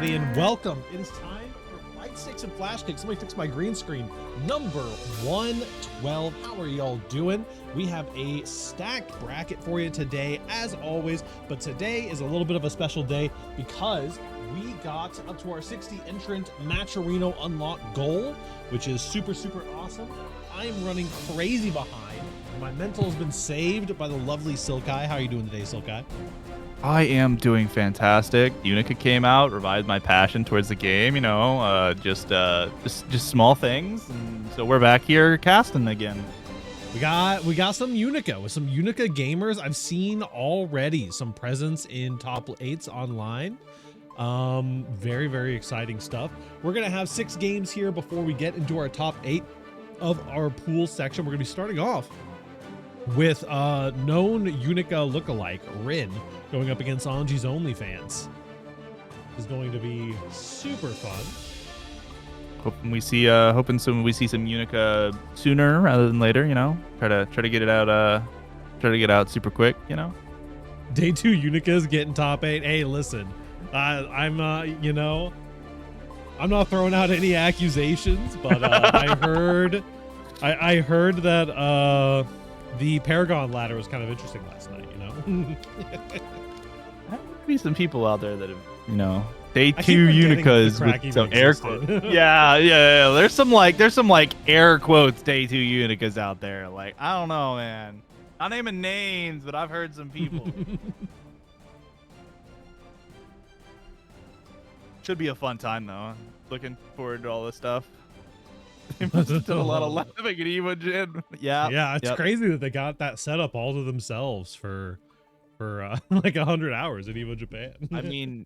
everybody, and welcome. It is time for Fightsticks and Flashkicks. Somebody fix my green screen. Number 112. How are y'all doing? We have a stacked bracket for you today, as always, but today is a little bit of a special day because we got up to our 60 entrant Matcherino unlock goal, which is super awesome. I'm running crazy behind. My mental has been saved by the lovely Silkai. How are you doing today, Silkai? I am doing fantastic. Unica came out, revived my passion towards the game. You know, just small things, and so we're back here casting again. We got some Unica with some Unica gamers. I've seen already some presence in top 8s online. Very exciting stuff. We're gonna have 6 games here before we get into our top 8 of our pool section. We're gonna be starting off with known Unica lookalike Rin going up against Anji's OnlyFans. Is going to be super fun. Hoping we see some Unica sooner rather than later. You know, try to get it out. Try to get out super quick. You know. Day 2 Unica's getting top 8. Hey, listen, I'm you know, I'm not throwing out any accusations, but I heard that the Paragon ladder was kind of interesting last night, you know. There might be some people out there that have, you know, day 2 Unicas with some air quotes. yeah. There's some air quotes day 2 Unicas out there. Like, I don't know, man. Not naming names, but I've heard some people. Should be a fun time though. Looking forward to all this stuff. They must have done a lot of laughing at Evo Jin. Yeah, it's crazy that they got that set up all to themselves for like 100 hours in Evo Japan. I mean,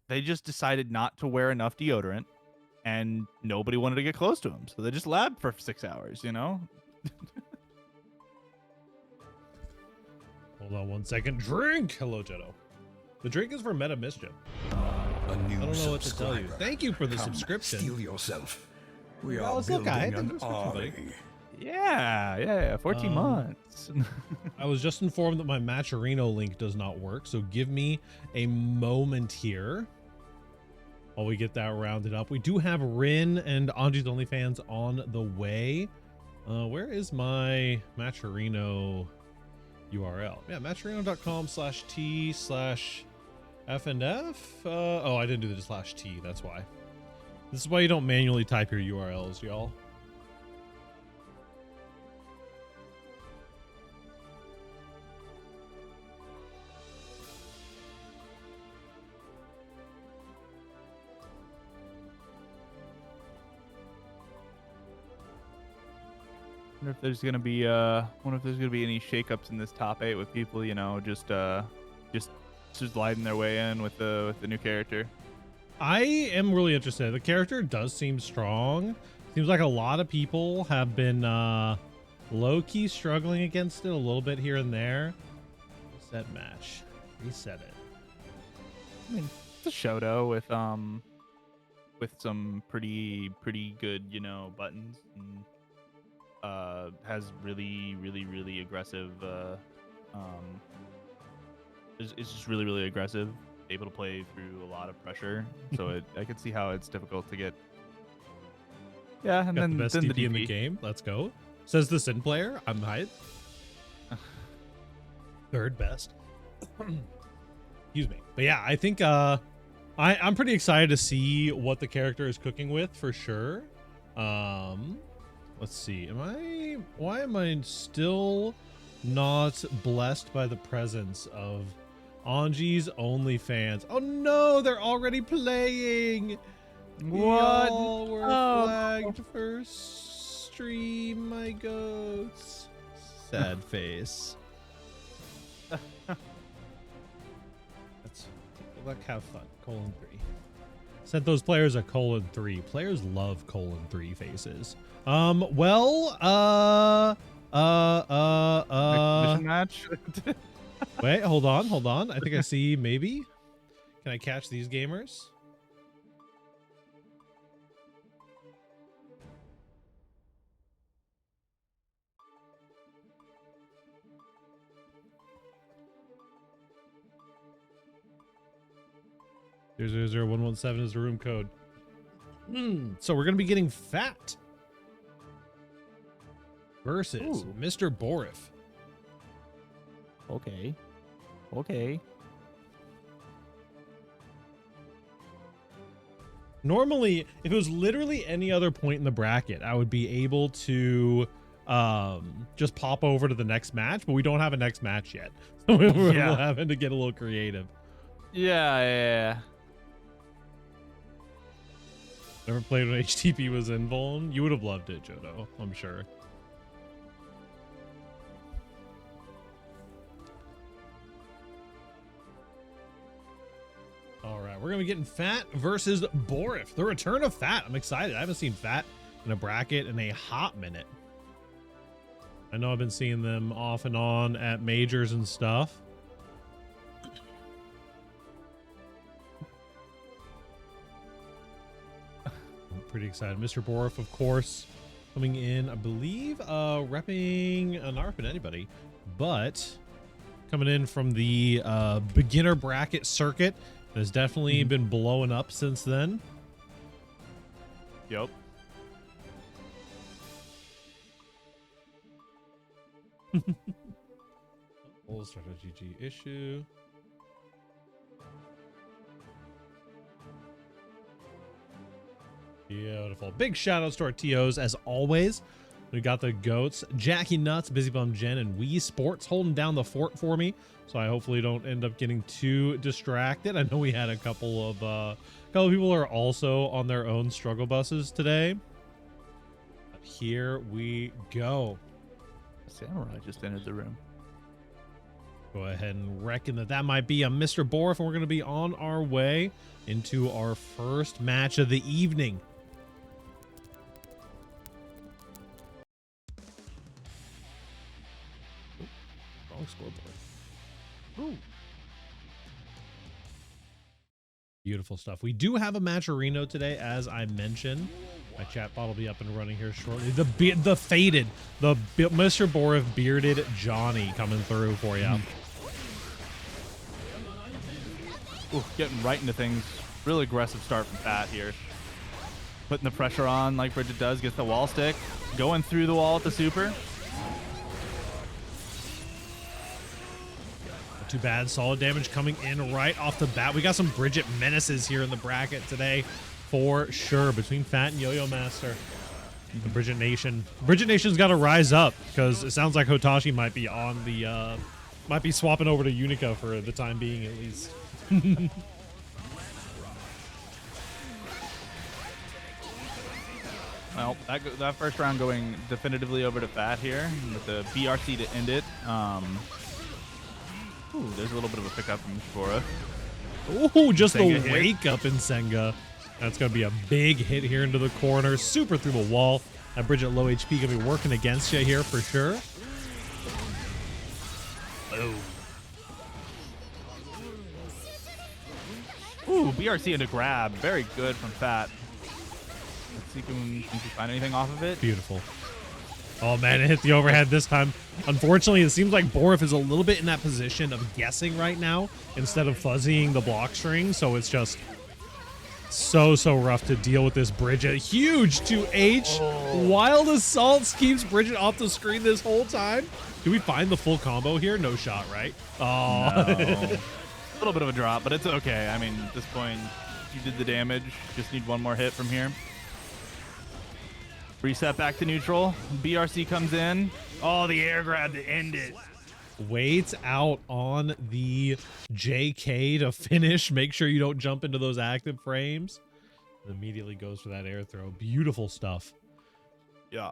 they just decided not to wear enough deodorant, and nobody wanted to get close to them, so they just labbed for 6 hours. You know. Hold on one second. Drink. Hello, Jetto. The drink is for Meta Mischief. A new I don't know what to tell you. Thank you for the Come, subscription. Steel yourself. We Oh, are building okay. an army. Yeah. 14 months. I was just informed that my Matcherino link does not work, so give me a moment here while we get that rounded up. We do have Rin and Anji's OnlyFans on the way. Where is my Matcherino URL? Yeah, matcherino.com/t/f&f. Oh, I didn't do the /t. That's why. This is why you don't manually type your URLs, y'all. Wonder if there's gonna be any shakeups in this top 8 with people, you know, just sliding their way in with the new character. I am really interested. The character does seem strong. Seems like a lot of people have been low-key struggling against it a little bit here and there. Reset match. Reset it. I mean, it's a Shoto with some pretty good, you know, buttons, and has really aggressive it's just really aggressive, able to play through a lot of pressure, so I can see how it's difficult to get. Yeah, and Got then the best then DP in the game. Let's go. Says the Sin player. I'm hyped. Third best. Excuse me. But yeah, I think I'm pretty excited to see what the character is cooking with for sure. Let's see. Why am I still not blessed by the presence of Anji's OnlyFans? Oh no, they're already playing. What? Y'all were flagged for stream, my goats. Sad face. Let's have fun. :3. Said those players are :3. Players love :3 faces. Mission match. Wait, hold on. I think I see maybe. Can I catch these gamers? 000117 is the room code. So we're gonna be getting Fat versus Mr. Borif. Okay. Okay. Normally, if it was literally any other point in the bracket, I would be able to just pop over to the next match, but we don't have a next match yet. So we're having to get a little creative. Yeah. Never played when HTP was invuln. You would have loved it, Jodo, I'm sure. All right, we're gonna be getting Fat versus Borif. The return of Fat. I'm excited. I haven't seen Fat in a bracket in a hot minute. I know I've been seeing them off and on at majors and stuff. I'm pretty excited. Mr. Borif, of course, coming in, I believe, repping not repping anybody, but coming in from the beginner bracket circuit. Has definitely been blowing up since then. Yep. We'll start a GG issue. Beautiful. Big shout outs to our TOs as always. We got the goats, Jackie Nuts, Busy Bum Jen, and Wii Sports holding down the fort for me. So I hopefully don't end up getting too distracted. I know we had a couple of people are also on their own struggle buses today. But here we go. Samurai just entered the room. Go ahead and reckon that might be a Mr. Borif, and we're going to be on our way into our first match of the evening. Wrong scoreboard. Ooh. Beautiful stuff. We do have a matcherino today, as I mentioned. My chat bot will be up and running here shortly. The faded, the Mr. Borif bearded Johnny coming through for you. Ooh, getting right into things. Really aggressive start from Pat here. Putting the pressure on like Bridget does. Gets the wall stick. Going through the wall at the super. Too bad. Solid damage coming in right off the bat. We got some Bridget menaces here in the bracket today for sure, between Fat and Yo-Yo Master. The Bridget Nation. Bridget Nation's got to rise up because it sounds like Hotashi might be on the might be swapping over to Unica for the time being at least. Well, that first round going definitively over to Fat here with the BRC to end it. Ooh, there's a little bit of a pickup from Shibora. Ooh, just the wake up in Senga. That's going to be a big hit here into the corner. Super through the wall. That Bridget low HP going to be working against you here for sure. Oh. Ooh, BRC into grab. Very good from Fat. Let's see if we can find anything off of it. Beautiful. Oh, man, it hit the overhead this time. Unfortunately, it seems like Borif is a little bit in that position of guessing right now instead of fuzzying the block string. So it's just so rough to deal with this Bridget. Huge 2H. Oh. Wild Assaults keeps Bridget off the screen this whole time. Do we find the full combo here? No shot, right? Oh. No. A little bit of a drop, but it's okay. I mean, at this point, you did the damage. Just need one more hit from here. Reset back to neutral. BRC comes in. Oh, the air grab to end it. Waits out on the JK to finish. Make sure you don't jump into those active frames. And immediately goes for that air throw. Beautiful stuff. Yeah.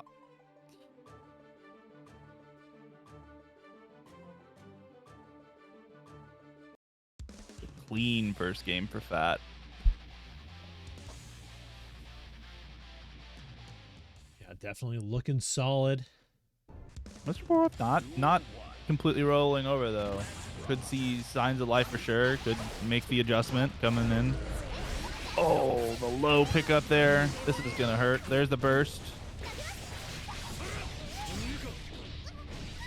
Clean first game for Fat. Definitely looking solid. Mr. Borif not completely rolling over though. Could see signs of life for sure. Could make the adjustment coming in. Oh, the low pickup there. This is gonna hurt. There's the burst.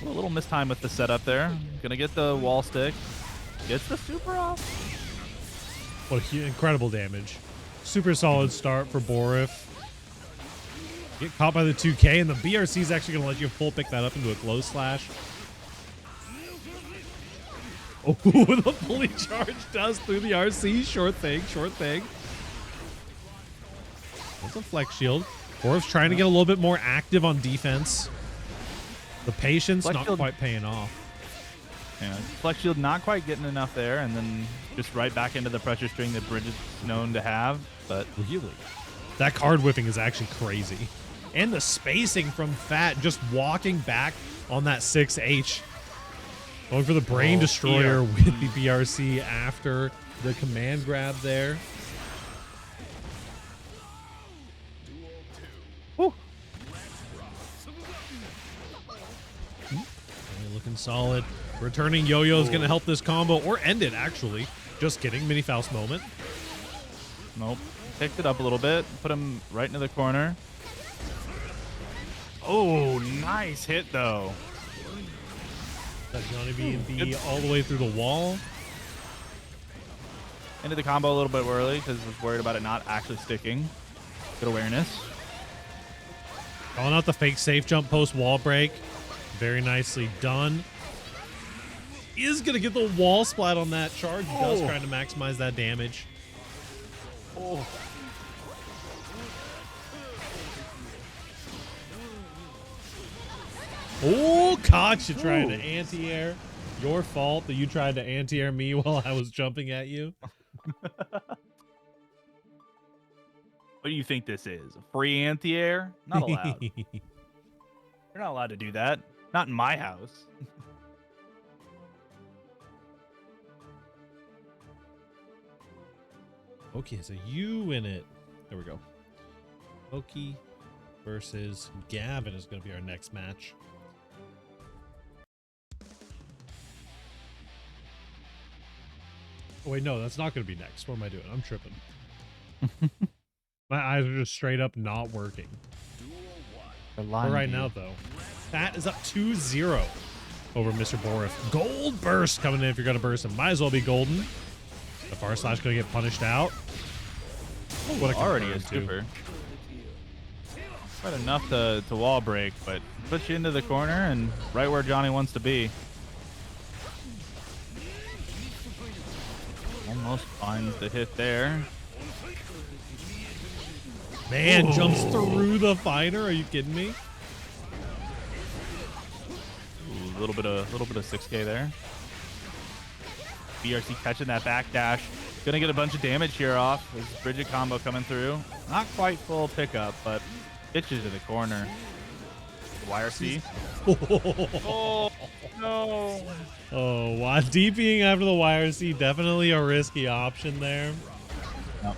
A little mistime with the setup there. Gonna get the wall stick. Gets the super off. What incredible damage. Super solid start for Borif. Get caught by the 2K, and the BRC is actually going to let you full pick that up into a glow slash. Oh, the fully charged does through the RC. Short thing, short thing. That's a flex shield. Borif's trying to get a little bit more active on defense. The patience Flex not shield. quite paying off. Yeah, flex shield not quite getting enough there, and then just right back into the pressure string that Bridge is known to have. But Really? That card whipping is actually crazy. And the spacing from Fat just walking back on that 6H. Going for the Brain Destroyer with the BRC after the command grab there. whew, Looking solid. Returning Yo-Yo is going to help this combo or end it, actually. Just kidding. Mini Faust moment. nope, picked it up a little bit, put him right into the corner. Oh, nice hit though. That Johnny B and B all the way through the wall. Into the combo a little bit early because I was worried about it not actually sticking. Good awareness. Calling out the fake safe jump post wall break. Very nicely done. Is going to get the wall splat on that charge. Does trying to maximize that damage. Oh. Oh, caught you trying to anti-air. Your fault that you tried to anti-air me while I was jumping at you. What do you think this is? A free anti-air? Not allowed. You're not allowed to do that. Not in my house. Okay, so you in it. There we go. Oki versus Gavin is going to be our next match. Oh, wait, no, that's not going to be next. What am I doing? I'm tripping. My eyes are just straight up not working. For right now, though, Fat is up 2-0 over Mr. Borif. Gold burst coming in if you're going to burst him. Might as well be golden. The far slash going to get punished out. Oh, what a Already a confirm, too. super. Quite enough to wall break, but puts you into the corner and right where Johnny wants to be. Almost finds the hit there. Man, jumps through the fighter. Are you kidding me? Ooh, a little bit of 6K there. BRC catching that back dash. Gonna get a bunch of damage here off. There's a Bridget combo coming through. Not quite full pickup, but pitches to the corner. YRC. Oh no. Oh, wow. DPing after the YRC, definitely a risky option there. Yep.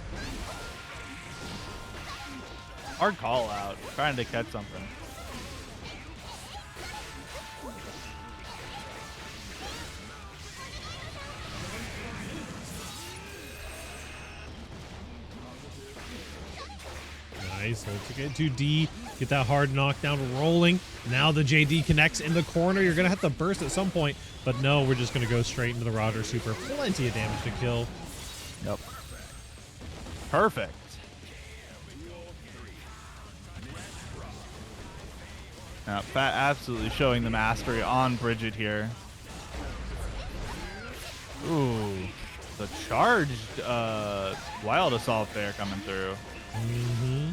Hard call out. Trying to catch something. Nice. Let's get 2D. Get that hard knockdown rolling. Now the JD connects in the corner. You're going to have to burst at some point. But no, we're just going to go straight into the Roger Super. Plenty of damage to kill. Yep. Perfect. Now, Fat absolutely showing the mastery on Bridget here. Ooh. The charged wild assault there coming through. Mm-hmm.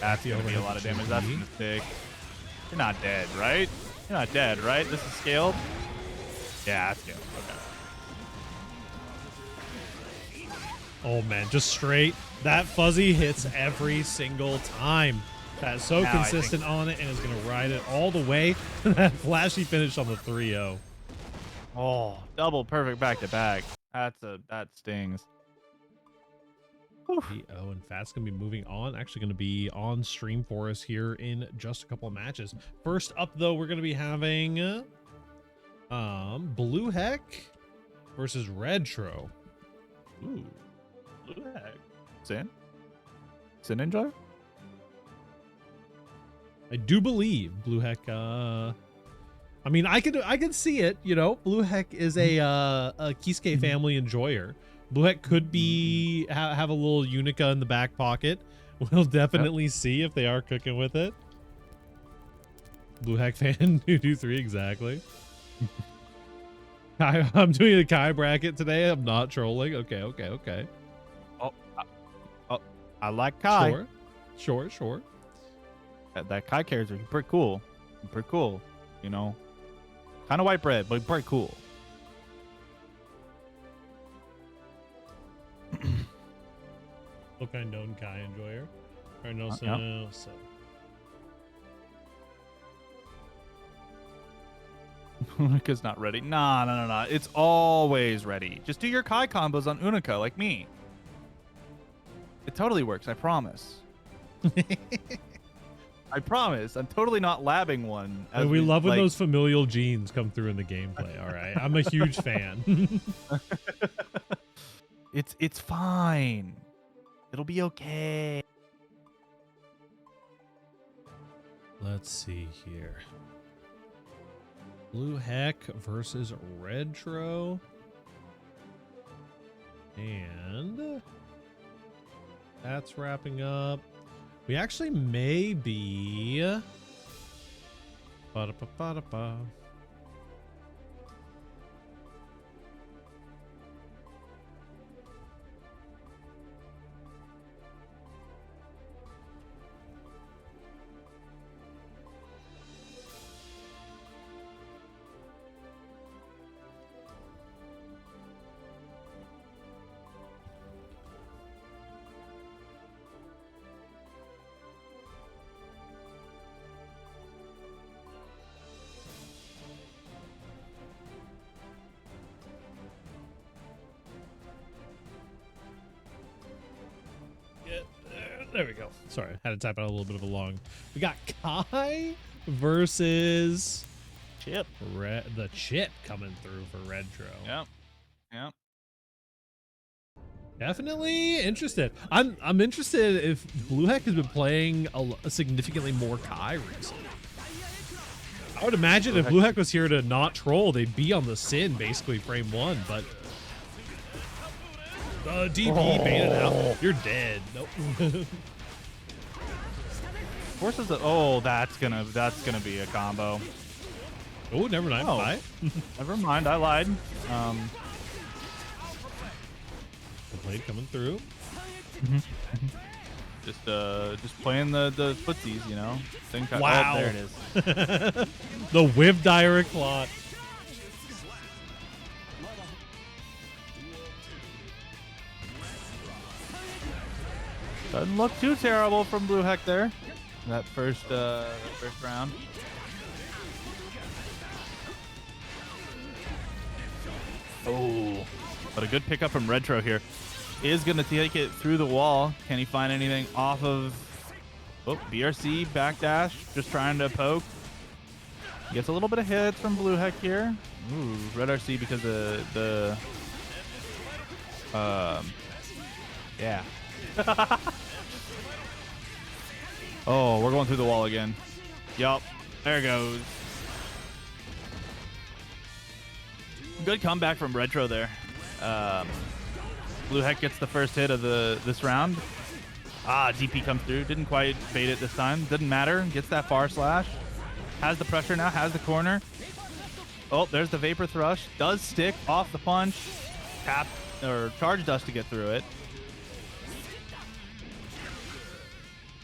That's going to be a lot of damage. That's a mistake. You're not dead, right? You're not dead, right? This is scaled? Yeah, it's scaled. Okay. Oh, man. Just straight. That fuzzy hits every single time. That's so Now consistent on it and is going to ride it all the way. That flashy finish on the 3-0. Oh, double perfect back-to-back. That stings. Oh, and Fat's going to be moving on. Actually going to be on stream for us here in just a couple of matches. First up, though, we're going to be having Blue Heck versus Retro. Ooh. Blue Heck. Sin? Sin Enjoy? I do believe Blue Heck. I mean, I could see it. You know, Blue Heck is a Kisuke family enjoyer. Blue Heck could be have a little Unica in the back pocket. We'll definitely see if they are cooking with it. Blue Heck fan 223 exactly. Kai, I'm doing a Kai bracket today. I'm not trolling. Okay. I like Kai. Sure. That Kai character, he's pretty cool. You know, kind of white bread, but pretty cool. Okay, known Kai enjoyer. Or no, so. Unica's not ready. Nah. It's always ready. Just do your Kai combos on Unica like me. It totally works, I promise. I promise. I'm totally not labbing one. And we love when those familial genes come through in the gameplay, all right? I'm a huge fan. It's fine. It'll be okay. Let's see here. Blue Heck versus Retro. And that's wrapping up. We actually may be ba-da-ba-ba-da-ba. There we go. Sorry, I had to type out a little bit of a long. We got Kai versus Chip. The Chip coming through for Retro. Yep. Definitely interested. I'm interested if Blue Heck has been playing a significantly more Kai recently. I would imagine if Blue Heck was here to not troll, they'd be on the Sin basically frame one, but the DP baited out. You're dead. Nope. Forces the that's gonna be a combo. Oh, never mind. Oh, never mind. I lied. The blade coming through. Just playing the footsies, you know. Wow. Oh, there it is. The whip direct clot. Doesn't look too terrible from Blue Heck there. That first round. Oh, but a good pickup from Retro here. Is going to take it through the wall. Can he find anything off of... Oh, BRC, backdash, just trying to poke. Gets a little bit of hits from Blue Heck here. Ooh, red RC because of the... yeah. Oh, we're going through the wall again. Yup. There it goes. Good comeback from Retro there. Blue Heck gets the first hit of this round. DP comes through. Didn't quite bait it this time. Doesn't matter. Gets that far slash. Has the pressure now. Has the corner. Oh, there's the Vapor Thrush. Does stick off the punch. Tap or charge dust to get through it.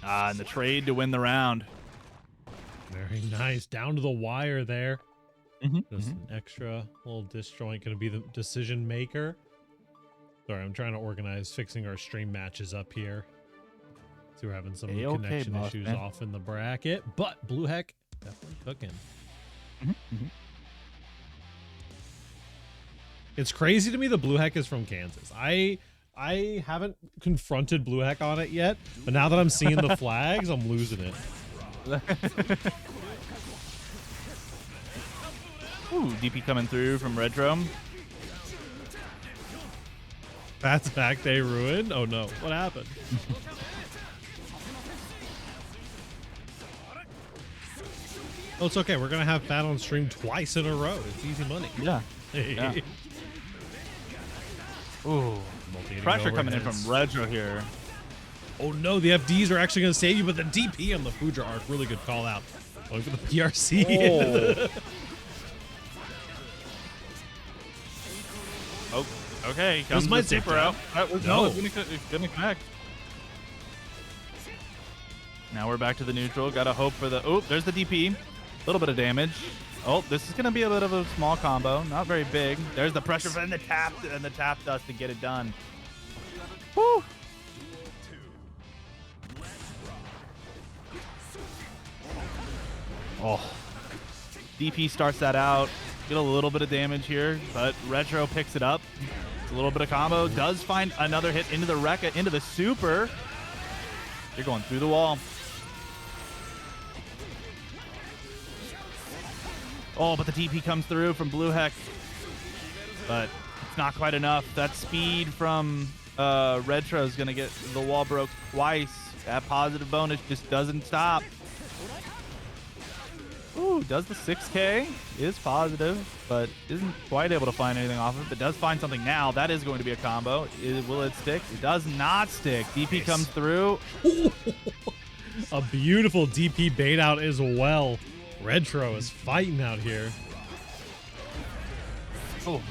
And the trade to win the round. Very nice. Down to the wire there. Just an extra little disjoint going to be the decision maker. Sorry, I'm trying to organize fixing our stream matches up here. So we're having some connection issues off in the bracket, but Blue Heck definitely cooking. It's crazy to me that Blue Heck is from Kansas. I haven't confronted Blue Heck on it yet, but now that I'm seeing the flags, I'm losing it. Ooh, DP coming through from Retro. That's back day ruined? Oh no, what happened? Oh, it's okay. We're going to have Fat on stream twice in a row. It's easy money. Yeah. Hey. Yeah. Ooh, Pressure coming in from Retro here. Oh no, the FDs are actually going to save you, but the DP on the Fudra arc, really good call out. Going for the PRC. Oh, okay. Comes the super out. That was gonna connect. Now we're back to the neutral. Gotta hope for the. Oh, there's the DP. A little bit of damage. Oh, this is gonna be a bit of a small combo. Not very big. There's the pressure and the tap dust to get it done. Woo! Oh, DP starts that out. Get a little bit of damage here, but Retro picks it up. It's a little bit of combo. Does find another hit into the Rekka, into the super. You're going through the wall. Oh, but the DP comes through from Blue Heck. But it's not quite enough. That speed from Retro is going to get the wall broke twice. That positive bonus just doesn't stop. Ooh, does the 6K, is positive, but isn't quite able to find anything off of it, but does find something now. That is going to be a combo. Will it stick? It does not stick. DP comes through. A beautiful DP bait out as well. Retro is fighting out here. Oh.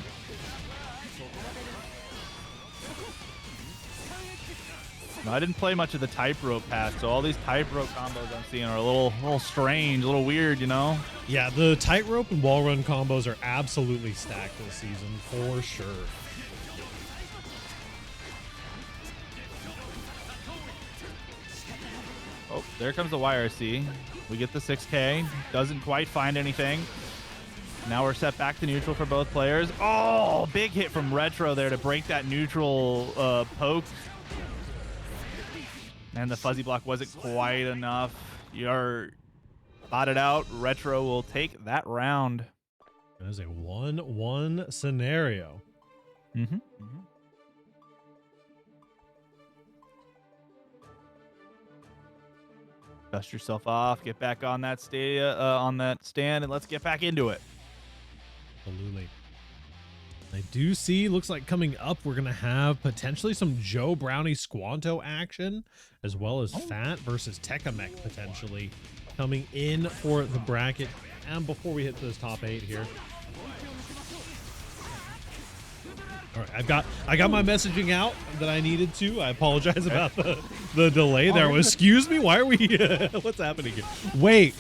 No, I didn't play much of the tightrope pass, so all these tightrope combos I'm seeing are a little strange, a little weird, you know? Yeah, the tightrope and wall run combos are absolutely stacked this season, for sure. Oh, there comes the YRC. We get the 6K. Doesn't quite find anything. Now we're set back to neutral for both players. Oh, big hit from Retro there to break that neutral poke. And the fuzzy block wasn't quite enough. You're spotted out. Retro will take that round. That is a 1-1 scenario. Dust yourself off. Get back on that stand, and let's get back into it. Absolutely. I do see, looks like coming up, we're going to have potentially some Joe Brownie Squanto action, as well as Fat versus Tekkamech potentially coming in for the bracket. And before we hit this top 8 here. All right, I got my messaging out that I needed to. I apologize about the delay there. Excuse me, why are we what's happening here? Wait.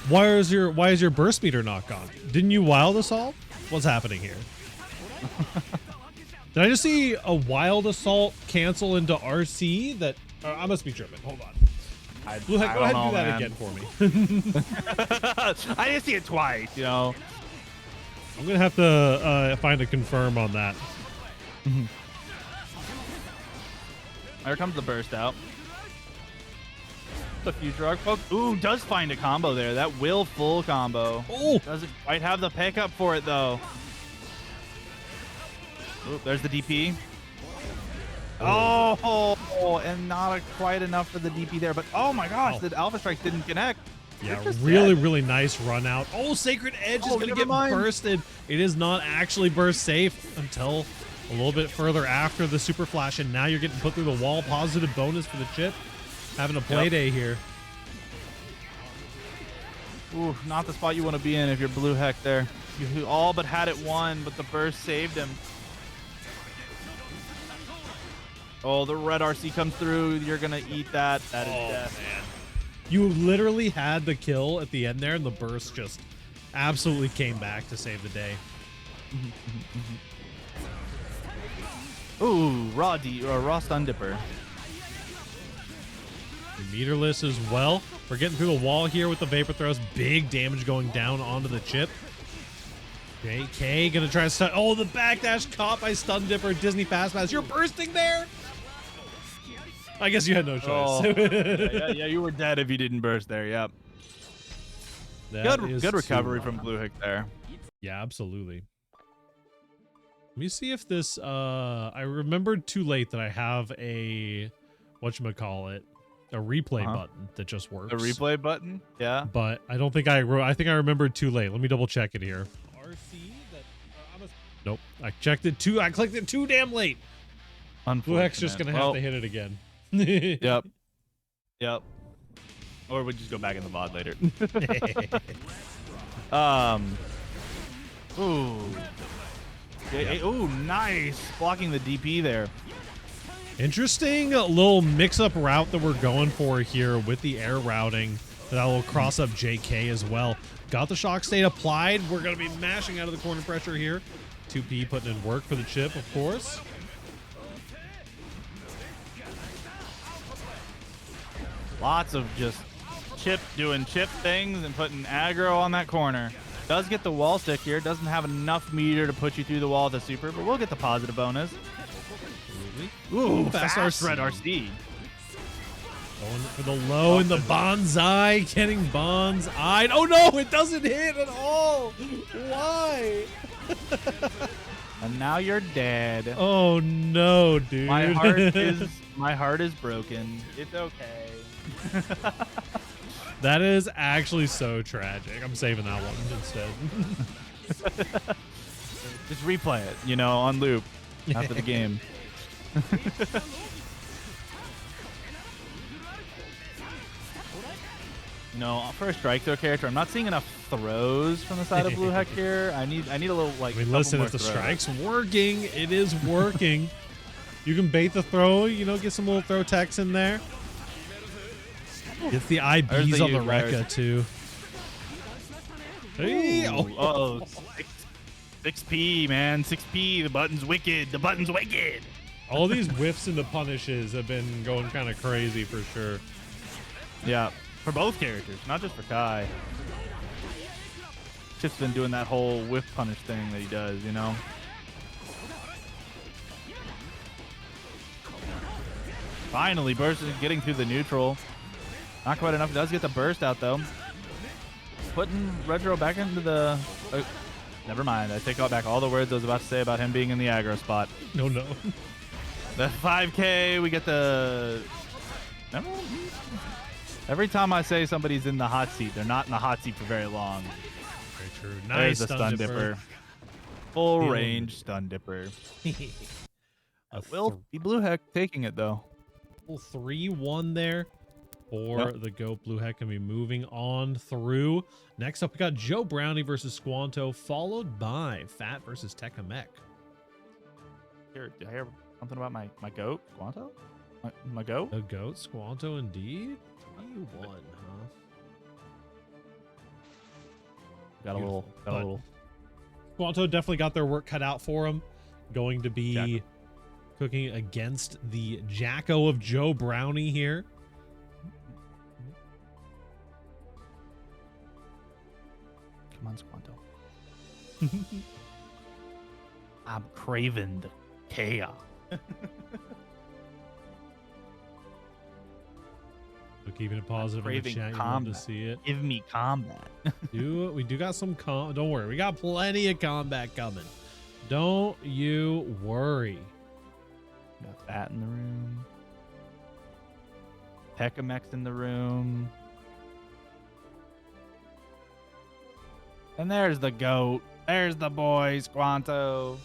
Why is your burst meter not gone? Didn't you wild assault? What's happening here? Did I just see a wild assault cancel into RC? That I must be tripping. Hold on. Blue Heck, go ahead and do that again for me. I didn't see it twice, you know. I'm gonna have to find a confirm on that. There comes the burst out. The future arc poke. Ooh, does find a combo there. That will full combo. Oh, doesn't quite have the pickup for it though. Ooh, there's the DP. Oh, and not quite enough for the DP there. But oh my gosh, the Alpha Strike didn't connect. Yeah, really nice run out. Oh, Sacred Edge is going to get bursted. It is not actually burst safe until a little bit further after the Super Flash, and now you're getting put through the wall. Positive bonus for the chip. Having a play day here. Ooh, not the spot you want to be in if you're Blue Heck there. You all but had it won, but the burst saved him. Oh, the red RC comes through. You're going to eat that. That is death. Man. You literally had the kill at the end there, and the burst just absolutely came back to save the day. Ooh, raw stun dipper. Meterless as well. We're getting through the wall here with the vapor throws. Big damage going down onto the chip. JK gonna try to stun. Oh, the backdash caught by stun dipper. Disney fast pass. You're bursting there. I guess you had no choice. Oh, yeah, you were dead if you didn't burst there. Yep. Good recovery from Blue Heck there. Yeah, absolutely. Let me see if this. I remembered too late that I have a whatchamacallit, a replay button that just works. A replay button? Yeah. But I don't think I wrote. I think I remembered too late. Let me double check it here. RC that. Nope. I checked it too. I clicked it too damn late. Blue Heck's just gonna have to hit it again. Yep. Yep. Or we just go back in the VOD later. Ooh. Ooh, nice. Blocking the DP there. Interesting little mix-up route that we're going for here with the air routing. That will cross up JK as well. Got the shock state applied. We're going to be mashing out of the corner pressure here. 2P putting in work for the chip, of course. Lots of just chip doing chip things and putting aggro on that corner. Does get the wall stick here. Doesn't have enough meter to put you through the wall with the super, but we'll get the positive bonus. Ooh, fast red RC. Going for the low in the bonsai, getting bonsai. Oh no, it doesn't hit at all. Why? And now you're dead. Oh no, dude. My heart is broken. It's okay. That is actually so tragic. I'm saving that one instead. Just replay it, you know, on loop after the game. No, for a strike throw character, I'm not seeing enough throws from the side of Blue Heck here. I need a little like. I mean, listen, if the strike's working, it is working. You can bait the throw, you know, get some little throw techs in there. Gets the IBs on the Rekka too. Hey, oh, 6P, man, 6P. The button's wicked. The button's wicked. All these whiffs into punishes have been going kind of crazy for sure. Yeah, for both characters, not just for Kai. Chip's been doing that whole whiff punish thing that he does, you know. Finally, burst is getting through the neutral. Not quite enough. Does get the burst out though. Putting Retro back into the. Never mind. I take back all the words I was about to say about him being in the aggro spot. No. The 5K. We get the. Never mind. Every time I say somebody's in the hot seat, they're not in the hot seat for very long. Very true. Nice. There's the stun dipper. Full range stun dipper. Will be Blue Heck taking it though. 3-1 there for the GOAT. Blue Heck can be moving on through. Next up, we got Joe Brownie versus Squanto, followed by Fat versus Tekamek. Here, did I hear something about my GOAT, Squanto? My GOAT? The GOAT, Squanto, indeed. 3-1, huh? Got a little. Squanto definitely got their work cut out for him. Going to be cooking against the Jacko of Joe Brownie here. Come on, Squanto. I'm craving the chaos. So keeping it positive in the chat. You love to see it. Give me combat. We do got some don't worry. We got plenty of combat coming. Don't you worry. Got that in the room. Tekamek's in the room. And there's the GOAT. There's the boy, Squanto.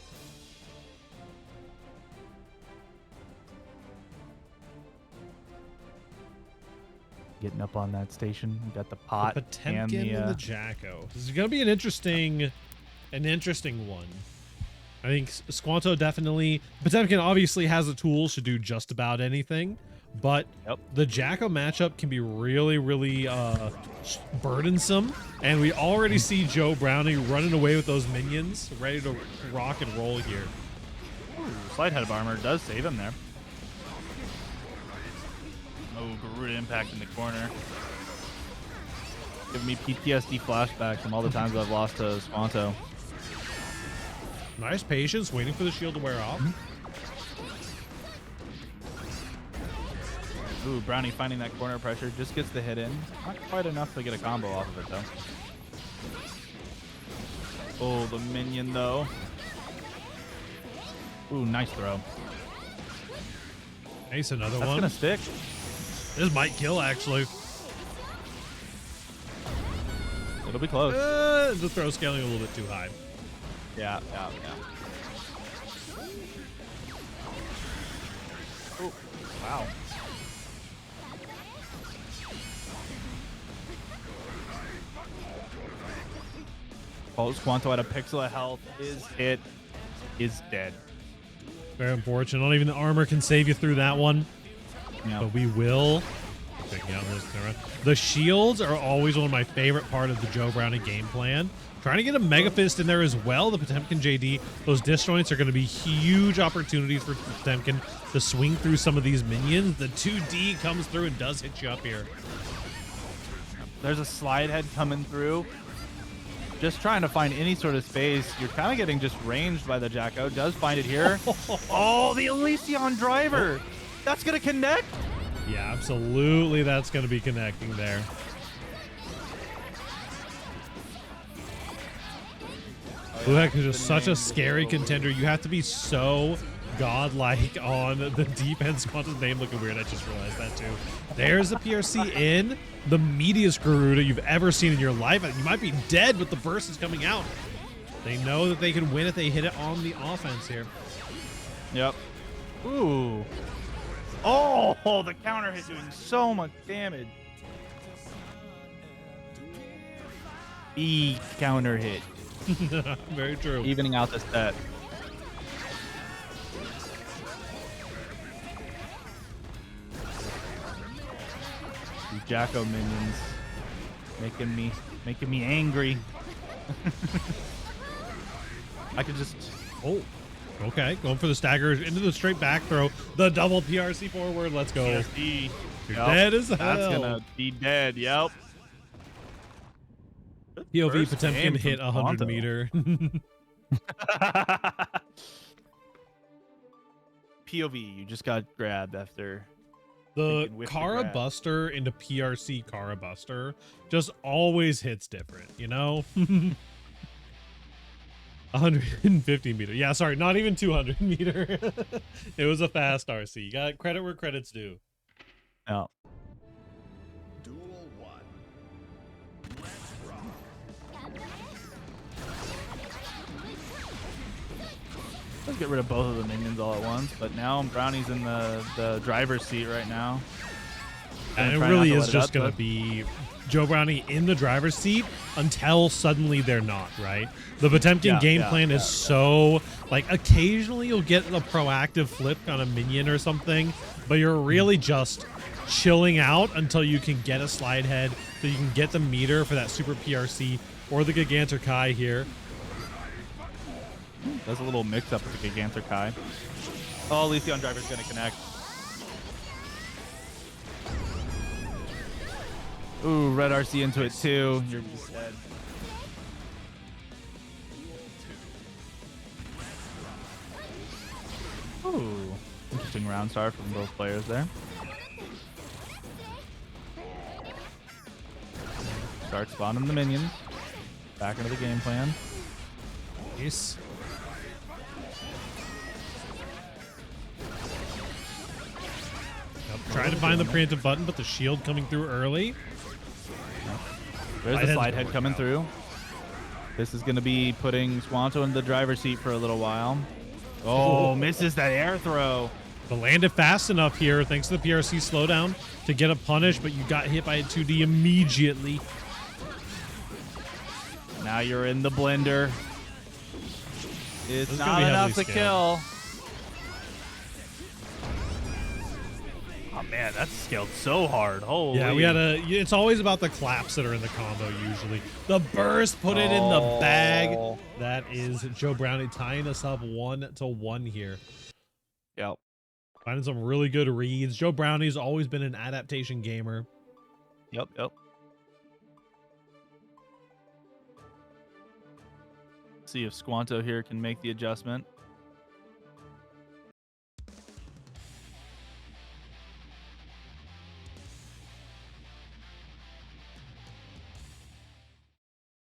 Getting up on that station. We got the pot. The Potemkin and the Jacko. This is going to be an interesting one. I think Squanto definitely. Potemkin obviously has the tools to do just about anything, but the Jacko matchup can be really, really burdensome. And we already see Joe Brownie running away with those minions, ready to rock and roll here. Ooh, Slight Head of Armor does save him there. Oh, Garuda impact in the corner. Give me PTSD flashbacks from all the times I've lost to Squanto. Nice patience, waiting for the shield to wear off. Ooh, Brownie finding that corner pressure. Just gets the hit in. Not quite enough to get a combo off of it, though. Oh, the minion, though. Ooh, nice throw. Ace, another one. That's going to stick. This might kill, actually. It'll be close. The throw scaling a little bit too high. Yeah. Oh, wow. Oh, Squanto at a pixel of health. His hit is dead. Very unfortunate. Not even the armor can save you through that one. Yeah. But we will. Checking out this camera. The shields are always one of my favorite part of the Joe Brownie game plan. Trying to get a Mega Fist in there as well. The Potemkin JD. Those disjoints are going to be huge opportunities for Potemkin to swing through some of these minions. The 2D comes through and does hit you up here. There's a slide head coming through. Just trying to find any sort of space. You're kind of getting just ranged by the Jacko. Does find it here. Oh, the Elysion driver. That's going to connect. Yeah, absolutely. That's going to be connecting there. Blue Heck is just such a scary contender. You have to be so godlike on the defense. Squanto's name looking weird. I just realized that too. There's the PRC in. The meatiest Garuda you've ever seen in your life. You might be dead, but the burst is coming out. They know that they can win if they hit it on the offense here. Yep. Ooh. Oh, the counter hit doing so much damage. B counter hit. Very true. Evening out the set. These Jacko minions making me angry. I could just Okay, going for the stagger into the straight back throw. The double PRC forward. Let's go. PRC. You're dead as hell. That's gonna be dead. Yep. POV Potemkin hit 100 meter. POV, you just got grabbed after The Kara Buster into PRC Kara Buster just always hits different, you know? 150 meter. Yeah, sorry, not even 200 meter. It was a fast RC. You got credit where credit's due. Oh. Duel 1. Let's rock. Let's get rid of both of the minions all at once, but now Brownie's in the driver's seat right now. And it really is just going to be Joe Brownie in the driver's seat until suddenly they're not, right? The Potemkin game plan is so, like, occasionally you'll get a proactive flip on a minion or something, but you're really just chilling out until you can get a slide head, so you can get the meter for that super PRC or the Gigantor Kai here. There's a little mix up with the Gigantor Kai. Oh, Elysion driver's going to connect. Ooh, red RC into it too. You're just dead. Ooh, interesting round start from both players there. Start spawning the minions. Back into the game plan. Nice. Trying to find the preemptive button, but the shield coming through early. There's the slide head coming through. This is going to be putting Squanto in the driver's seat for a little while. Oh, misses that air throw. But landed fast enough here, thanks to the PRC slowdown, to get a punish, but you got hit by a 2D immediately. Now you're in the blender. It's not enough to kill. Oh man, that's scaled so hard. Holy. Yeah, we had it's always about the claps that are in the combo usually. The burst put it in the bag. That is Joe Brownie tying us up 1-1 here. Yep. Finding some really good reads. Joe Brownie's always been an adaptation gamer. Yep. See if Squanto here can make the adjustment.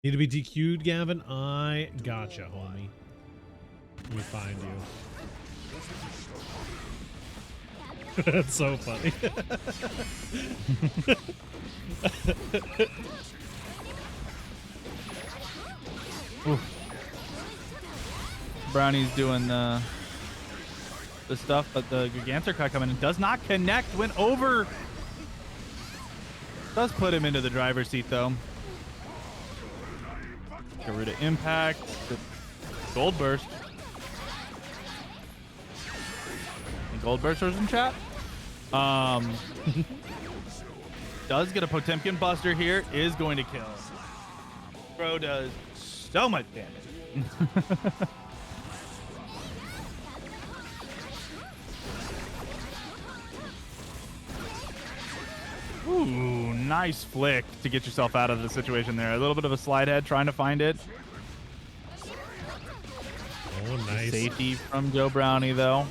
Need to be DQ'd, Gavin? I gotcha, homie. Let me find you. That's so funny. Brownie's doing the stuff, but the Gigantorkai coming in does not connect. Went over. Does put him into the driver's seat though. Garuda impact. Gold burst. And gold bursters in chat. Does get a Potemkin Buster here. Is going to kill. Bro does so much damage. Ooh, nice flick to get yourself out of the situation there. A little bit of a slide head trying to find it. Oh, nice. Safety from Joe Brownie, though.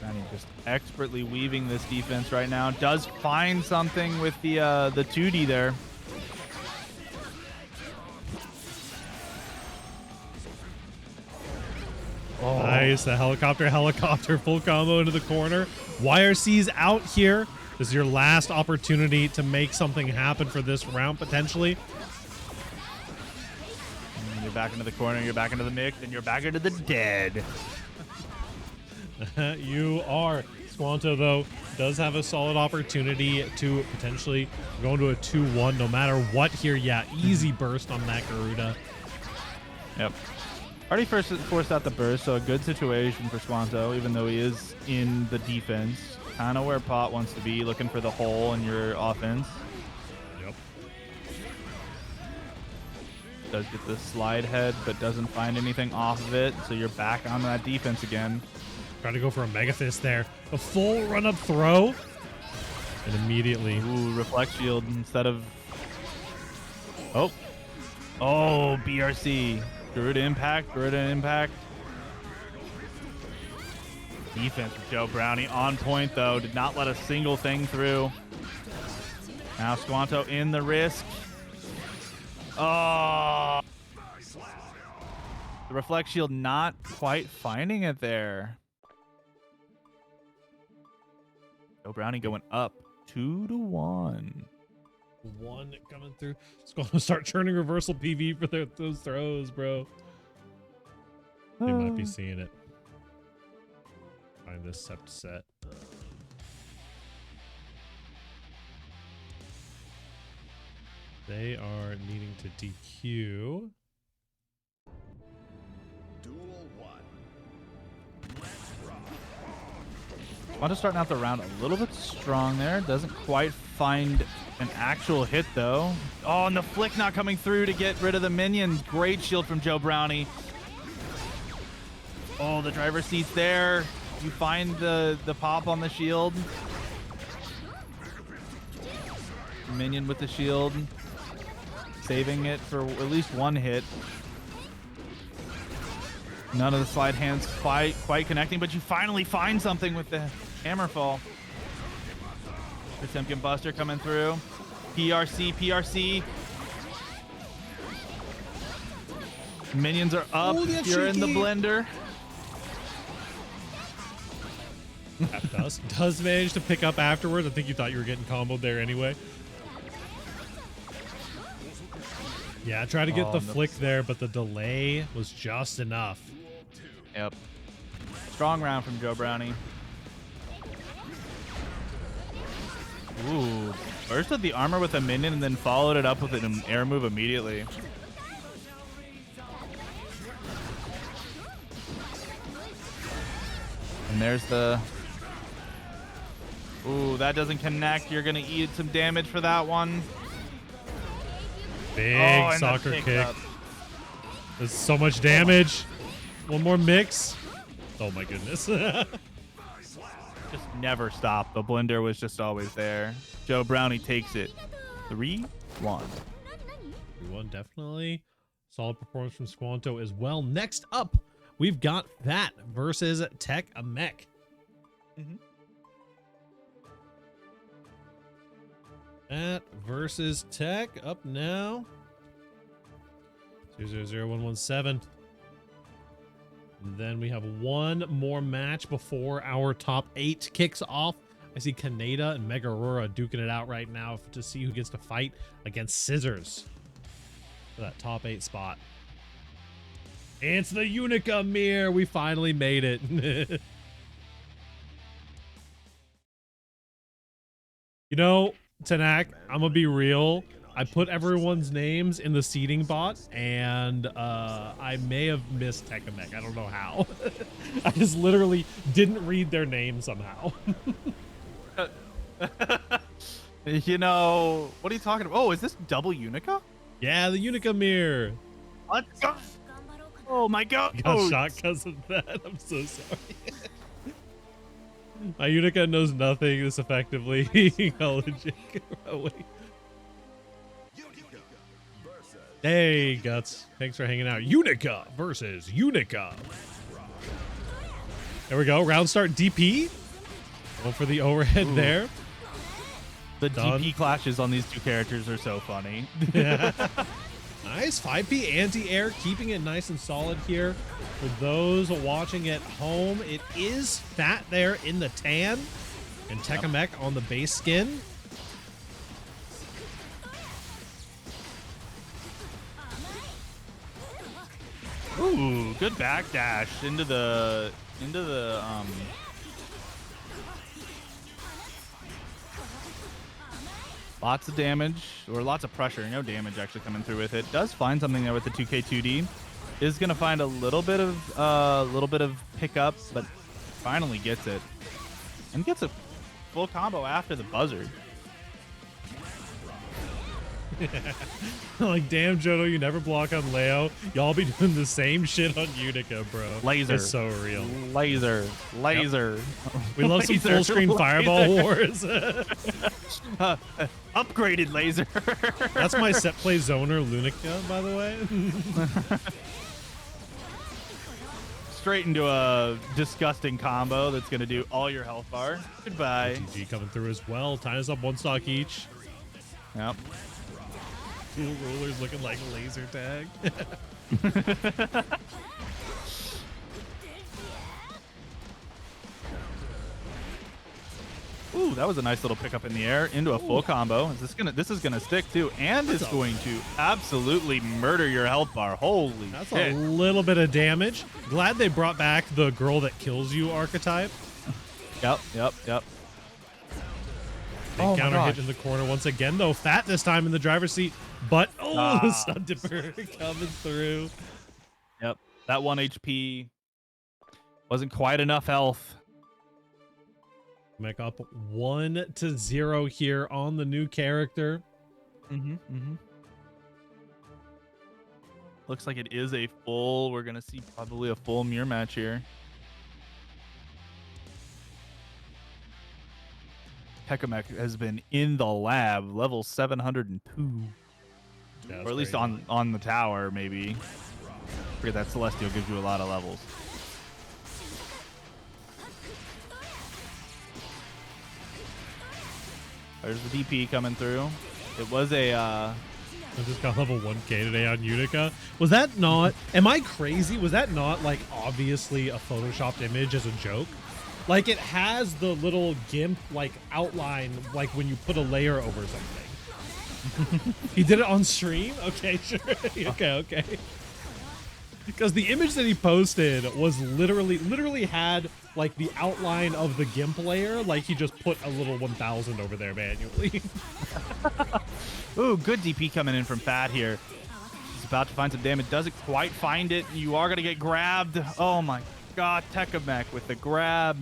Brownie just expertly weaving this defense right now. Does find something with the 2D there. Oh. Nice, the helicopter full combo into the corner. YRC's out here. This is your last opportunity to make something happen for this round, potentially. You're back into the corner, you're back into the mix, and you're back into the dead. You are. Squanto, though, does have a solid opportunity to potentially go into a 2-1 no matter what here. Yeah, easy burst on that Garuda. Yep. Already forced out the burst, so a good situation for Squanto, even though he is in the defense. Kind of where Pot wants to be, looking for the hole in your offense. Yep. Does get the slide head, but doesn't find anything off of it, so you're back on that defense again. Trying to go for a Mega Fist there. A full run-up throw. And immediately... Ooh, Reflect Shield instead of... Oh. Oh, BRC. Garuda impact, Garuda impact. Defense for Joe Brownie on point, though. Did not let a single thing through. Now Squanto in the risk. Oh. The Reflect Shield not quite finding it there. Joe Brownie going up 2-1. One coming through. It's going to start churning reversal PV for those throws, bro. They might be seeing it. Find this sept set. They are needing to DQ. Duel 1. Let's rock. Squanto starting out the round a little bit strong there. Doesn't quite find an actual hit, though. Oh, and the flick not coming through to get rid of the minion. Great shield from Joe Brownie. Oh, the driver's seat's there. You find the pop on the shield. Minion with the shield. Saving it for at least one hit. None of the slide hands quite connecting, but you finally find something with the Hammerfall. Potemkin Buster coming through. PRC. Minions are up. Oh, You're in the blender. That does manage to pick up afterwards. I think you thought you were getting comboed there anyway. Yeah, try to get the flick there, but the delay was just enough. Yep. Strong round from Joe Brownie. Ooh. Bursted the armor with a minion and then followed it up with an air move immediately. And there's the... Ooh, that doesn't connect. You're going to eat some damage for that one. Big soccer kick. There's so much damage. One more mix. Oh my goodness. Just never stopped. The blender was just always there. Joe Brownie takes it. 3-1. 3-1, definitely. Solid performance from Squanto as well. Next up, we've got that versus Tech a Mech. That versus Tech up now. 000117. And then we have one more match before our top 8 kicks off. I see Kaneda and Mega Aurora duking it out right now to see who gets to fight against Scissors for that top 8 spot. It's the Unica mirror. We finally made it. You know, Tanak, I'm gonna be real. I put everyone's names in the seating bot, and I may have missed Tekamek. I don't know how. I just literally didn't read their name somehow. You know, what are you talking about? Oh, is this double Unica? Yeah, the Unica mirror. Let's go. Oh my god. Got shot because of that. I'm so sorry. My Unica knows nothing this effectively. Oh, wait. Hey, Guts. Thanks for hanging out. Unica versus Unica. There we go. Round start DP. Go for the overhead there. The DP clashes on these two characters are so funny. Nice 5P anti-air, keeping it nice and solid here. For those watching at home, it is Fat there in the tan and Tekamek on the base skin. Ooh, good backdash into the lots of damage, or lots of pressure, no damage actually coming through with it. Does find something there with the 2K2D. Is gonna find a little bit of pickup, but finally gets it. And gets a full combo after the buzzard. Like, damn, Jodo, you never block on Leo. Y'all be doing the same shit on Unica, bro. Laser. It's so real. Laser. Yep. We love some full screen fireball wars. Upgraded laser. That's my set play zoner Lunica, by the way. Straight into a disgusting combo that's going to do all your health bar. Goodbye. GG coming through as well. Tying us up one stock each. Yep. Two rollers looking like laser tag. Ooh, that was a nice little pickup in the air into a full combo. This is gonna stick too, and it's going to absolutely murder your health bar. Holy That's shit. a little bit of damage. Glad they brought back the girl that kills you archetype. Yep. Big counter hit in the corner once again, though. Fat this time in the driver's seat, but the Sun Dipper coming through. Yep, that 1 HP wasn't quite enough health. Make up 1-0 here on the new character. Looks like it is a full. We're gonna see probably a full mirror match here. Tekamek has been in the lab, level 702, or at least on the tower, maybe. I forget that Celestial gives you a lot of levels. There's the DP coming through. It was a I just got level 1K today on Unica. Was that not, am I crazy? Was that not like obviously a photoshopped image as a joke? Like, it has the little GIMP like outline, like when you put a layer over something. He did it on stream? Okay, sure. Okay. Because the image that he posted was literally had like the outline of the GIMP layer, like he just put a little 1000 over there manually. Ooh, good DP coming in from Fat here. He's about to find some damage. Doesn't quite find it. You are going to get grabbed. Oh my god, Tekamek with the grab.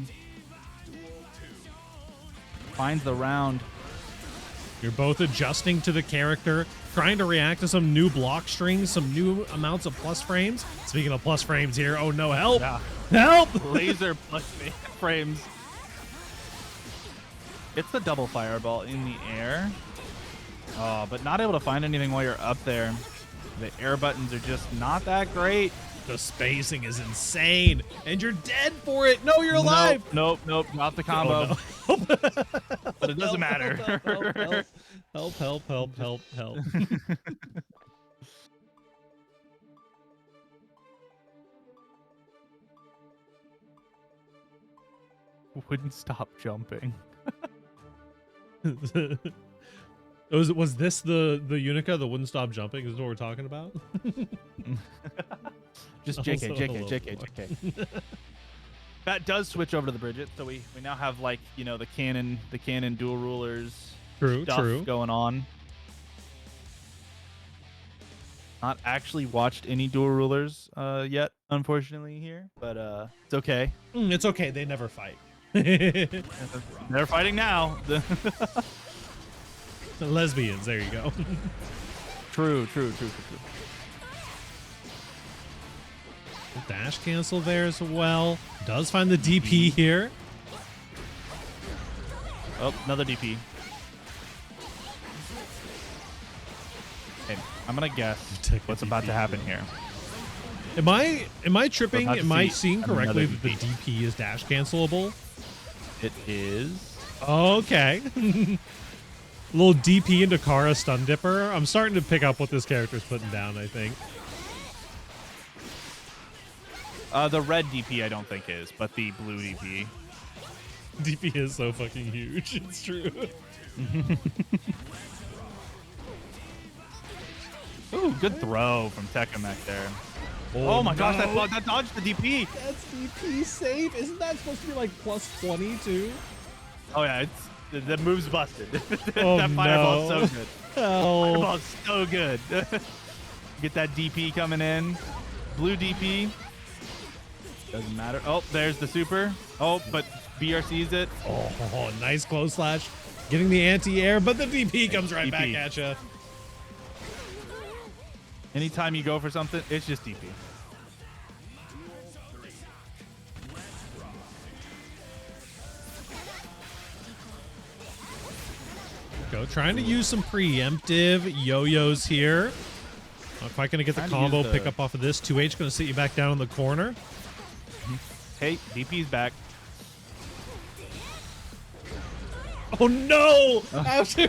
Finds the round. You're both adjusting to the character, trying to react to some new block strings, some new amounts of plus frames. Speaking of plus frames here, oh no, help! Yeah. Help! Laser plus frames. It's the double fireball in the air. Oh, but not able to find anything while you're up there. The air buttons are just not that great. The spacing is insane, and you're dead for it. No, you're alive. Nope, not the combo. Oh, no. But it doesn't matter. Help. Wouldn't stop jumping. Was this the Unica that wouldn't stop jumping? Is this what we're talking about? Just Also JK, a JK, little JK, more. JK. That does switch over to the Bridget, so we now have like, you know, the canon dual rulers stuff going on. Not actually watched any dual rulers yet, unfortunately here, but it's okay. It's okay. They never fight. They're fighting now. Lesbians. There you go. True. Dash cancel there as well. Does find the DP here. Oh, another DP. Okay, I'm gonna guess what's about to happen here. Am I tripping? We're about to Am I see seeing correctly another that the DP is dash cancelable? It is. Okay. Little DP into Kara stun dipper. I'm starting to pick up what this character's putting down, I think. The red DP I don't think is, but the blue DP. DP is so fucking huge. It's true. Ooh, good throw from Tekamek there. Oh my gosh, that dodged the DP. That's DP safe. Isn't that supposed to be like plus 20 too? Oh yeah, the move's busted. Oh, that fireball's so good. Hell. Fireball's so good. Get that DP coming in. Blue DP. Doesn't matter. Oh, there's the super. Oh, but BRC's it. Oh, nice close slash. Getting the anti-air, but the DP comes right back at you. Anytime you go for something, it's just DP. Go, trying to use some preemptive yo-yos here. Not quite gonna get the combo pick up off of this. 2H gonna sit you back down in the corner. Hey, DP's back. Oh no! After.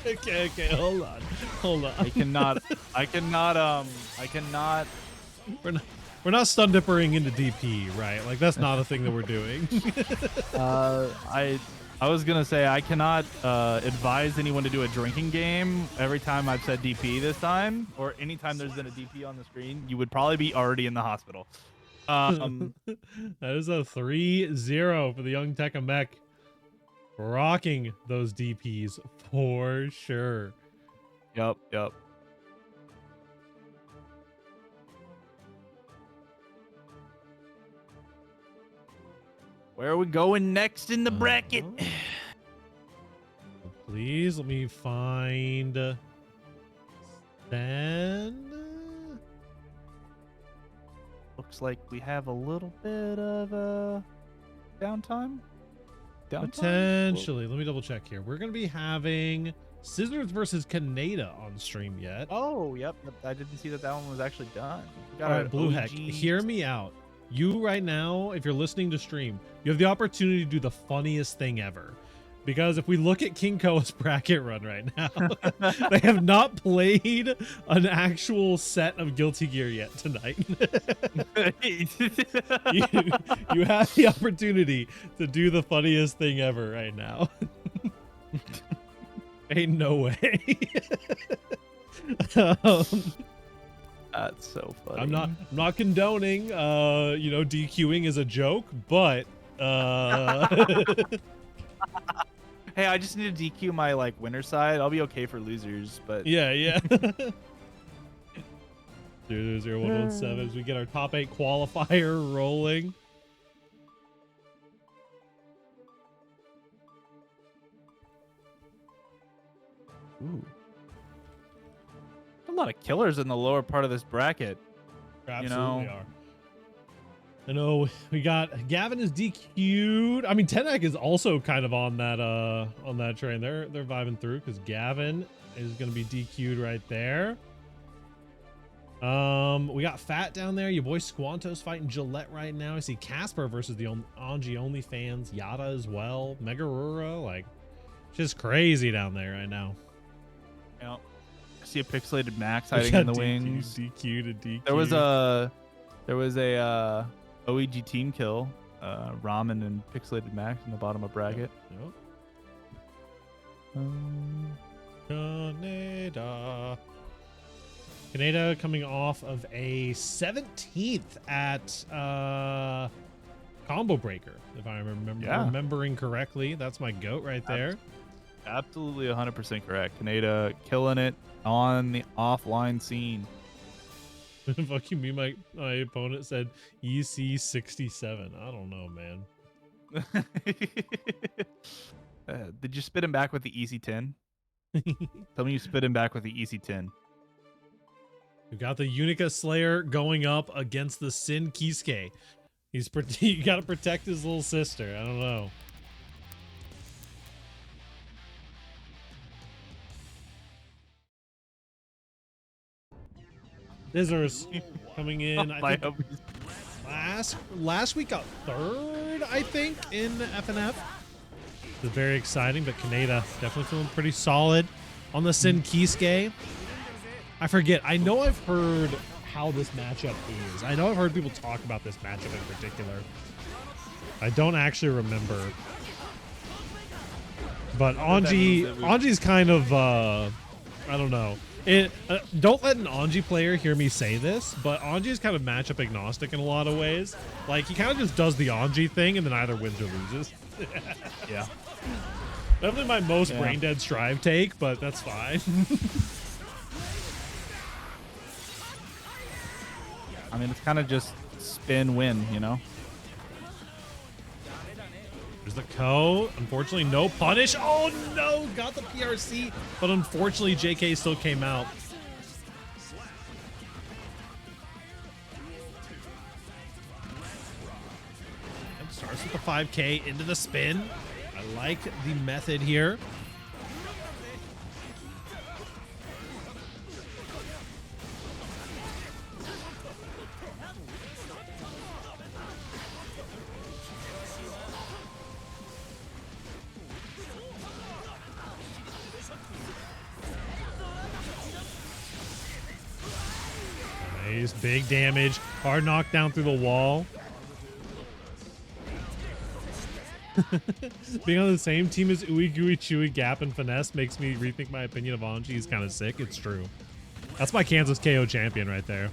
Okay, hold on. I cannot. We're not stun dippering into DP, right? Like that's not a thing that we're doing. I was gonna say I cannot advise anyone to do a drinking game every time I've said DP this time, or anytime there's been a DP on the screen. You would probably be already in the hospital. That is a 3-0 for the young Tekamek. Rocking those DPs for sure. Yep. Where are we going next in the bracket? Please let me find stand. Looks like we have a little bit of downtime. Potentially. Let me double check here. We're going to be having Scissors versus Kaneda on stream yet. Oh, yep. I didn't see that one was actually done. All right, Blue Heck, hear me out. You right now, if you're listening to stream, you have the opportunity to do the funniest thing ever. Because if we look at King Koa's bracket run right now, they have not played an actual set of Guilty Gear yet tonight. you have the opportunity to do the funniest thing ever right now. Ain't no way. That's so funny. I'm not condoning DQing is a joke, but hey, I just need to DQ my winner side. I'll be okay for losers, but yeah. 00117 as we get our top 8 qualifier rolling. Ooh. A lot of killers in the lower part of this bracket. Absolutely are. I know we got Gavin is DQ'd. I mean, Tenek is also kind of on that train. They're vibing through because Gavin is going to be DQ'd right there. We got Fat down there. Your boy Squanto's fighting Gillette right now. I see Casper versus the Anji only fans. Yada as well. Megarura, just crazy down there right now. Yep. I see a pixelated Max hiding in the wings. DQ to DQ. There was a OEG team kill. Ramen and pixelated Max in the bottom of bracket. Yep. Kaneda. Kaneda coming off of a 17th at Combo Breaker, if I remembering correctly. That's my GOAT right there. Absolutely 100% correct. Kaneda killing it on the offline scene. Fucking me, my opponent said EC 67. I don't know, man. Did you spit him back with the EC10? Tell me you spit him back with the EC10. We got the Unica Slayer going up against the Sin Kisuke. You got to protect his little sister. I don't know. Scissors coming in. I think last week got third, I think, in FNF. It's very exciting, but Kaneda definitely feeling pretty solid on the Sin Kisuke. I forget. I know I've heard how this matchup is. I know I've heard people talk about this matchup in particular. I don't actually remember. But Anji's kind of, I don't know. Don't let an Anji player hear me say this, but Anji is kind of matchup agnostic in a lot of ways. Like, he kind of just does the Anji thing and then either wins or loses. Yeah. Definitely my most brain dead strive take, but that's fine. I mean, it's kind of just spin win, you know? There's the Ko. Unfortunately, no punish. Oh, no. Got the PRC, but unfortunately, JK still came out. And starts with the 5K into the spin. I like the method here. Nice, big damage. Hard knockdown through the wall. Being on the same team as Ooey Gooey Chewy Gap and Finesse makes me rethink my opinion of Anji. He's kind of sick. It's true. That's my Kansas KO champion right there.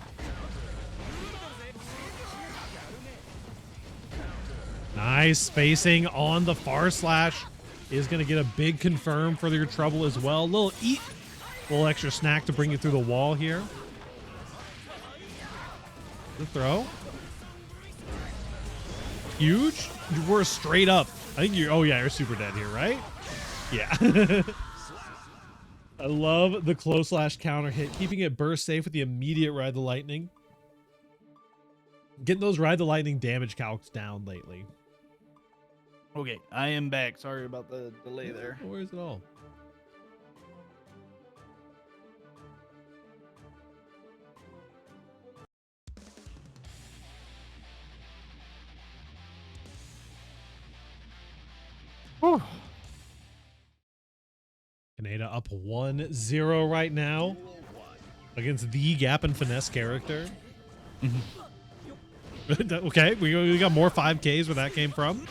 Nice spacing on the far slash. Is going to get a big confirm for your trouble as well. Little extra snack to bring you through the wall here. The throw. Huge. We're straight up. I think you're, oh yeah, you're super dead here, right? Yeah. I love the close slash counter hit, keeping it burst safe with the immediate ride the lightning. Getting those ride the lightning damage calcs down lately. Okay, I am back. Sorry about the delay there. No worries at all. Whew. Kaneda up 1-0 right now against the Gap and Finesse character. Okay, we got more 5Ks where that came from.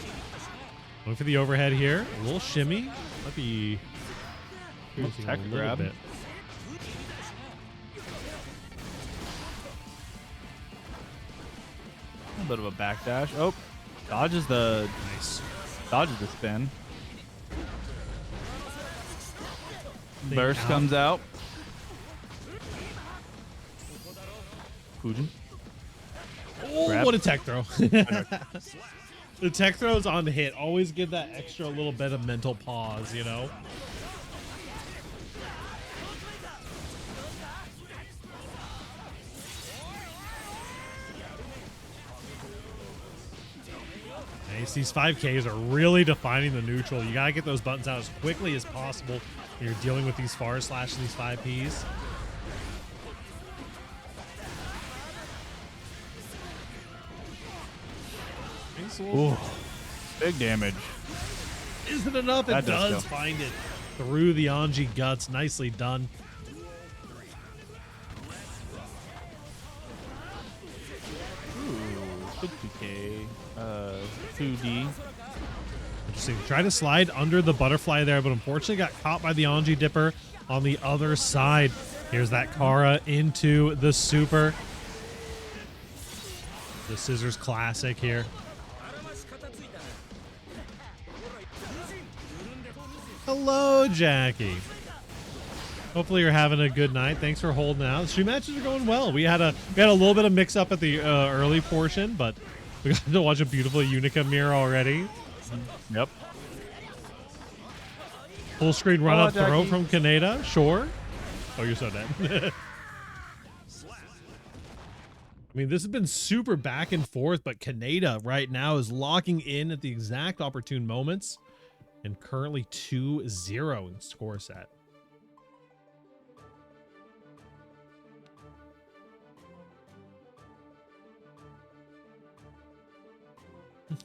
Going for the overhead here. A little shimmy. Might be tech grab. Bit. A bit of a backdash. Oh, dodges the spin. Burst comes out. Fujin. Oh, Grab. what a tech throw. The tech throws on hit always give that extra little bit of mental pause, you know? Nice. These 5Ks are really defining the neutral. You gotta get those buttons out as quickly as possible when you're dealing with these far slashes, these 5Ps. Ooh, big damage. Isn't enough? It does find it through the Anji guts. Nicely done. Ooh, 50K, 2D. Interesting. Tried to slide under the butterfly there, but unfortunately got caught by the Anji Dipper on the other side. Here's that Kara into the super. The scissors classic here. Hello, Jackie. Hopefully you're having a good night. Thanks for holding out. Stream matches are going well. We had a little bit of mix up at the early portion, but we got to watch a beautiful Unica mirror already. Yep. Full screen run up throw Jackie. from Kaneda. Sure. Oh, you're so dead. I mean, this has been super back and forth, but Kaneda right now is locking in at the exact opportune moments and currently 2-0 in score set.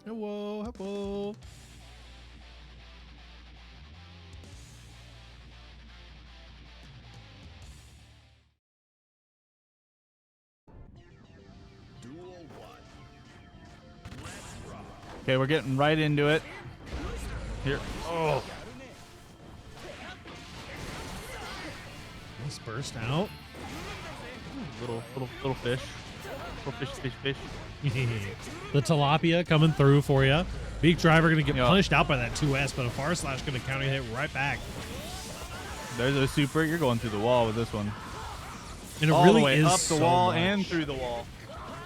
Hello, hello. Duel 1. Let's rock. Okay, we're getting right into it. Here. Oh. Nice burst out. Little fish. Little fish. The tilapia coming through for you. Beak driver going to get Yep. punished out by that 2S, but a far slash going to counter hit right back. There's a super. You're going through the wall with this one. And it All really the way is up the so wall much. and through the wall.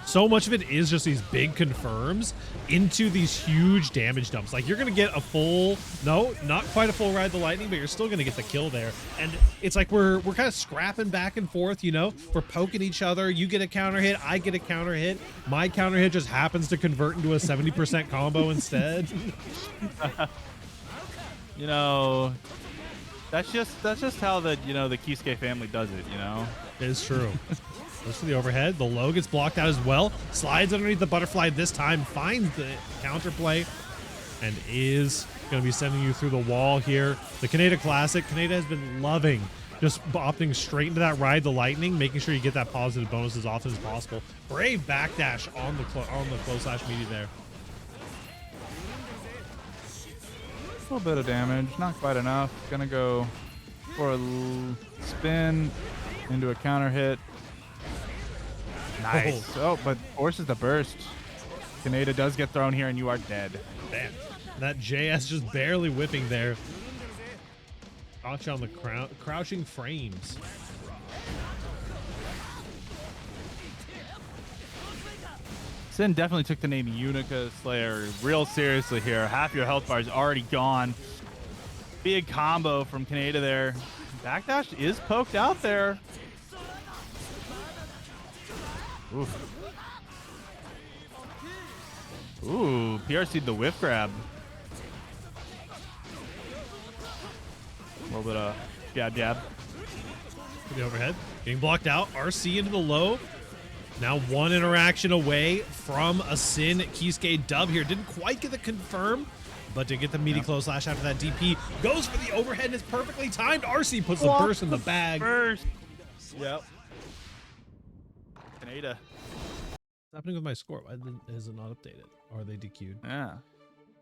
So much of it is just these big confirms into these huge damage dumps. Like, you're going to get a full, no, not quite a full ride the lightning, but you're still going to get the kill there. And it's like we're kind of scrapping back and forth, you know? We're poking each other. You get a counter hit. I get a counter hit. My counter hit just happens to convert into a 70% combo instead. You know, that's just how the Kisuke family does it, you know? It's true. Goes for the overhead. The low gets blocked out as well. Slides underneath the butterfly this time. Finds the counterplay. And is going to be sending you through the wall here. The Kaneda Classic. Kaneda has been loving just opting straight into that ride the lightning, making sure you get that positive bonus as often as possible. Brave backdash on the close slash meaty there. A little bit of damage. Not quite enough. Gonna go for a spin into a counter hit. Nice. Oh, but forces the burst. Kaneda does get thrown here, and you are dead. Damn. That JS just barely whipping there. Caught you on the crouching frames. Sin definitely took the name Unica Slayer real seriously here. Half your health bar is already gone. Big combo from Kaneda there. Backdash is poked out there. Oof. Ooh, PRC'd the whiff grab. A little bit of jab. For the overhead. Getting blocked out. RC into the low. Now one interaction away from a Sin Kisuke dub here. Didn't quite get the confirm, but to get the meaty close slash after that DP. Goes for the overhead and it's perfectly timed. RC puts the burst in the bag. Burst. Yep. Kaneda. What's happening with my score? Why is it not updated? Or are they DQ'd? Yeah.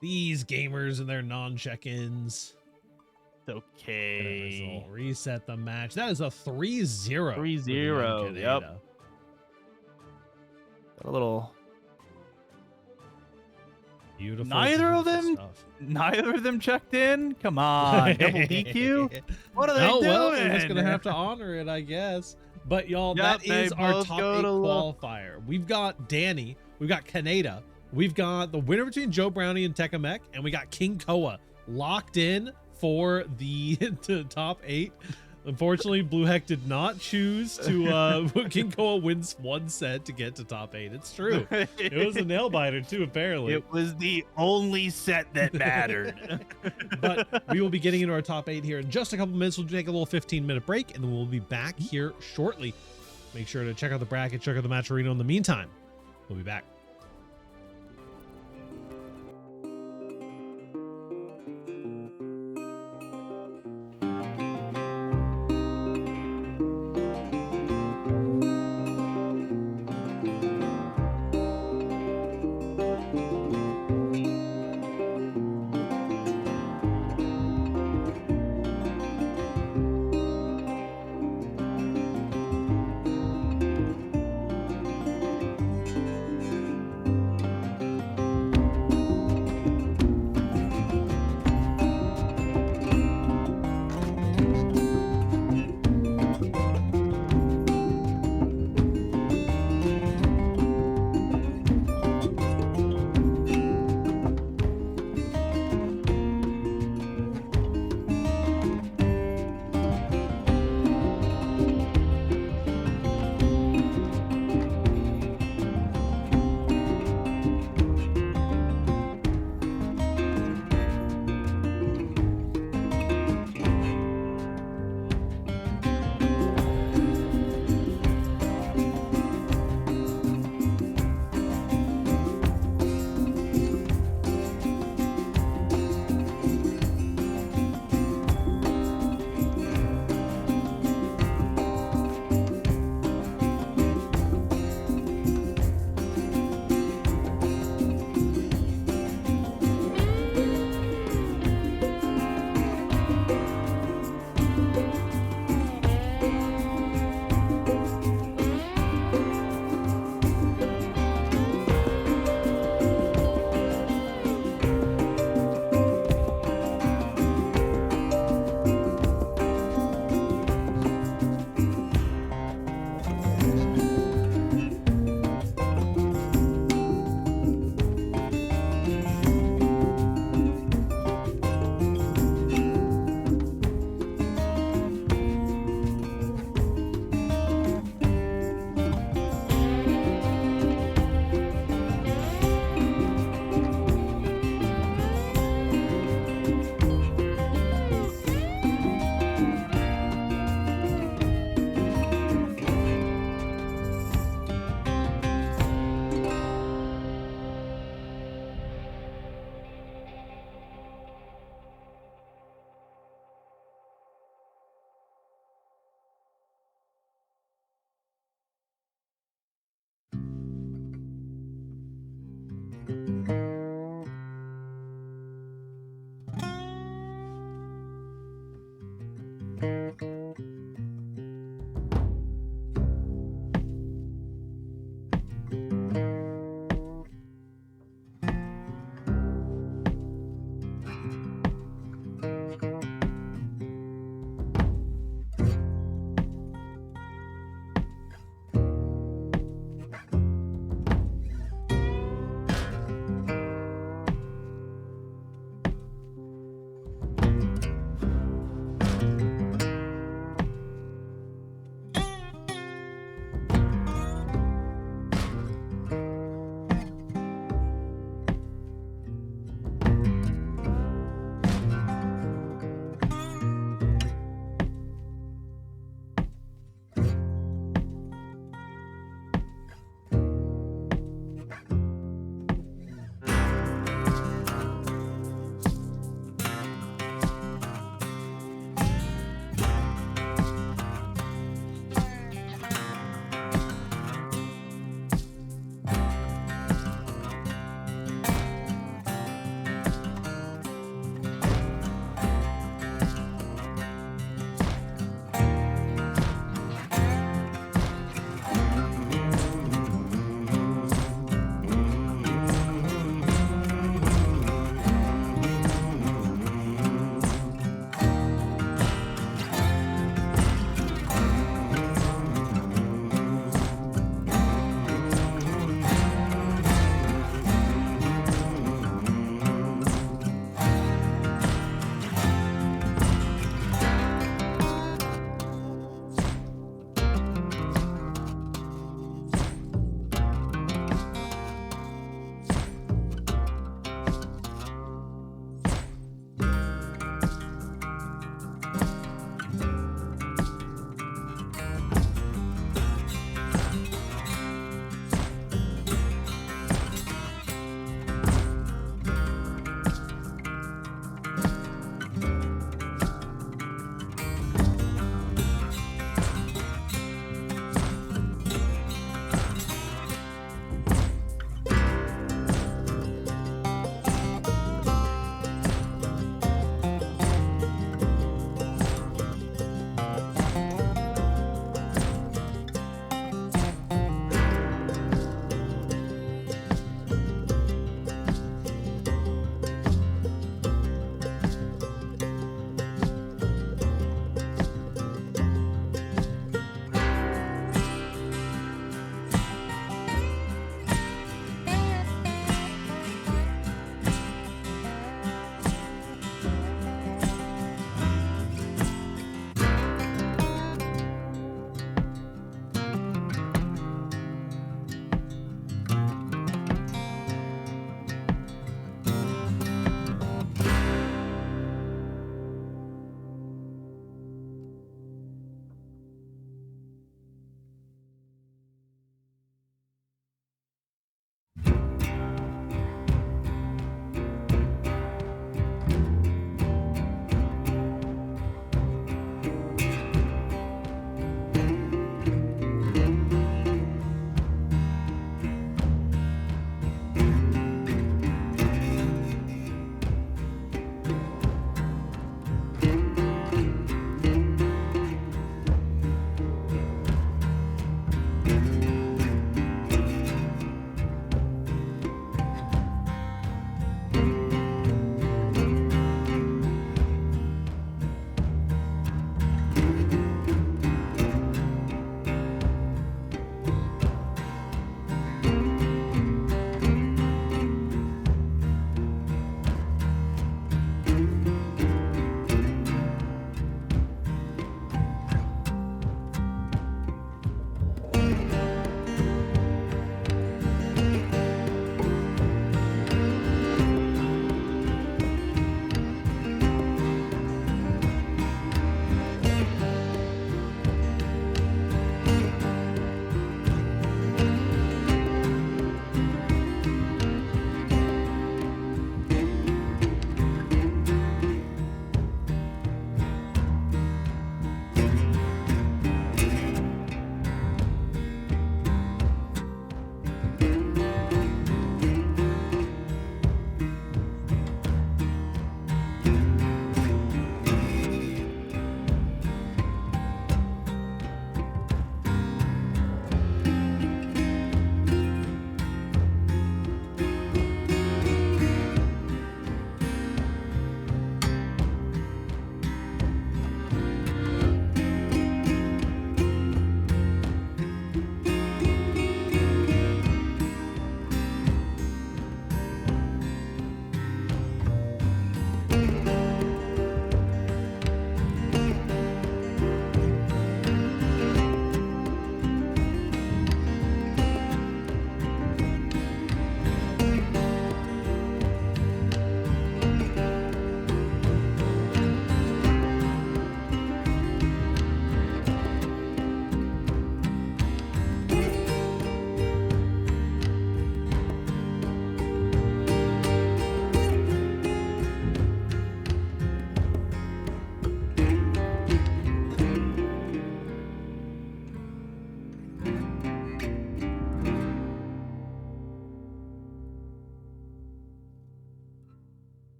These gamers and their non-check-ins. It's okay. Reset the match. That is a 3-0. 3-0. Yep. Got a little. Beautiful. Neither of beautiful them. stuff. Neither of them checked in. Come on, double DQ. What are they doing? Well, we're just gonna have to honor it, I guess. But y'all, Yep, that is they our both top go 8 to qualifier. We've got Danny, we've got Kaneda, we've got the winner between Joe Brownie and Tekkamek, and we got King Koa locked in for the top 8. Unfortunately, Blue Heck did not choose to King Koa wins one set to get to top 8. It's true. It was a nail biter too, apparently. It was the only set that mattered. But we will be getting into our top 8 here in just a couple minutes. We'll take a little 15-minute break, and then we'll be back here shortly. Make sure to check out the bracket, check out the match arena. In the meantime, we'll be back.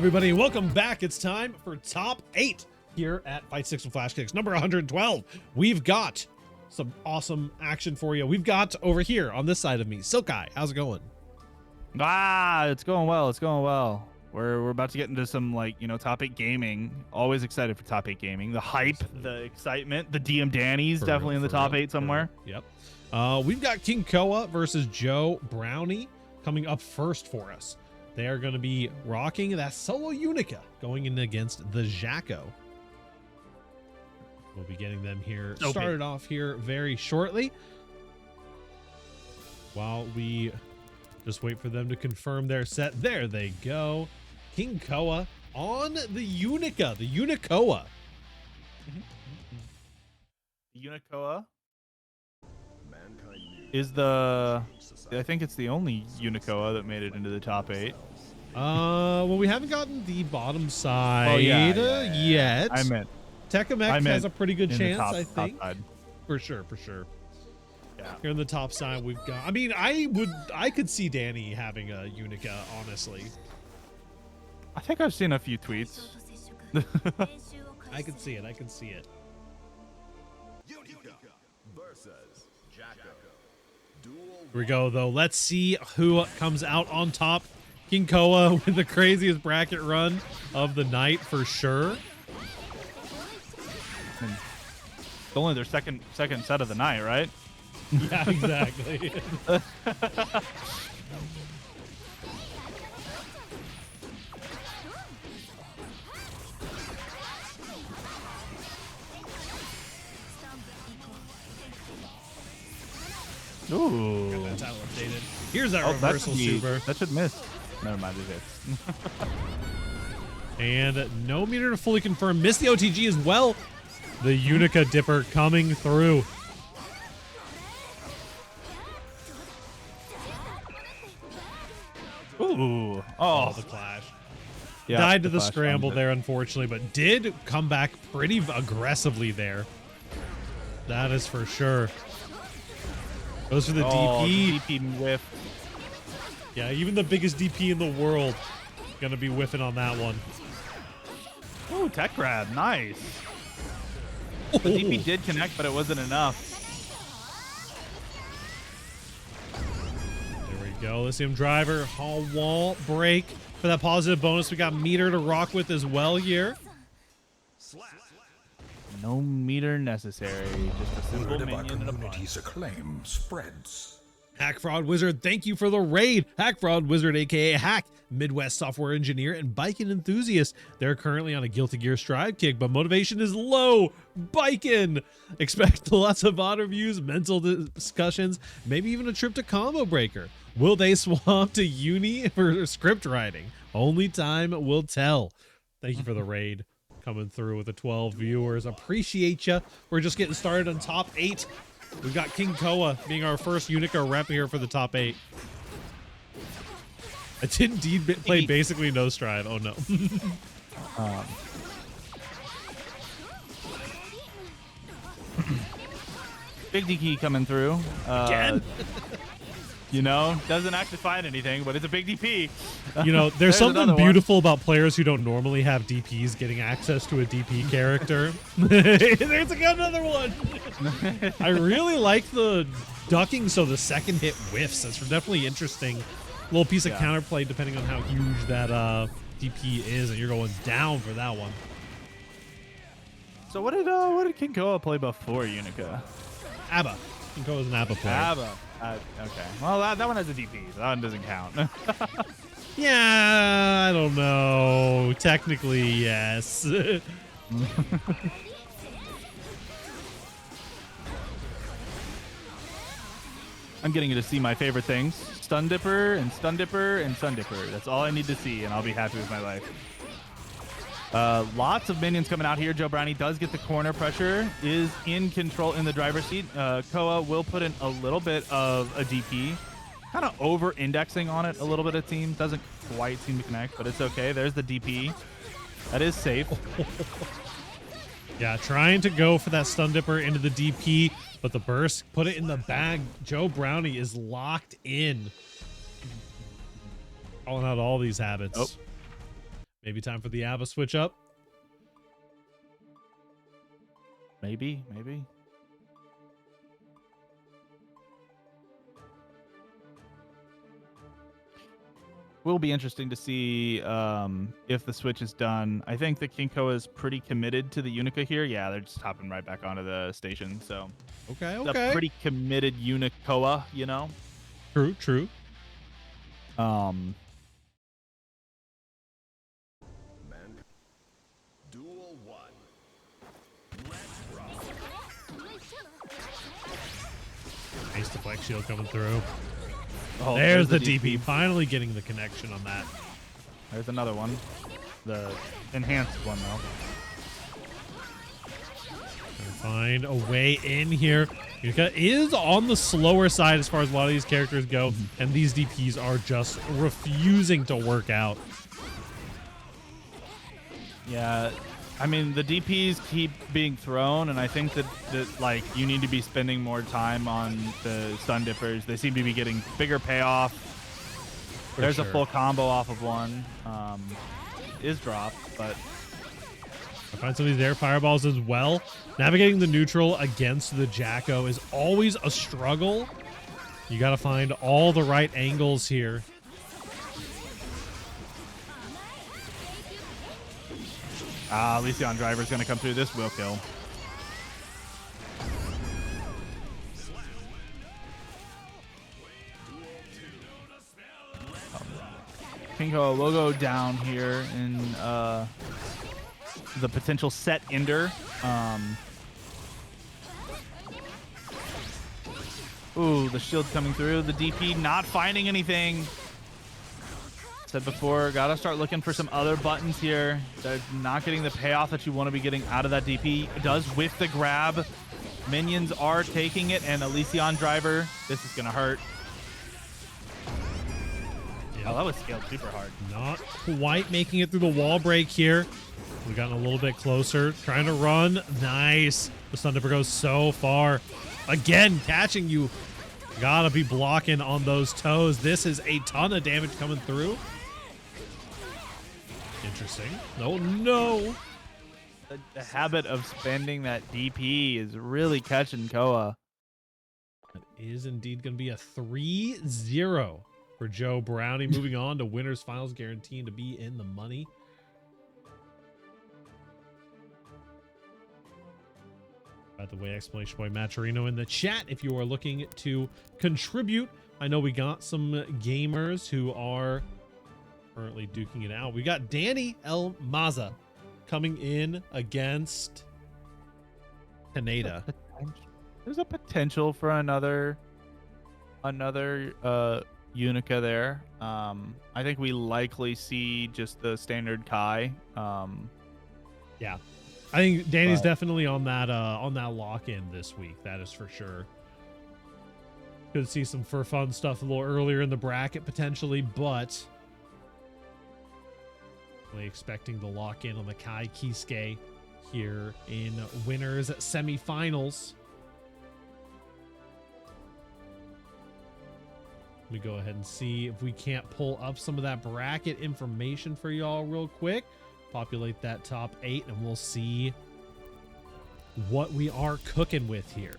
everybody, welcome back. It's time for top 8 here at Fightsticks and Flashkicks, number 112. We've got some awesome action for you. We've got over here on this side of me, Silkai. How's it going? It's going well. It's going well. We're about to get into some, like, you know, top 8 gaming. Always excited for top 8 gaming. The hype, the excitement, the DM Danny's definitely in the top 8 somewhere. Yep. We've got King Koa versus Joe Brownie coming up first for us. They are going to be rocking that solo Unica going in against the Jacko. We'll be getting them here started off here very shortly. While we just wait for them to confirm their set. There they go. King Koa on the Unica, the Unicoa. Unicoa is the, I think it's the only Unicoa that made it into the top 8. Well, we haven't gotten the bottom side yet. I meant Tekamek has a pretty good chance, top, I think. side. For sure. Yeah. Here on the top side, we've got, I mean, I could see Danny having a Unica, honestly. I think I've seen a few tweets. I can see it. Unica versus Jacko. Duel Here we go, though. Let's see who comes out on top. King Koa with the craziest bracket run of the night for sure. It's only their second set of the night, right? Yeah, exactly. Ooh. Got that title updated. Here's that reversal super. That should miss. Never mind, it hits. And no meter to fully confirm. Missed the OTG as well. The Unica Dipper coming through. Ooh. Oh, the clash. Yeah, Died to the flash scramble on there, unfortunately, but did come back pretty aggressively there. That is for sure. Goes for the DP. DP whiff. Yeah, even the biggest DP in the world gonna be whiffing on that one. Ooh, tech grab. Nice. The DP did connect, but it wasn't enough. There we go. Lithium driver, hall wall break for that positive bonus. We got meter to rock with as well here. No meter necessary. Just a simple Word of our minion and a punch. community's acclaim spreads. Hack Fraud Wizard, thank you for the raid. Hack Fraud Wizard, aka Hack, Midwest software engineer and biking enthusiast. They're currently on a Guilty Gear stride kick, but motivation is low. Biking. Expect lots of odd views, mental discussions, maybe even a trip to Combo Breaker. Will they swap to Uni for script writing? Only time will tell. Thank you for the raid. Coming through with the 12 viewers. Appreciate you. We're just getting started on top 8. We've got King Koa being our first Unica rep here for the top 8. I did indeed play basically no strive. Oh no. Big DP coming through. Again? You know, doesn't actually find anything, but it's a big DP. You know, there's something another one. beautiful about players who don't normally have DPs getting access to a DP character. There's another one. I really like the ducking so the second hit whiffs. That's definitely interesting. Little piece of counterplay depending on how huge that DP is, and you're going down for that one. So what did King Koa play before Unica? ABBA. King Koa's an ABBA player. ABBA. Okay. Well, that one has a DP, so that one doesn't count. Yeah, I don't know. Technically, yes. I'm getting to see my favorite things. Stun Dipper and Stun Dipper and Stun Dipper. That's all I need to see, and I'll be happy with my life. Lots of minions coming out here. Joe Brownie does get the corner pressure, is in control in the driver's seat. Koa will put in a little bit of a DP. Kind of over-indexing on it a little bit, it seems. Doesn't quite seem to connect, but it's okay. There's the DP. That is safe. Yeah, trying to go for that Stun Dipper into the DP, but the burst put it in the bag. Joe Brownie is locked in. Calling out all these habits. Oh. Maybe time for the ABBA switch up. Maybe. Will be interesting to see if the switch is done. I think the Kinko is pretty committed to the Unica here. Yeah, they're just hopping right back onto the station. So Okay. it's a pretty committed Unicoa, you know. True. Man. Duel 1. Let's rock. Nice deflect shield coming through. Oh, There's the DP. Finally getting the connection on that. There's another one. The enhanced one, though. Trying to find a way in here. Unica is on the slower side as far as a lot of these characters go, and these DPs are just refusing to work out. Yeah, I mean, the DPs keep being thrown, and I think that like, you need to be spending more time on the stun dippers. They seem to be getting bigger payoff. There's a full combo off of one. Is dropped, but I find some of these air fireballs as well. Navigating the neutral against the Jacko is always a struggle. You got to find all the right angles here. Lesion Driver's going to come through. This will kill. Kinko will go down here in the potential set ender. Ooh, the shield's coming through. The DP not finding anything. Said before, gotta start looking for some other buttons here. They're not getting the payoff that you want to be getting out of that DP. It does with the grab. Minions are taking it, and Elysion Driver. This is gonna hurt. Yep. Oh, that was scaled super hard. Not quite making it through the wall break here. We've gotten a little bit closer. Trying to run. Nice. The stun dipper goes so far. Again, catching you. Gotta be blocking on those toes. This is a ton of damage coming through. Interesting. No. The habit of spending that DP is really catching Koa. That is indeed going to be a 3-0 for Joe Brownie. Moving on to winners finals, guaranteeing to be in the money. By the way, exclamation point Maturino in the chat if you are looking to contribute. I know we got some gamers who are currently duking it out. We got Danny El Maza coming in against Kaneda. There's a potential for another Unica there. I think we likely see just the standard Kai. Yeah. I think Danny's definitely on that lock-in this week. That is for sure. Could see some for fun stuff a little earlier in the bracket potentially, but really expecting the lock-in on the Kai Kisuke here in winners semifinals. Let me go ahead and see if we can't pull up some of that bracket information for y'all real quick. Populate that top 8 and we'll see what we are cooking with here.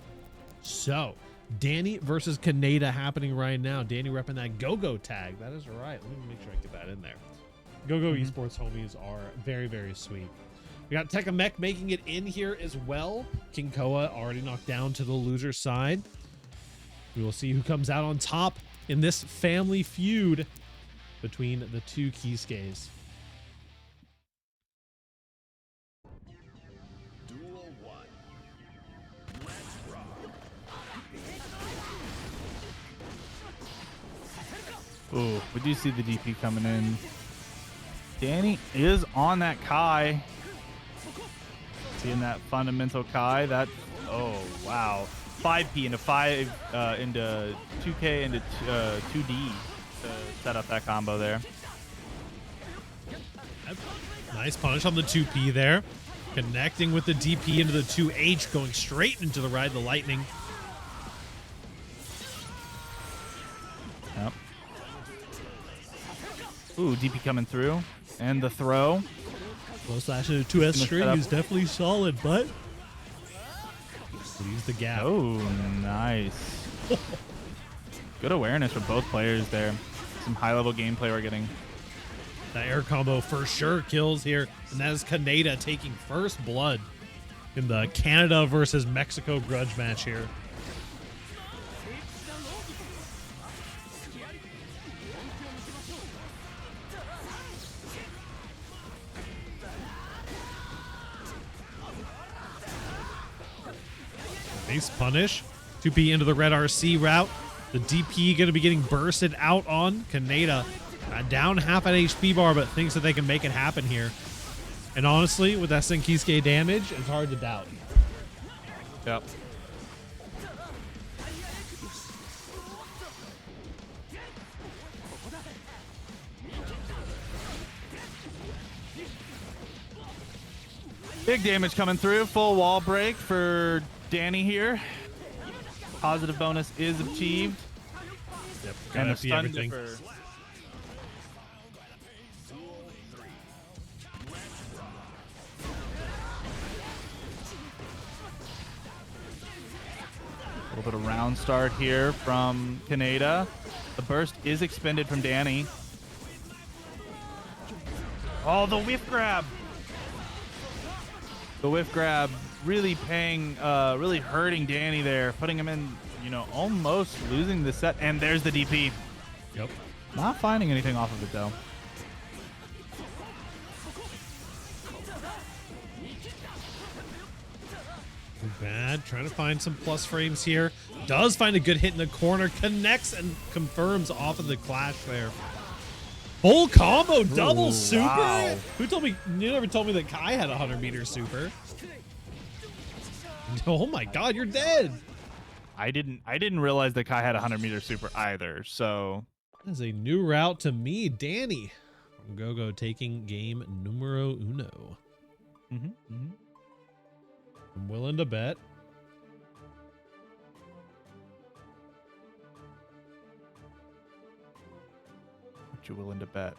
So Danny versus Kaneda happening right now. Danny repping that go-go tag. That is right. Let me make sure I get that in there. Go-go esports homies are very, very sweet. We got Tekamek making it in here as well. King Koa already knocked down to the loser side. We will see who comes out on top in this family feud between the two Kisukes. Ooh, we do see the DP coming in. Danny is on that Kai. Seeing that fundamental Kai. That, oh wow, 5P into 2K into 2D to set up that combo there. Nice punish on the 2P there, connecting with the DP into the 2H, going straight into the Ride the Lightning. Yep. Ooh, DP coming through. And the throw. Low slash into 2S string up. is definitely solid, but leaves the gap. Oh, nice. Good awareness from both players there. Some high-level gameplay we're getting. The air combo for sure kills here, and that is Kaneda taking first blood in the Canada versus Mexico grudge match here. Nice punish. 2P into the red RC route. The DP going to be getting bursted out on Kaneda. Down half at HP bar, but thinks that they can make it happen here. And honestly, with that Senkisuke damage, it's hard to doubt. Yep. Big damage coming through. Full wall break for Danny here. Positive bonus is achieved. Yep, And the see stun everything. dipper. A little bit of round start here from Kaneda. The burst is expended from Danny. Oh, the whiff grab. The whiff grab really really hurting Danny there, putting him in, you know, almost losing the set. And there's the DP. Yep. Not finding anything off of it, though. Too bad. Trying to find some plus frames here. Does find a good hit in the corner. Connects and confirms off of the clash there. Full combo, double Ooh, super. wow. Who told me? You never told me that Kai had a 100-meter super. Oh my God, you're dead. I didn't realize that Kai had a 100-meter super either. So That's a new route to me, Danny. From GoGo taking game numero uno. I'm willing to bet. what you willing to bet?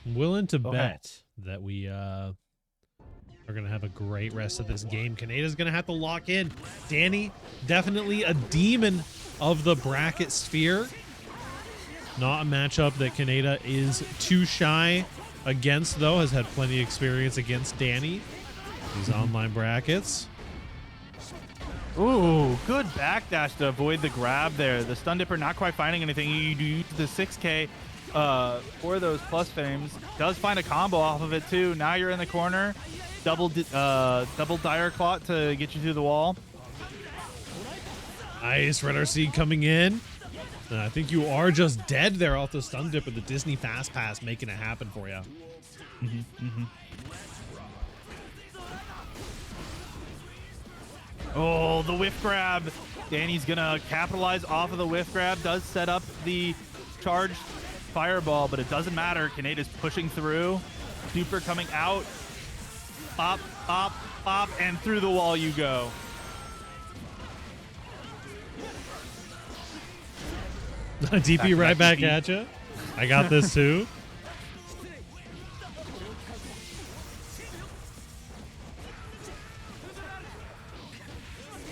I'm willing to Okay. bet that we are going to have a great rest of this game. Kaneda's going to have to lock in. Danny, definitely a demon of the bracket sphere. Not a matchup that Kaneda is too shy against, though. Has had plenty of experience against Danny. These online brackets. Ooh, good backdash to avoid the grab there. The stun dipper not quite finding anything. You use the 6K for those plus frames. Does find a combo off of it too. Now you're in the corner. Double dire clot to get you through the wall. Nice. Red RC coming in. And I think you are just dead there off the stun dip with the Disney Fast Pass making it happen for you. Oh, the whiff grab. Danny's gonna capitalize off of the whiff grab. Does set up the charged fireball, but it doesn't matter. Kaneda's pushing through. Super coming out. Pop, pop, pop, and through the wall you go. DP right back at you. I got this too.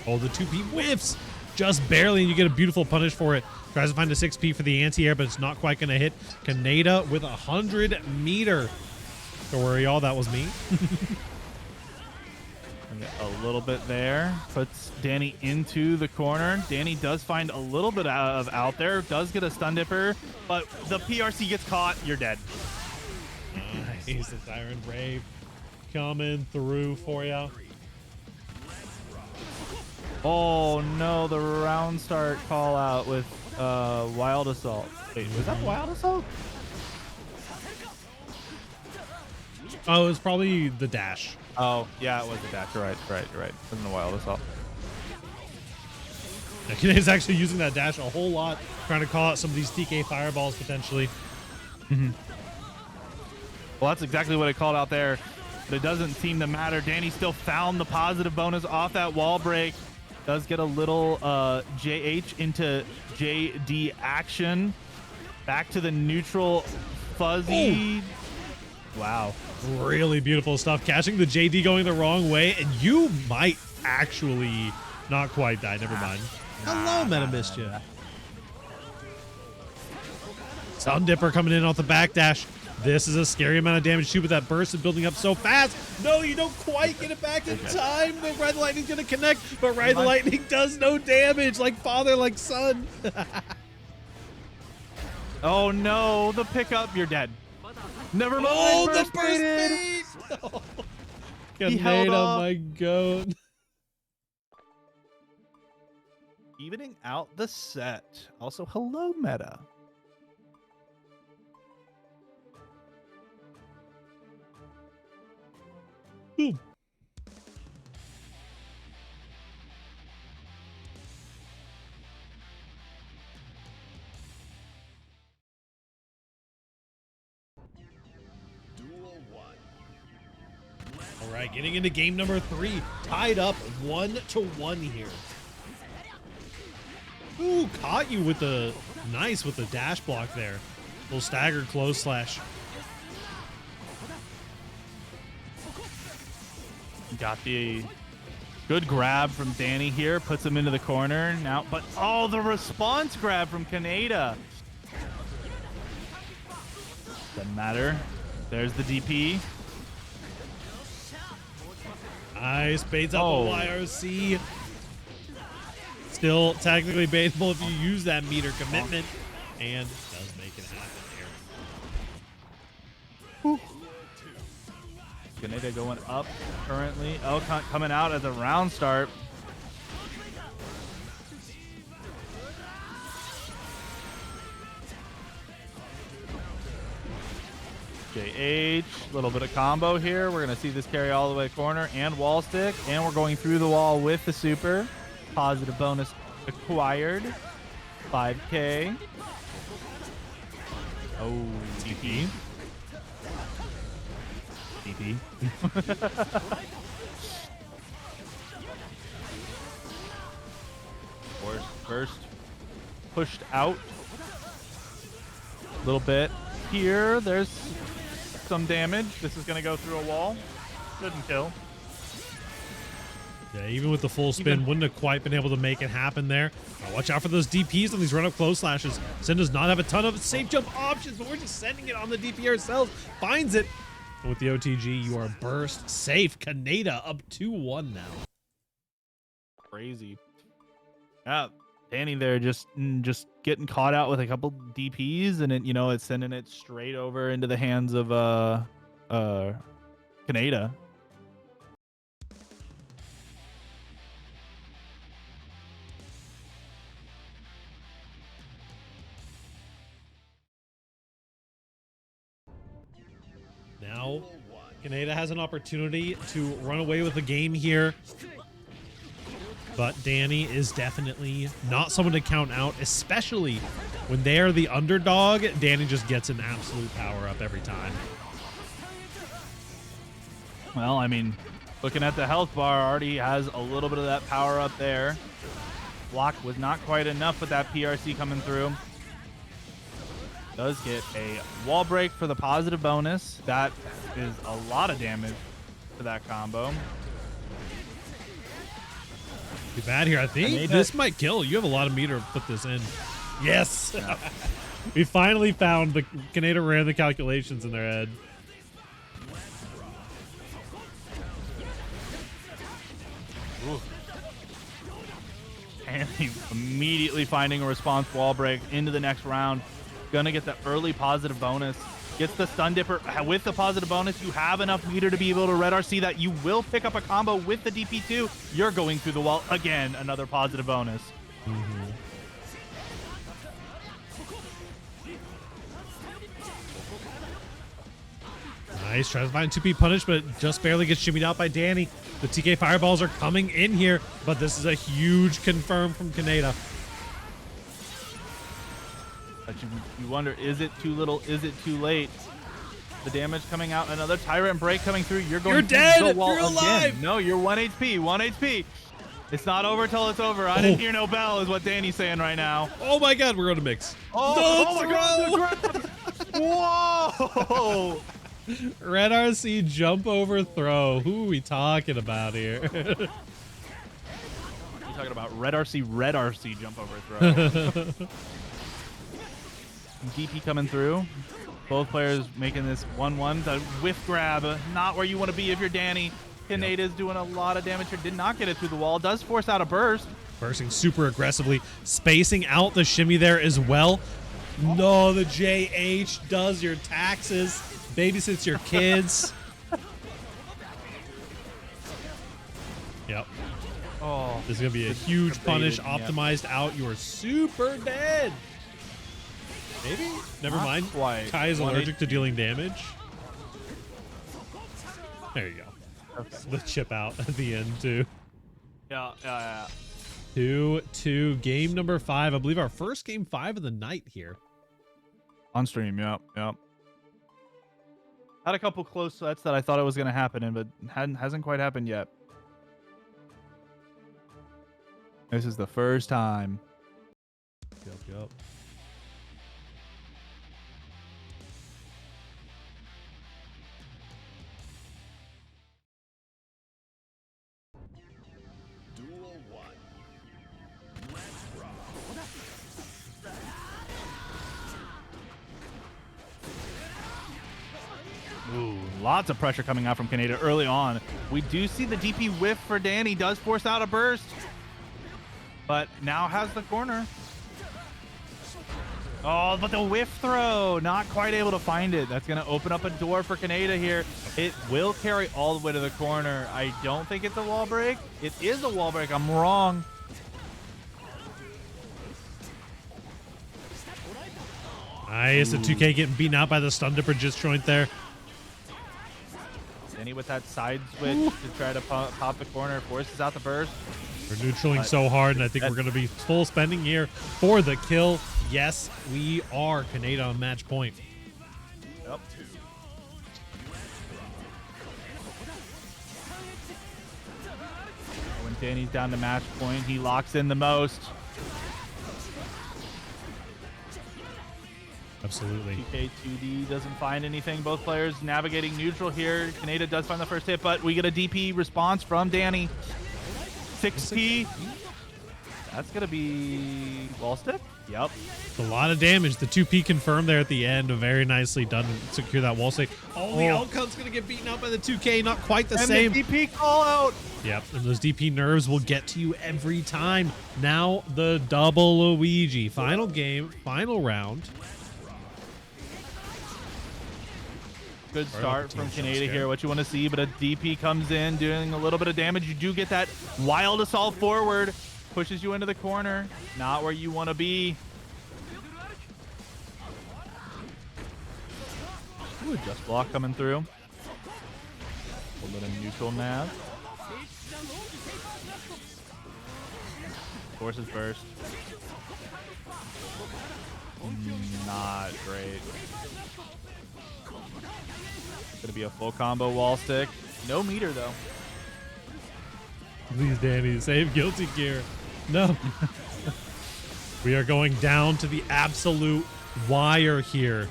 Oh, the 2P whiffs just barely, and you get a beautiful punish for it. Tries to find a 6P for the anti-air, but it's not quite going to hit. Kaneda with 100-meter. Don't worry, y'all. That was me. A little bit there. Puts Danny into the corner. Danny does find a little bit out there. Does get a stun dipper, but the PRC gets caught. You're dead. Nice. The Tyrant Brave coming through for you. Oh no, the round start call out with Wild Assault. Wait, was that Wild Assault? Oh, it was probably the dash. Oh, yeah, it was the dash. You're right. It wasn't a Wild Assault. Yeah, Kaneda's actually using that dash a whole lot, trying to call out some of these TK fireballs potentially. Well, that's exactly what it called out there. but it doesn't seem to matter. Danny still found the positive bonus off that wall break. Does get a little JH into JD action. Back to the neutral fuzzy. Ooh. Wow. Really beautiful stuff. Catching the JD going the wrong way, and you might actually not quite die. Never mind. Hello, Meta missed you. Sun Dipper coming in off the backdash. This is a scary amount of damage too, with that burst and building up so fast. No, you don't quite get it back in time. The Ride the Lightning's gonna connect, but Ride the Lightning does no damage, like father, like son. Oh no, the pickup, you're dead. Never mind. Oh, the burst bait! Oh. Kaneda, my goat. Evening out the set. Also, hello, Meta. Boom. All right, getting into game number 3, tied up 1-1 here. Ooh, caught you with the nice with the dash block there. Little stagger close slash. Got the good grab from Danny here, puts him into the corner now, but oh, the response grab from Kaneda. Doesn't matter. There's the DP. Nice, baits up a YRC. Still technically baitable if you use that meter commitment, and does make it happen here. Kaneda going up currently. Oh, coming out as a round start. JH, a little bit of combo here. We're going to see this carry all the way corner and wall stick, and we're going through the wall with the super. Positive bonus acquired. 5K. Oh, DP. DP. First pushed out. A little bit here. There's some damage. This is going to go through a wall. Shouldn't kill. Yeah, even with the full spin, wouldn't have quite been able to make it happen there. Now watch out for those DPs on these run-up close slashes. Sin does not have a ton of safe jump options, but we're just sending it on the DP ourselves. Finds it. And with the OTG, you are burst safe. Kaneda up 2-1 now. Crazy. Yeah, Danny there just getting caught out with a couple DPs, and it, it's sending it straight over into the hands of Kaneda. Now, Kaneda has an opportunity to run away with the game here. But Danny is definitely not someone to count out, especially when they are the underdog. Danny just gets an absolute power up every time. Well, I mean, looking at the health bar, already has a little bit of that power up there. Block was not quite enough with that PRC coming through. Does get a wall break for the positive bonus. That is a lot of damage for that combo. Too bad here. I think this might kill. You have a lot of meter to put this in. Yes! Yeah. We finally found the Kaneda ran the calculations in their head. Ooh. And immediately finding a response wall break into the next round. Gonna get the early positive bonus. Gets the Stun Dipper. With the positive bonus, you have enough meter to be able to red RC that. You will pick up a combo with the DP2. You're going through the wall. Again, another positive bonus. Nice. Tries to find 2P punish, but just barely gets shimmied out by Danny. The TK fireballs are coming in here, but this is a huge confirm from Kaneda. But you wonder, is it too little? Is it too late? The damage coming out. Another Tyrant break coming through. You're going dead. through the wall You're again. alive. No, you're 1 HP. 1 HP. It's not over till it's over. I didn't hear no bell is what Danny's saying right now. Oh my God, we're going to mix. Oh my God. Whoa. Red RC jump over throw. Who are we talking about here? You're talking about Red RC jump over throw. DP coming through. Both players making this 1-1. The whiff grab, not where you want to be if you're Danny. Kaneda's doing a lot of damage here. Did not get it through the wall. Does force out a burst. Bursting super aggressively, spacing out the shimmy there as well. No, the JH does your taxes, babysits your kids. Yep. Oh, This is going to be a huge debated, punish, optimized out. You are super dead. Maybe? Never Not mind. quite. Kai is 1 allergic to HP. dealing damage. There you go. Okay. The chip out at the end, too. Yeah. 2-2. Game number 5. I believe our first game 5 of the night here. On stream, yep. Had a couple close sets that I thought it was going to happen in, but hasn't quite happened yet. This is the first time. Yup. Duel 1. Let's rock. Ooh, lots of pressure coming out from Kaneda early on. We do see the DP whiff for Danny. Does force out a burst. But now has the corner. Oh, but the whiff throw. Not quite able to find it. That's going to open up a door for Kaneda here. It will carry all the way to the corner. I don't think it's a wall break. It is a wall break. I'm wrong. Nice. The 2K getting beaten out by the stun dipper just joint there. Danny with that side switch to try to pop the corner. Forces out the burst. We're neutraling so hard, and I think we're going to be full spending here for the kill. Yes, we are. Kaneda on match point. Yep. When Danny's down to match point, he locks in the most. Absolutely. TK2D doesn't find anything. Both players navigating neutral here. Kaneda does find the first hit, but we get a DP response from Danny. 6P. That's going to be wall stick? Yep. It's a lot of damage. The 2P confirmed there at the end. Very nicely done to secure that wall stick. Oh, the outcome's going to get beaten up by the 2K. Not quite the same. The DP call out. Yep, and those DP nerves will get to you every time. Now the double OEG. Final game, final round. Good start from Kaneda here. What you want to see, but a DP comes in doing a little bit of damage. You do get that wild assault forward. Pushes you into the corner. Not where you want to be. Ooh, just block coming through. A little neutral nav. Forces burst. Not great. Gonna be a full combo wall stick. No meter though. Please, Danny, save Guilty Gear. No. We are going down to the absolute wire here.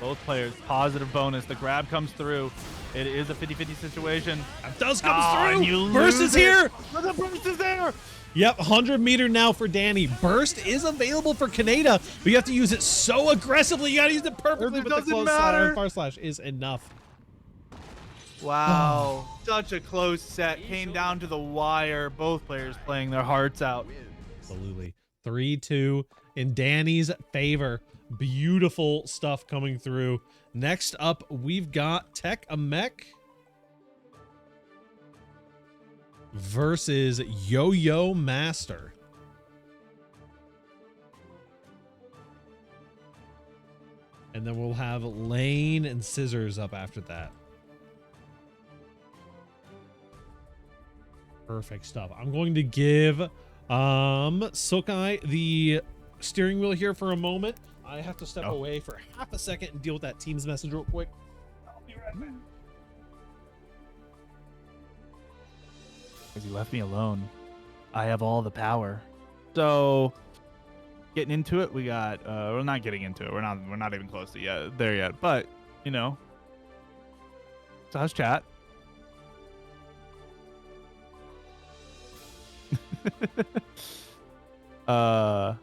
Both players, positive bonus. The grab comes through. It is a 50-50 situation. That does come And through. you Burst lose is here. it. The burst is there. Yep, 100 meter now for Danny. Burst is available for Kaneda, but you have to use it so aggressively. You got to use it perfectly, It but the doesn't close matter. far slash is enough. Wow. Such a close set. Came down to the wire. Both players playing their hearts out. Absolutely. 3-2 in Danny's favor. Beautiful stuff coming through. Next up, we've got Tech a Mech versus Yo-Yo Master. And then we'll have Lane and Scissors up after that. Perfect stuff. I'm going to give Sokai the steering wheel here for a moment. I have to step away for half a second and deal with that Teams message real quick. I'll be right back. Because he left me alone. I have all the power. So, getting into it, we got. We're not getting into it. We're not even close to there yet. But you know. So how's chat? Not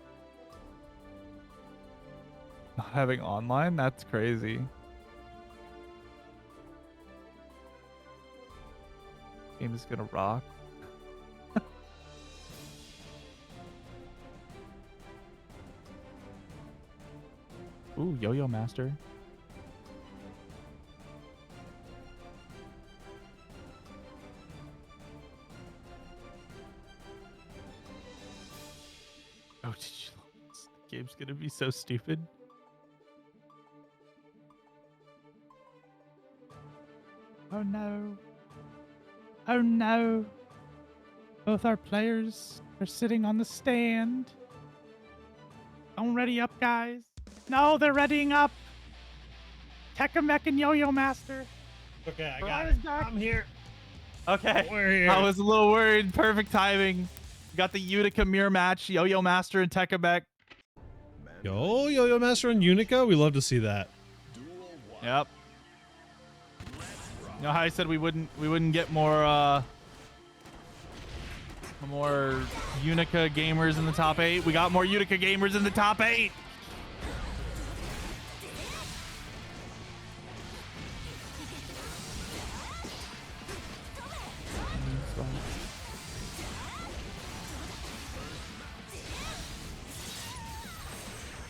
having online? That's crazy. Game is gonna rock. Ooh, Yo-Yo Master. Oh, did you know this game's gonna be so stupid? Oh no. Oh no. Both our players are sitting on the stand. Don't ready up, guys. No, they're readying up. Tekkamek and Yo-Yo Master. Okay, I got it. I'm here. Okay. We're here. I was a little worried. Perfect timing. Got the Utica mirror match. Yo-Yo Master and Tekkamek. Yo-Yo Master and Unica. We love to see that. Yep. You know how I said we wouldn't get more Unica gamers in the top 8? We got more Utica gamers in the top 8.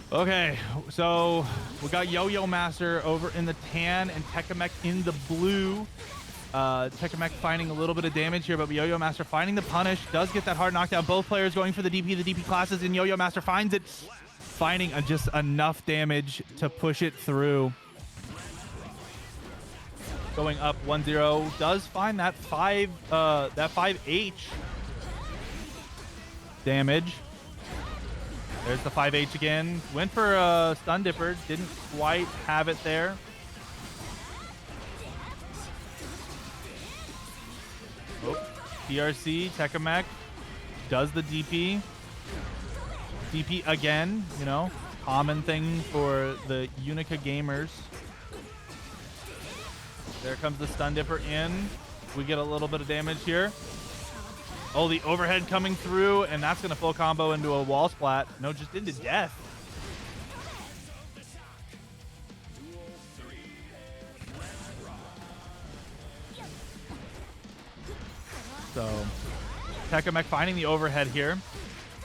Okay, so we got Yo-Yo Master over in the tan and Tekkamek in the blue. Tekkamek finding a little bit of damage here, but Yo-Yo Master finding the punish, does get that hard knockdown. Both players going for the DP classes, and Yo-Yo Master finds it, finding just enough damage to push it through. Going up 1-0, does find that 5H damage. There's the 5H again. Went for a stun dipper. Didn't quite have it there. Oh, PRC, Tekkamek does the DP. DP again, you know, common thing for the Unica gamers. There comes the stun dipper in. We get a little bit of damage here. Oh, the overhead coming through, and that's going to full combo into a wall splat. No, just into death. So, Tekkamek finding the overhead here.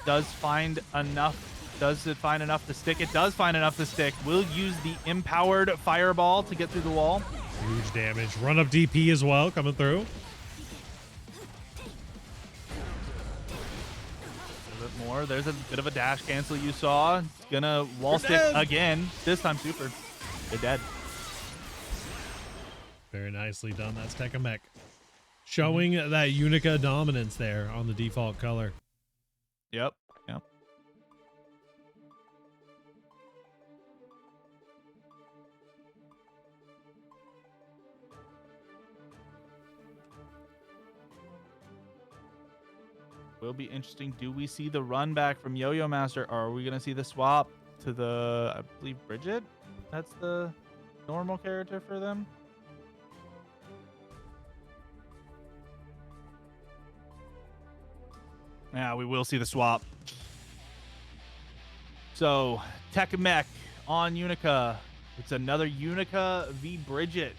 Does find enough. Does it find enough to stick? It does find enough to stick. Will use the empowered fireball to get through the wall. Huge damage. Run up DP as well, coming through. More. There's a bit of a dash cancel you saw. It's gonna wall stick again. This time super. They're dead. Very nicely done. That's Tekkamek. Showing that Unica dominance there on the default color. Yep. Yep. Will be interesting. Do we see the run back from Yo-Yo Master, or are we going to see the swap to the, I believe, Bridget? That's the normal character for them. Yeah, we will see the swap. So, Tekkamek on Unica. It's another Unica v Bridget.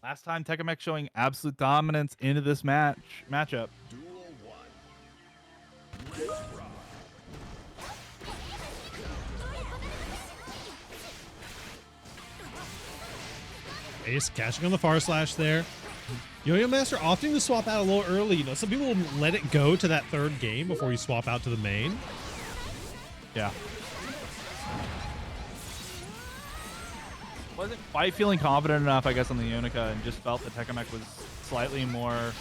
Last time Tekkamek showing absolute dominance into this matchup. Duel 1. Let's rock. Ace catching on the far slash there. Yo-Yo Master opting to swap out a little early. You know, some people will let it go to that third game before you swap out to the main. Yeah. Wasn't quite feeling confident enough, I guess, on the Unica, and just felt that Tekkamek was slightly more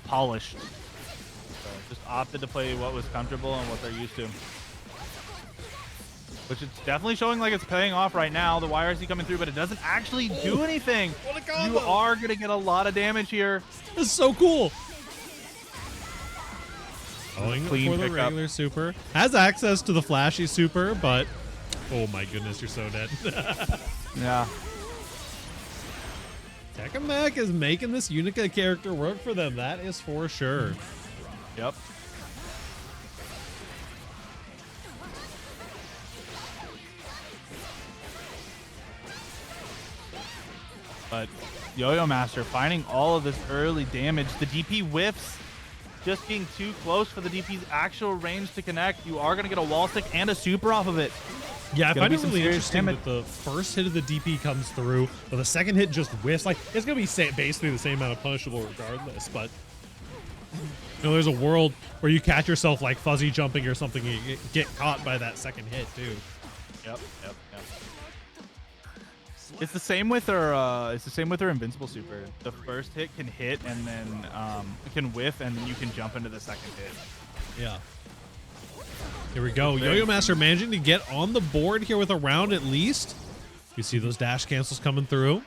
polished. So just opted to play what was comfortable and what they're used to. which it's definitely showing like it's paying off right now. The YRC coming through, but it doesn't actually do anything. What a combo. You are going to get a lot of damage here. This is so cool. Going Clean for the pickup. regular super. Has access to the flashy super, but oh my goodness, you're so dead. Yeah. Tekkamek is making this Unica character work for them. That is for sure. Yep. But Yo-Yo Master finding all of this early damage. The DP whiffs. Just being too close for the DP's actual range to connect. You are going to get a wall stick and a super off of it. Yeah, I Gonna find be it some really serious interesting damage. that the first hit of the DP comes through, but the second hit just whiffs. Like, it's going to be basically the same amount of punishable regardless, but you know, there's a world where you catch yourself like fuzzy jumping or something and you get caught by that second hit too. Yep. It's the same with her. It's the same with her invincible super. The first hit can hit, and then it can whiff, and then you can jump into the second hit. Yeah. Here we go. Yo-Yo Master managing to get on the board here with a round at least. You see those dash cancels coming through.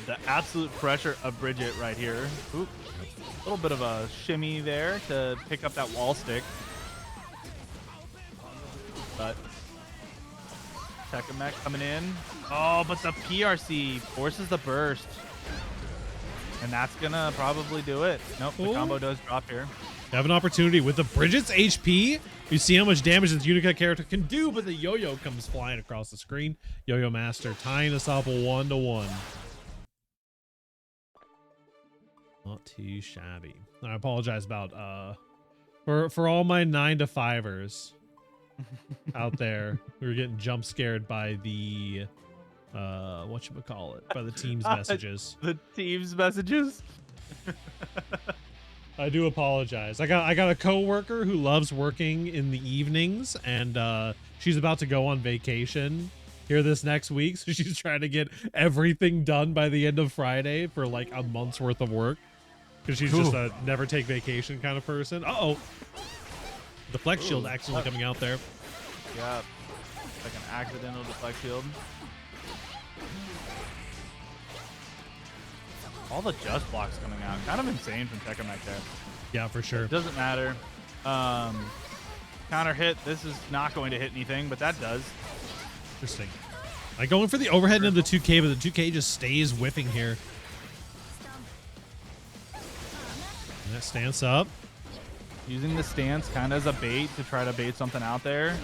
The absolute pressure of Bridget right here. Oop. A little bit of a shimmy there to pick up that wall stick. But Tekkamek coming in. Oh, but the PRC forces the burst. And that's going to probably do it. Nope, the combo does drop here. You have an opportunity with the Bridget's HP. You see how much damage this Unica character can do, but the Yo-Yo comes flying across the screen. Yo-Yo Master tying us up 1-1. Not too shabby. I apologize about for all my 9-to-5ers out there. We were getting jump scared by the whatchamacallit, by the team's messages. The team's messages? I do apologize. I got a coworker who loves working in the evenings, and she's about to go on vacation here this next week, so she's trying to get everything done by the end of Friday for like a month's worth of work, because she's just a never take vacation kind of person. Uh-oh. The flex shield accidentally coming out there. Yeah, like an accidental deflect shield. All the just blocks coming out. Kind of insane from Tekkamek there. Yeah, for sure. It doesn't matter. Counter hit. This is not going to hit anything, but that does. Interesting. Like going for the overhead into the 2K, but the 2K just stays whipping here. And that stance up. Using the stance kind of as a bait to try to bait something out there.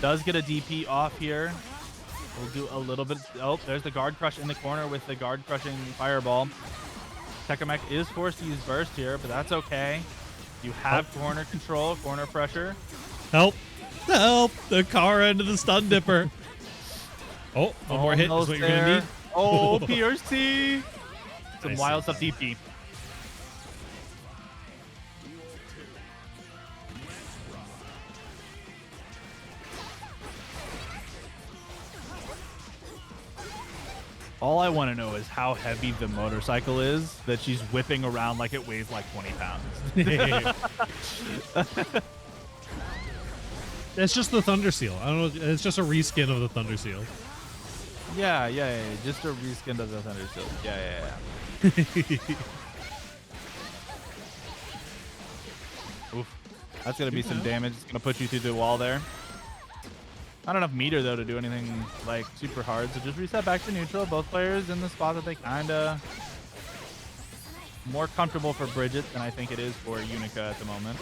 Does get a DP off here. We'll do a little bit. Oh, there's the guard crush in the corner with the guard crushing fireball. Tekkamek is forced to use burst here, but that's okay. You have corner control, corner pressure. Help! Help! The car into the stun dipper. Oh, one more hit is what you're gonna need. Oh, PRC! Some Nice. wild stuff DP. All I want to know is how heavy the motorcycle is that she's whipping around like it weighs like 20 pounds. It's just the Thunder Seal. I don't know. It's just a reskin of the Thunder Seal. Yeah. Just a reskin of the Thunder Shield. Yeah. Oof. That's going to be some damage. It's going to put you through the wall there. Not enough meter, though, to do anything, like, super hard. So just reset back to neutral. Both players in the spot that they kind of... More comfortable for Bridget than I think it is for Unica at the moment.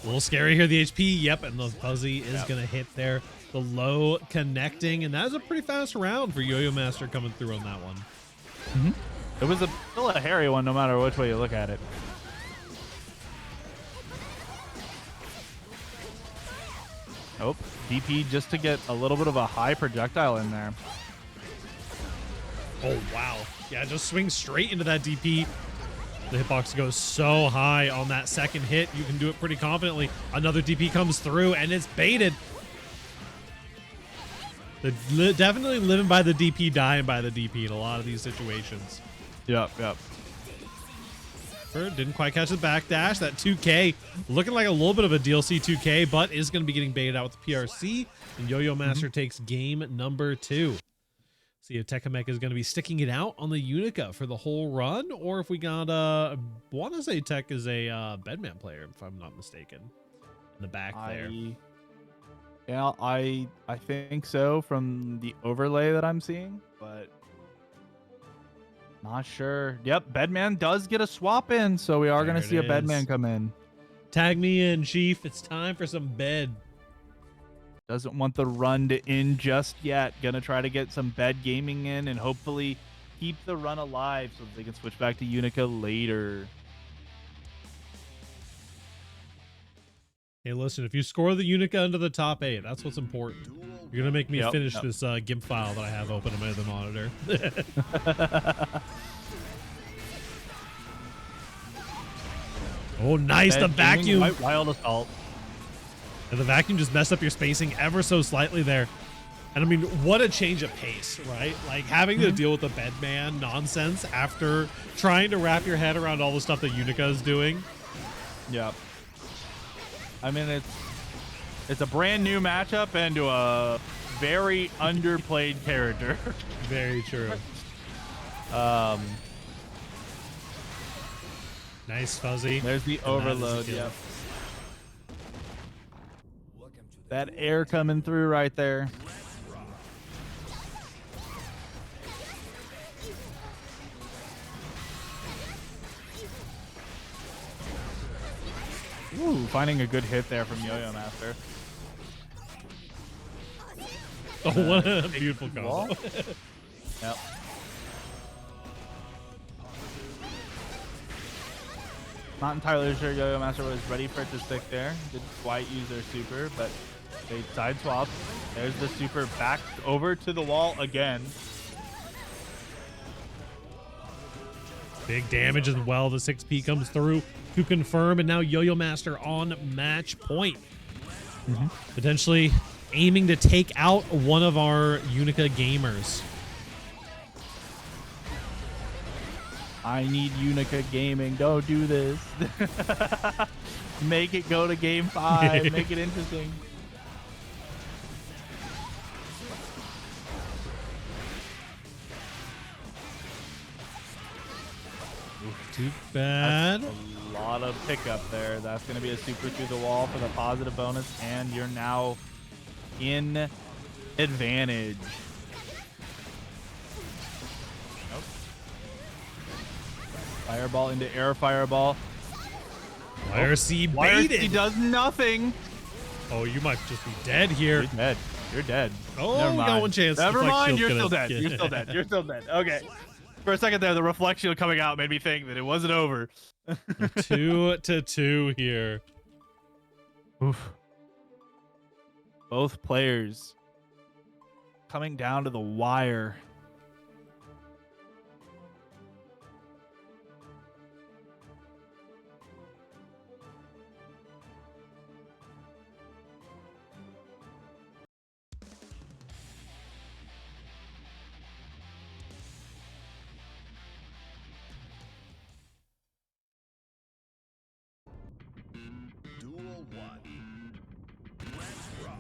A little scary here, the HP. Yep, and the fuzzy is going to hit there. The low connecting, and that was a pretty fast round for Yo-Yo Master coming through on that one. It was still a hairy one, no matter which way you look at it. Oh, DP just to get a little bit of a high projectile in there. Oh, wow. Yeah, just swing straight into that DP. The hitbox goes so high on that second hit. You can do it pretty confidently. Another DP comes through, and it's baited. They're definitely living by the DP, dying by the DP in a lot of these situations. Yep. Didn't quite catch the backdash. That 2K looking like a little bit of a DLC 2K, but is going to be getting baited out with the PRC. And Yo-Yo Master takes game number 2. See if Tekkamek is going to be sticking it out on the Unica for the whole run, or if we got want to say Tech is a Bedman player, if I'm not mistaken, in the back there. Yeah, I think so from the overlay that I'm seeing, but not sure. Yep, Bedman does get a swap in, so we are going to see a Bedman come in. Tag me in, Chief. It's time for some bed. Doesn't want the run to end just yet. Gonna try to get some bed gaming in and hopefully keep the run alive so that they can switch back to Unica later. Hey, listen, if you score the Unica into the top 8, that's what's important. You're gonna make me finish this GIMP file that I have open on my other monitor. Oh, nice, the vacuum. Wild assault. And the vacuum just messed up your spacing ever so slightly there. And I mean, what a change of pace, right? Like having to deal with the Bedman nonsense after trying to wrap your head around all the stuff that Unica is doing. Yep. I mean, it's a brand new matchup and to a very underplayed character. Very true. Nice fuzzy. There's the overload. Yep. That air coming through right there. Ooh, finding a good hit there from Yo-Yo Master. Oh, what a beautiful combo. Yep. Not entirely sure Yo-Yo Master was ready for it to stick there. Did quite use their super, but they side swap. There's the super back over to the wall again. Big damage as well. The 6P comes through to confirm, and now Yo-Yo Master on match point. Potentially aiming to take out one of our Unica gamers. I need Unica gaming. Don't do this. Make it go to game 5. Make it interesting. Too bad. That's a lot of pickup there. That's going to be a super through the wall for the positive bonus, and you're now in advantage. Nope. Fireball into air fireball. YRC baited. YRC does nothing. Oh, you might just be dead here. You're dead. You're dead. Oh, never we mind. got one chance. Never mind. You're Shield's still dead. You're still dead. You're still dead. Okay. For a second there, the reflect shield coming out made me think that it wasn't over. 2-2 here. Oof. Both players coming down to the wire. Duel 1. Let's rock.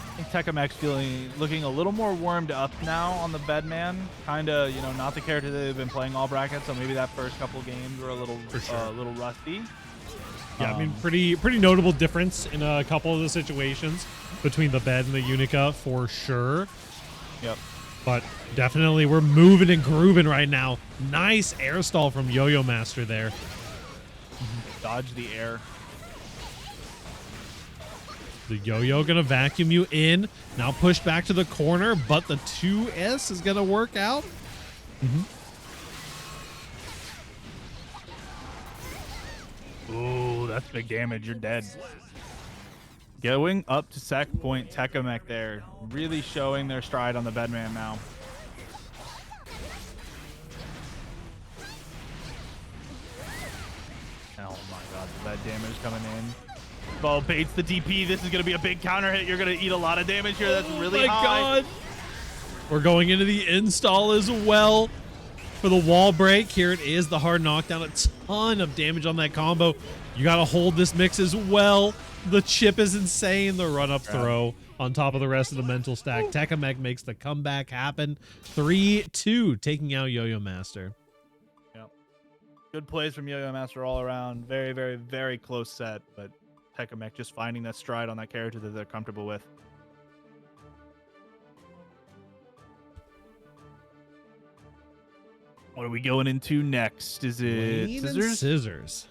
I think Tekkamek's looking a little more warmed up now on the Bedman. Kind of, not the character that they've been playing all brackets, so maybe that first couple games were a little rusty. Yeah, I mean, pretty notable difference in a couple of the situations between the Bed and the Unica for sure. Yep. But definitely we're moving and grooving right now. Nice air stall from Yo-Yo Master there. Dodge the air. The Yo-Yo gonna vacuum you in. Now pushed back to the corner, but the 2S is gonna work out. Ooh, that's big damage. You're dead. Going up to sec point, Tekkamek there. Really showing their stride on the Bedman now. Oh my god, that damage coming in. Bo baits the DP. This is going to be a big counter hit. You're going to eat a lot of damage here. That's really high. God. We're going into the install as well for the wall break. Here it is, the hard knockdown. A ton of damage on that combo. You got to hold this mix as well. The chip is insane. The run-up throw on top of the rest of the mental stack. Tekkamek makes the comeback happen. 3-2, taking out Yo-Yo Master. Yep. Good plays from Yo-Yo Master all around. Very, very, very close set, but Tekkamek just finding that stride on that character that they're comfortable with. What are we going into next? Is it Lane scissors? and scissors.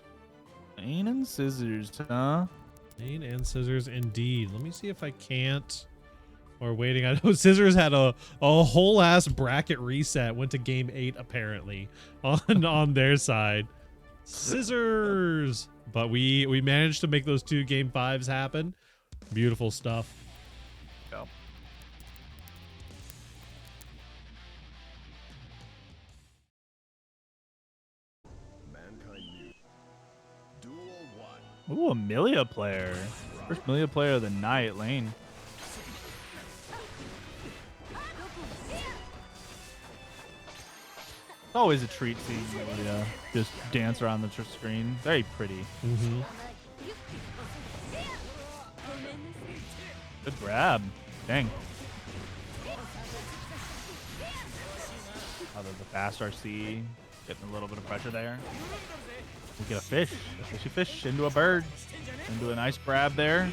Lane and scissors, huh? Lane and scissors, indeed. Let me see if I can't. Or waiting. I know scissors had a whole ass bracket reset. Went to game 8 apparently on their side. Scissors. But we managed to make those 2 game 5s happen. Beautiful stuff. Go. Ooh, Amelia player. First Amelia player of the night, Lane. It's always a treat seeing Amelia just dance around the screen. Very pretty. Mm-hmm. Good grab. Dang. Oh, the fast RC. Getting a little bit of pressure there. We get a fish. A fishy fish into a bird. Into a nice grab there.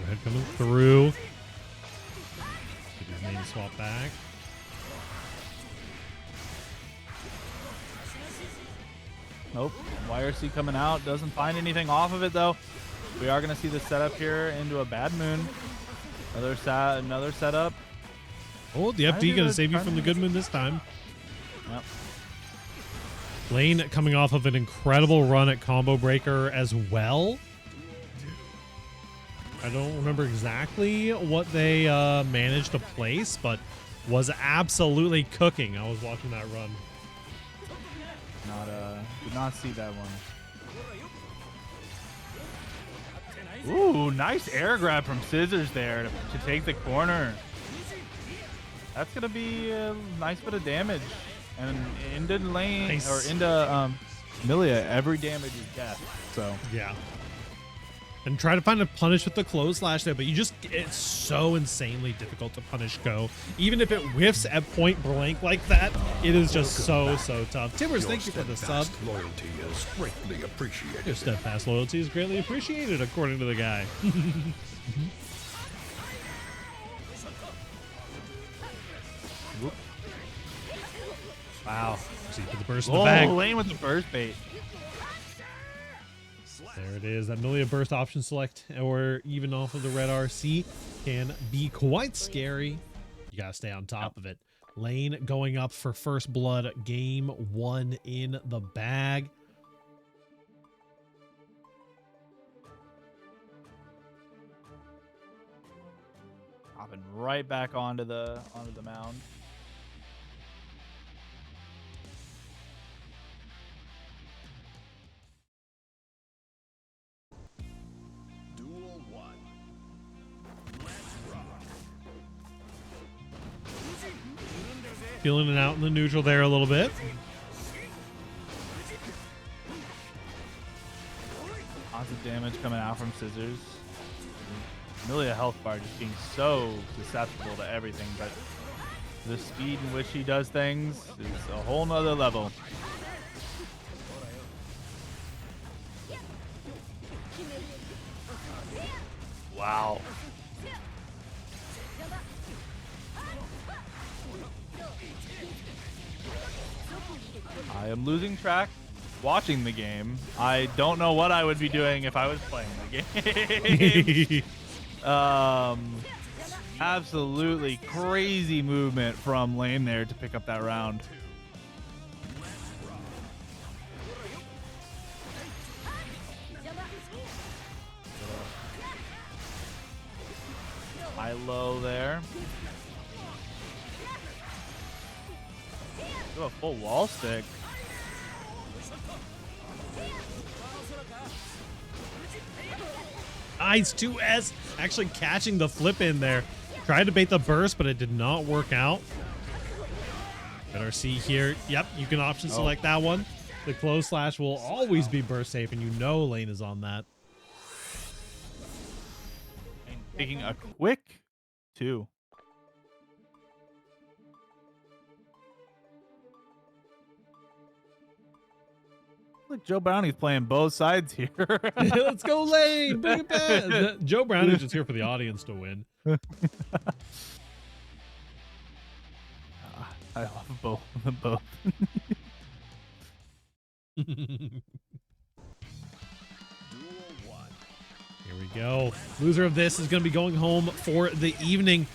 Red coming through. Get his name swap back. Nope. YRC coming out. Doesn't find anything off of it, though. We are going to see the setup here into a bad moon. Another setup. Oh, the FD going to save you from the good moon this time. Yep. Lane coming off of an incredible run at Combo Breaker as well. I don't remember exactly what they managed to place, but was absolutely cooking. I was watching that run. Did not see that one. Ooh, nice air grab from Scissors there to take the corner. That's gonna be a nice bit of damage. And into Lane Nice. or into Amelia, every damage is death. So Yeah. And try to find a punish with the close slash there, but it's so insanely difficult to punish Go. Even if it whiffs at point blank like that, it is just so tough. Timbers, thank you for the sub. Loyalty is greatly appreciated. Your steadfast loyalty is greatly appreciated, according to the guy. Wow. See, put the burst in the bag. Lane with the burst bait. There it is. That Amelia burst option select or even off of the red RC can be quite scary. You gotta stay on top of it. Lane going up for first blood. Game 1 in the bag. Hopping right back onto the mound. Duel 1. Let's rock. Feeling it out in the neutral there a little bit. Lots of damage coming out from Scissors. Amelia health bar just being so susceptible to everything, but the speed in which he does things is a whole nother level. Wow. I am losing track watching the game. I don't know what I would be doing if I was playing the game. Absolutely crazy movement from Lane there to pick up that round. High low there. Do a full wall stick. Nice 2S actually catching the flip in there. Tried to bait the burst, but it did not work out. Better see here. Yep, you can option select that one. The close slash will always be burst safe, and you know Lane is on that. And taking a quick 2. Look, Joe Brownie's playing both sides here. Let's go, Lane. Bring it back. Joe Brown is just here for the audience to win. I love both. Both. Here we go. Loser of this is going to be going home for the evening.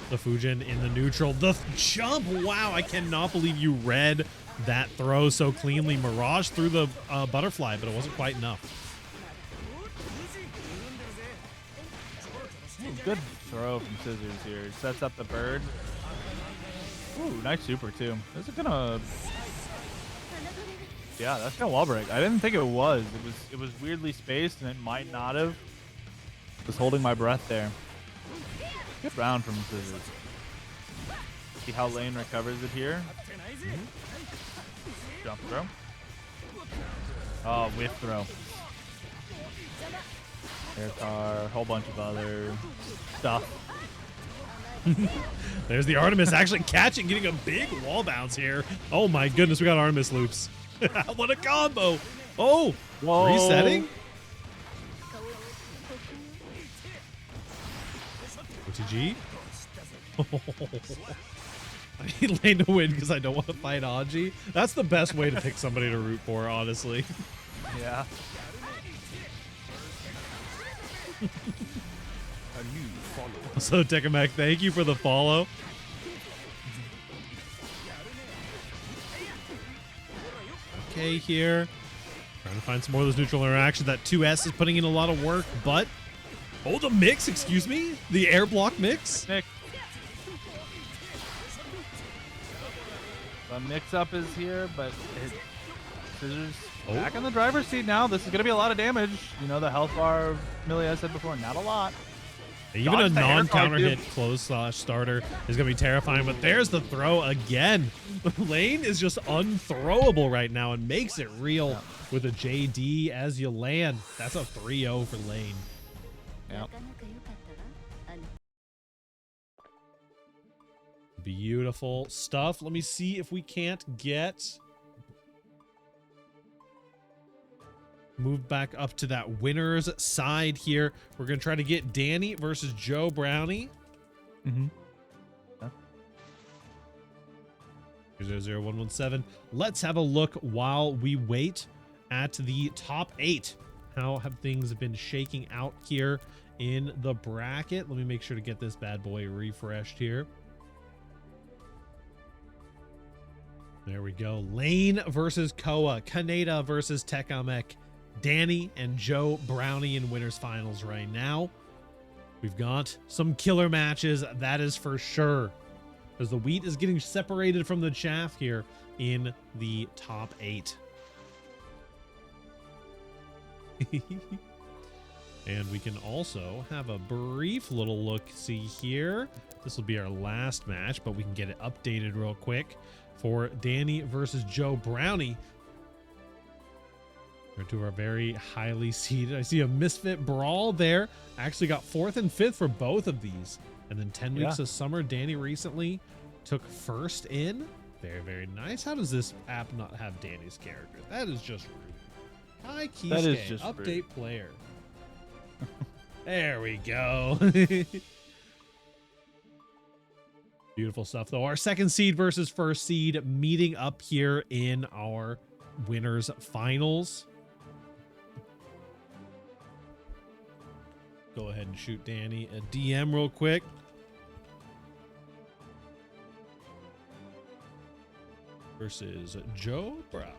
The Fujin in the neutral. The jump. Wow, I cannot believe you read that throw so cleanly. Mirage threw the butterfly, but it wasn't quite enough. Good throw from Scissors here. Sets up the bird. Ooh, nice super too. Is it gonna? Yeah, that's gonna wall break. I didn't think it was. It was weirdly spaced, and it might not have. Was holding my breath there. Good round from Scissors. See how Lane recovers it here. Jump throw. Oh, whiff throw. Air car, whole bunch of other stuff. There's the Artemis actually catching, getting a big wall bounce here. Oh my goodness, we got Artemis loops. What a combo. Oh, whoa. Resetting. OTG. I need Lane to win because I don't want to fight Aji. That's the best way to pick somebody to root for, honestly. Yeah. So Tekamek, thank you for the follow. Okay, here. Trying to find some more of those neutral interactions. That 2S is putting in a lot of work, but... Oh, the mix, excuse me? The air block mix? Nick. The mix-up is here, but Scissors back in the driver's seat now. This is going to be a lot of damage. You know, the health bar, Millie, I said before, not a lot. Even a non-counter hit close slash starter is going to be terrifying, but there's the throw again. Lane is just unthrowable right now and makes it real with a JD as you land. That's a 3-0 for Lane. Yeah. Beautiful stuff. Let me see if we can't get... Move back up to that winner's side here. We're going to try to get Danny versus Joe Brownie. Mm-hmm. 00117. Let's have a look while we wait at the top 8. How have things been shaking out here in the bracket? Let me make sure to get this bad boy refreshed here. There we go. Lane versus Koa. Kaneda versus Tekamek. Danny and Joe Brownie in winners finals right now. We've got some killer matches, that is for sure, as the wheat is getting separated from the chaff here in the top 8. And we can also have a brief little look-see here. This will be our last match, but we can get it updated real quick for Danny versus Joe Brownie. To our very highly seeded. I see a Misfit Brawl there. Actually got 4th and 5th for both of these. And then 10 weeks of summer, Danny recently took 1st in. Very, very nice. How does this app not have Danny's character? That is just rude. Hi, Keyskate. Update rude. Player. There we go. Beautiful stuff, though. Our 2nd seed versus 1st seed meeting up here in our winners finals. Go ahead and shoot Danny a DM real quick. Versus Joe Brownie.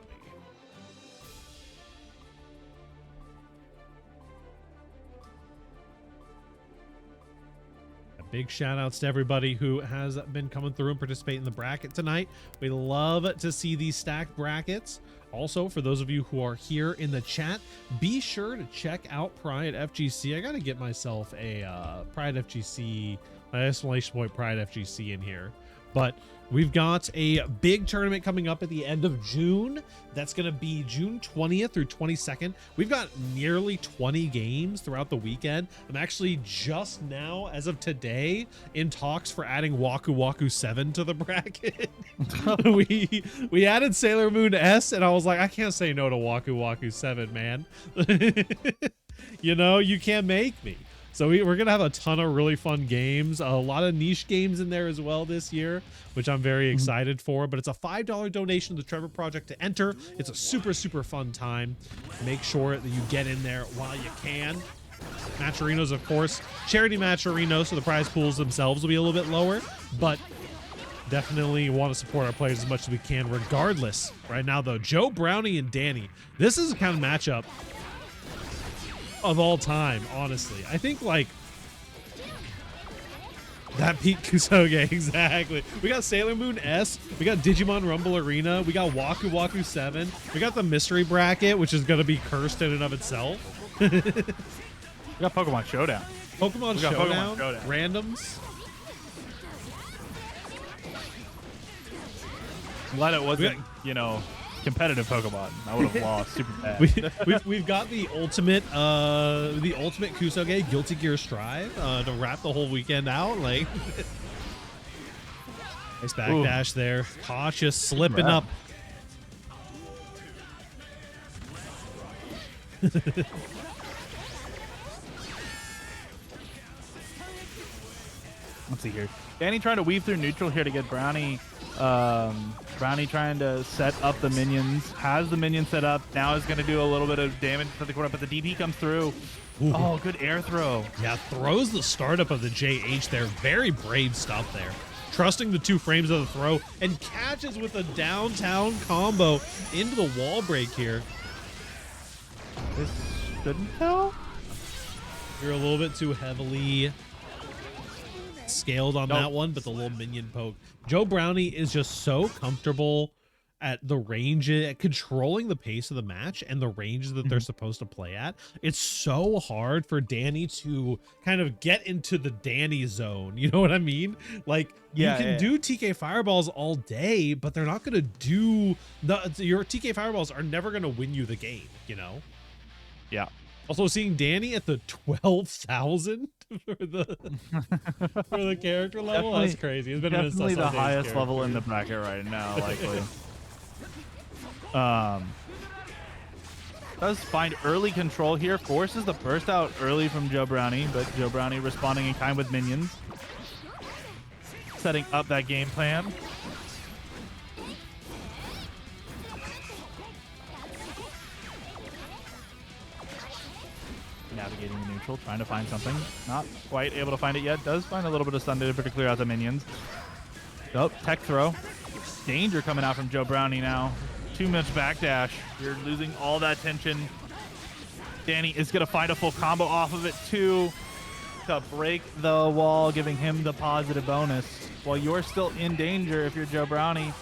Big shout outs to everybody who has been coming through and participating in the bracket tonight. We love to see these stacked brackets. Also, for those of you who are here in the chat, be sure to check out Pride FGC. I got to get myself a Pride FGC Exclamation point Pride FGC in here. But we've got a big tournament coming up at the end of June. That's going to be June 20th through 22nd. We've got nearly 20 games throughout the weekend. I'm actually just now, as of today, in talks for adding Waku Waku 7 to the bracket. we added Sailor Moon S, and I was like, I can't say no to Waku Waku 7, man. You know, you can't make me. So we're going to have a ton of really fun games, a lot of niche games in there as well this year, which I'm very excited for. But it's a $5 donation to the Trevor Project to enter. It's a super, super fun time. Make sure that you get in there while you can. Matcherinos, of course, charity matcherinos, so the prize pools themselves will be a little bit lower, but definitely want to support our players as much as we can regardless. Right now, though, Joe Brownie and Danny, this is the kind of matchup of all time, honestly. I think, like, that Pete Kusoge, exactly. We got Sailor Moon S, we got Digimon Rumble Arena, we got Waku Waku 7, we got the mystery bracket, which is going to be cursed in and of itself. We got Pokemon Showdown. Pokemon Showdown, randoms. I'm glad it wasn't, you know, competitive Pokemon. I would have lost super bad. We've got the ultimate Kusoge Guilty Gear Strive to wrap the whole weekend out. Like, nice backdash there. Cautious, slipping up. Let's see here. Danny trying to weave through neutral here to get Brownie. Brownie trying to set up the minions. Has the minion set up. Now is going to do a little bit of damage to the corner, but the DP comes through. Ooh. Oh, good air throw. Yeah, throws the startup of the JH there. Very brave stuff there. Trusting the 2 frames of the throw and catches with a downtown combo into the wall break here. This shouldn't kill. You're a little bit too heavily scaled on that one, but the little minion poke. Joe Brownie is just so comfortable at the range, at controlling the pace of the match and the ranges that they're supposed to play at. It's so hard for Danny to kind of get into the Danny zone. You know what I mean? Like, you can do TK Fireballs all day, but they're not going to do your TK Fireballs are never going to win you the game, you know? Yeah. Also, seeing Danny at the 12,000 for the character level, that's crazy. It's been definitely the highest level in the bracket right now, likely. Does find early control here, forces the burst out early from Joe Brownie, but Joe Brownie responding in kind with minions, setting up that game plan. Navigating the neutral, trying to find something. Not quite able to find it yet. Does find a little bit of stun damage to clear out the minions. Oh, tech throw. Danger coming out from Joe Brownie now. Too much backdash. You're losing all that tension. Danny is going to find a full combo off of it too to break the wall, giving him the positive bonus. While you're still in danger if you're Joe Brownie.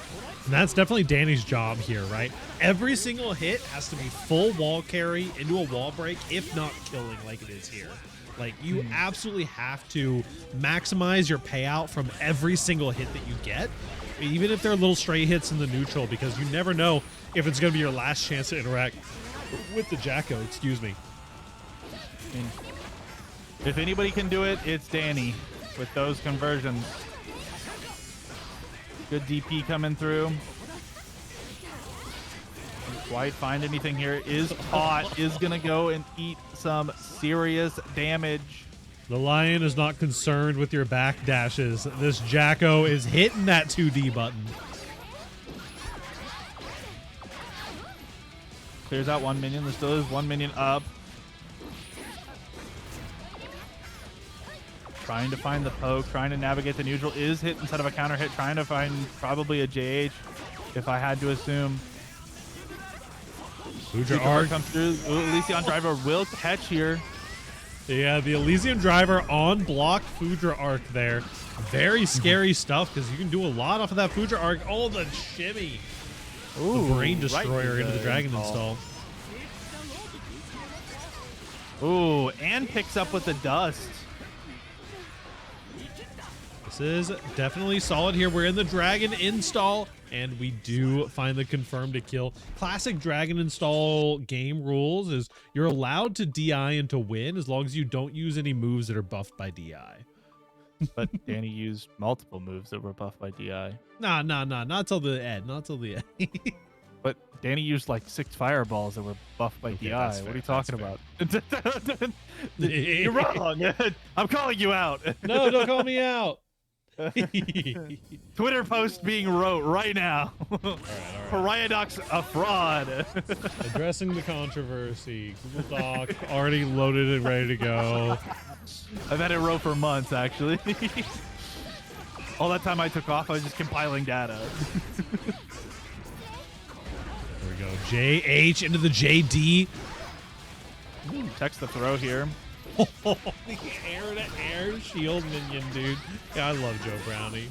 And that's definitely Danny's job here, right? Every single hit has to be full wall carry into a wall break, if not killing like it is here. Like, you absolutely have to maximize your payout from every single hit that you get, even if they're little stray hits in the neutral, because you never know if it's going to be your last chance to interact with the Jacko, excuse me. If anybody can do it, it's Danny with those conversions. Good DP coming through. Can't quite find anything here. Is caught. Is going to go and eat some serious damage. The Lion is not concerned with your back dashes. This Jacko is hitting that 2D button. Clears out one minion. There still is one minion up. Trying to find the poke, trying to navigate the neutral. Is hit instead of a counter hit. Trying to find probably a JH, if I had to assume. Foudra Arc comes through. Elysian Driver will catch here. Yeah, the Elysian Driver on block Foudra Arc there. Very scary stuff, because you can do a lot off of that Foudra Arc. Oh, the shimmy. Ooh, the Brain Destroyer into the Dragon install. Ooh, and picks up with the dust. This is definitely solid here. We're in the dragon install, and we do find the confirmed to kill. Classic dragon install game rules is you're allowed to DI and to win as long as you don't use any moves that are buffed by DI. But Danny used multiple moves that were buffed by DI. Nah, not till the end. Not till the end. But Danny used like 6 fireballs that were buffed by Okay, DI. that's What are you fair, talking about? You're wrong. I'm calling you out. No, don't call me out. Twitter post being wrote right now. Pariah Doc's a fraud. Addressing the controversy. Google Doc already loaded and ready to go. I've had it row for months, actually. All that time I took off, I was just compiling data. There we go. JH into the JD. Text the throw here. The air-to-air shield minion, dude. Yeah, I love Joe Brownie.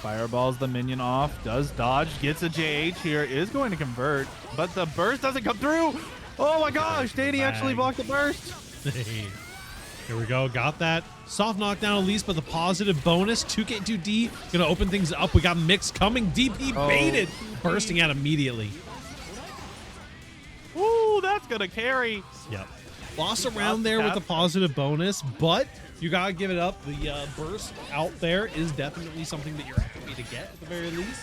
Fireballs the minion off. Does dodge. Gets a JH here. Is going to convert. But the burst doesn't come through. Oh my gosh. Danny actually blocked the burst. Here we go. Got that. Soft knockdown at least, but the positive bonus. 2K2D. Gonna open things up. We got Mix coming. DP baited. Bursting out immediately. Ooh, that's gonna carry. Yep. Lost around there with the positive bonus, but you gotta give it up. The burst out there is definitely something that you're happy to get at the very least.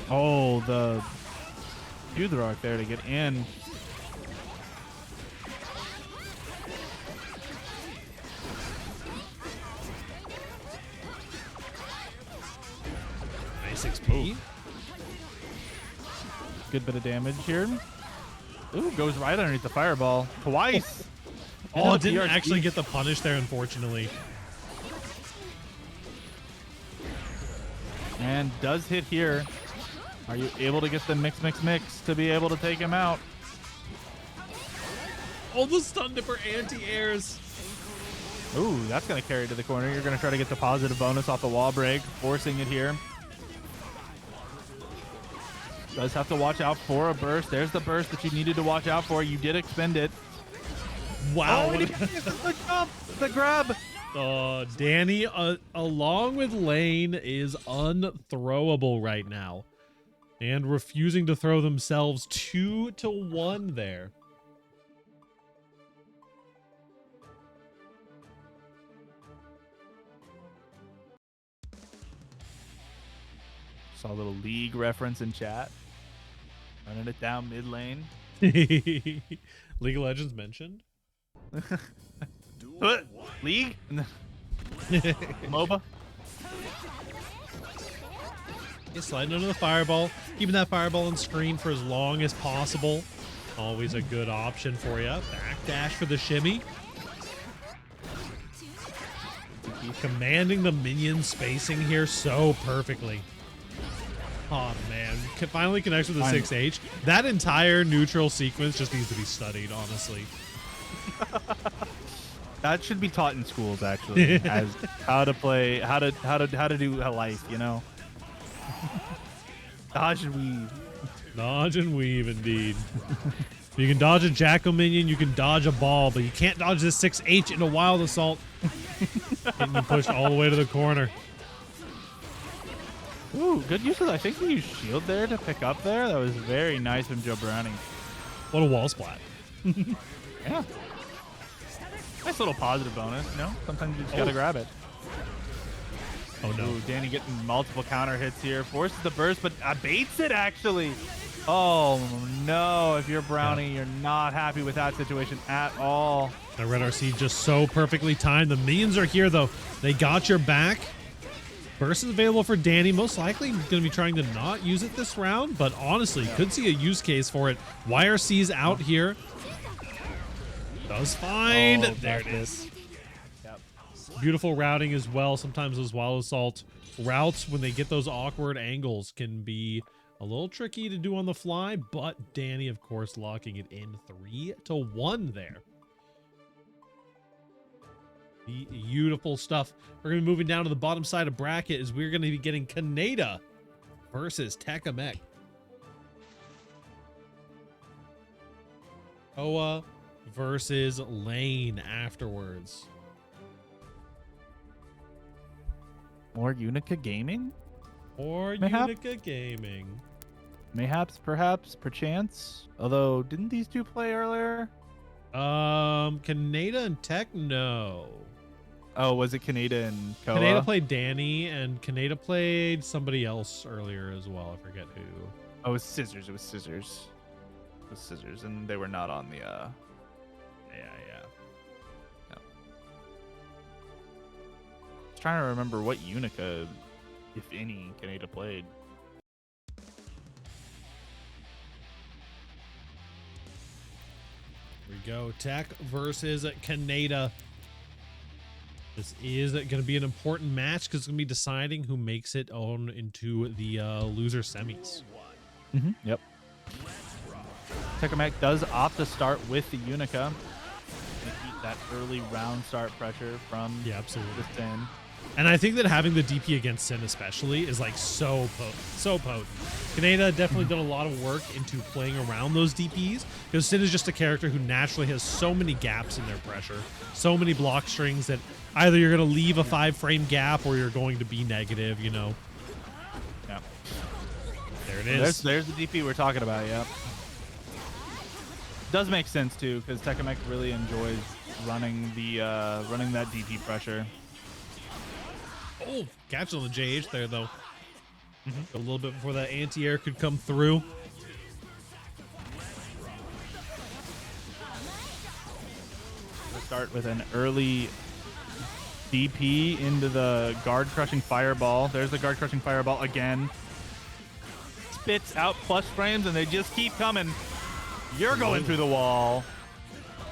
Oh, the Udrock there to get in. Nice XP. Good bit of damage here. Ooh, goes right underneath the fireball twice. Oh, didn't actually get the punish there, unfortunately. And does hit here. Are you able to get the mix to be able to take him out? Oh, the stun dipper anti-airs. Ooh, that's going to carry to the corner. You're going to try to get the positive bonus off the wall break, forcing it here. Does have to watch out for a burst. There's the burst that you needed to watch out for. You did expend it. Wow. Oh, the jump, the grab. Danny, along with Lane, is unthrowable right now. And refusing to throw themselves 2-1 there. Saw a little league reference in chat. Running it down mid lane. League of Legends mentioned. League? MOBA? He's sliding under the fireball. Keeping that fireball on screen for as long as possible. Always a good option for you. Backdash for the shimmy. Commanding the minion spacing here so perfectly. Oh, man. Finally connects with the 6H. That entire neutral sequence just needs to be studied, honestly. That should be taught in schools, actually, as how to play, how to do a life, you know. Dodge and weave. Dodge and weave, indeed. You can dodge a Jackal minion, you can dodge a ball, but you can't dodge this 6H in a wild assault. Getting you pushed all the way to the corner. Ooh, good use of, I think he used shield there to pick up there. That was very nice from Joe Browning. What a wall splat. Yeah. Nice little positive bonus, you know? Sometimes you just gotta grab it. Oh, no. Ooh, Danny getting multiple counter hits here. Forces the burst, but baits it, actually. Oh, no. If you're Brownie, you're not happy with that situation at all. The Red RC just so perfectly timed. The minions are here, though. They got your back. Burst is available for Danny. Most likely going to be trying to not use it this round, but honestly, could see a use case for it. YRC's out here. Does find. Oh, there it is. Yep. Beautiful routing as well. Sometimes those wild assault routes, when they get those awkward angles, can be a little tricky to do on the fly, but Danny, of course, locking it in 3-1 there. Beautiful stuff. We're going to be moving down to the bottom side of bracket as we're going to be getting Kaneda versus Tekamek. Oa versus Lane afterwards. More Unica Gaming? Or Mayhap? Unica Gaming. Mayhaps, perhaps, perchance. Although, didn't these two play earlier? Kaneda and Tech, no. Oh, was it Kaneda and Koa? Kaneda played Danny, and Kaneda played somebody else earlier as well. I forget who. Oh, it was Scissors. It was Scissors. It was Scissors, and they were not on the. Yeah. No. I was trying to remember what Unica, if any, Kaneda played. Here we go. Tech versus Kaneda. This is going to be an important match because it's going to be deciding who makes it on into the loser semis. Yep. Tekamek does opt to start with the Unica. Gonna keep that early round start pressure from absolutely. the Sin. And I think that having the DP against Sin especially is like so potent. Kaneda definitely done a lot of work into playing around those DPs because Sin is just a character who naturally has so many gaps in their pressure, so many block strings that either you're going to leave a 5-frame gap or you're going to be negative, you know. Yeah. There it is. There's the DP we're talking about, yep. Does make sense too, because Tekamek really enjoys running the running that DP pressure. Oh, catch on the JH there though. A little bit before that anti-air could come through. We'll start with an early DP into the guard crushing fireball. There's the guard crushing fireball again. Spits out plus frames and they just keep coming. You're going through the wall.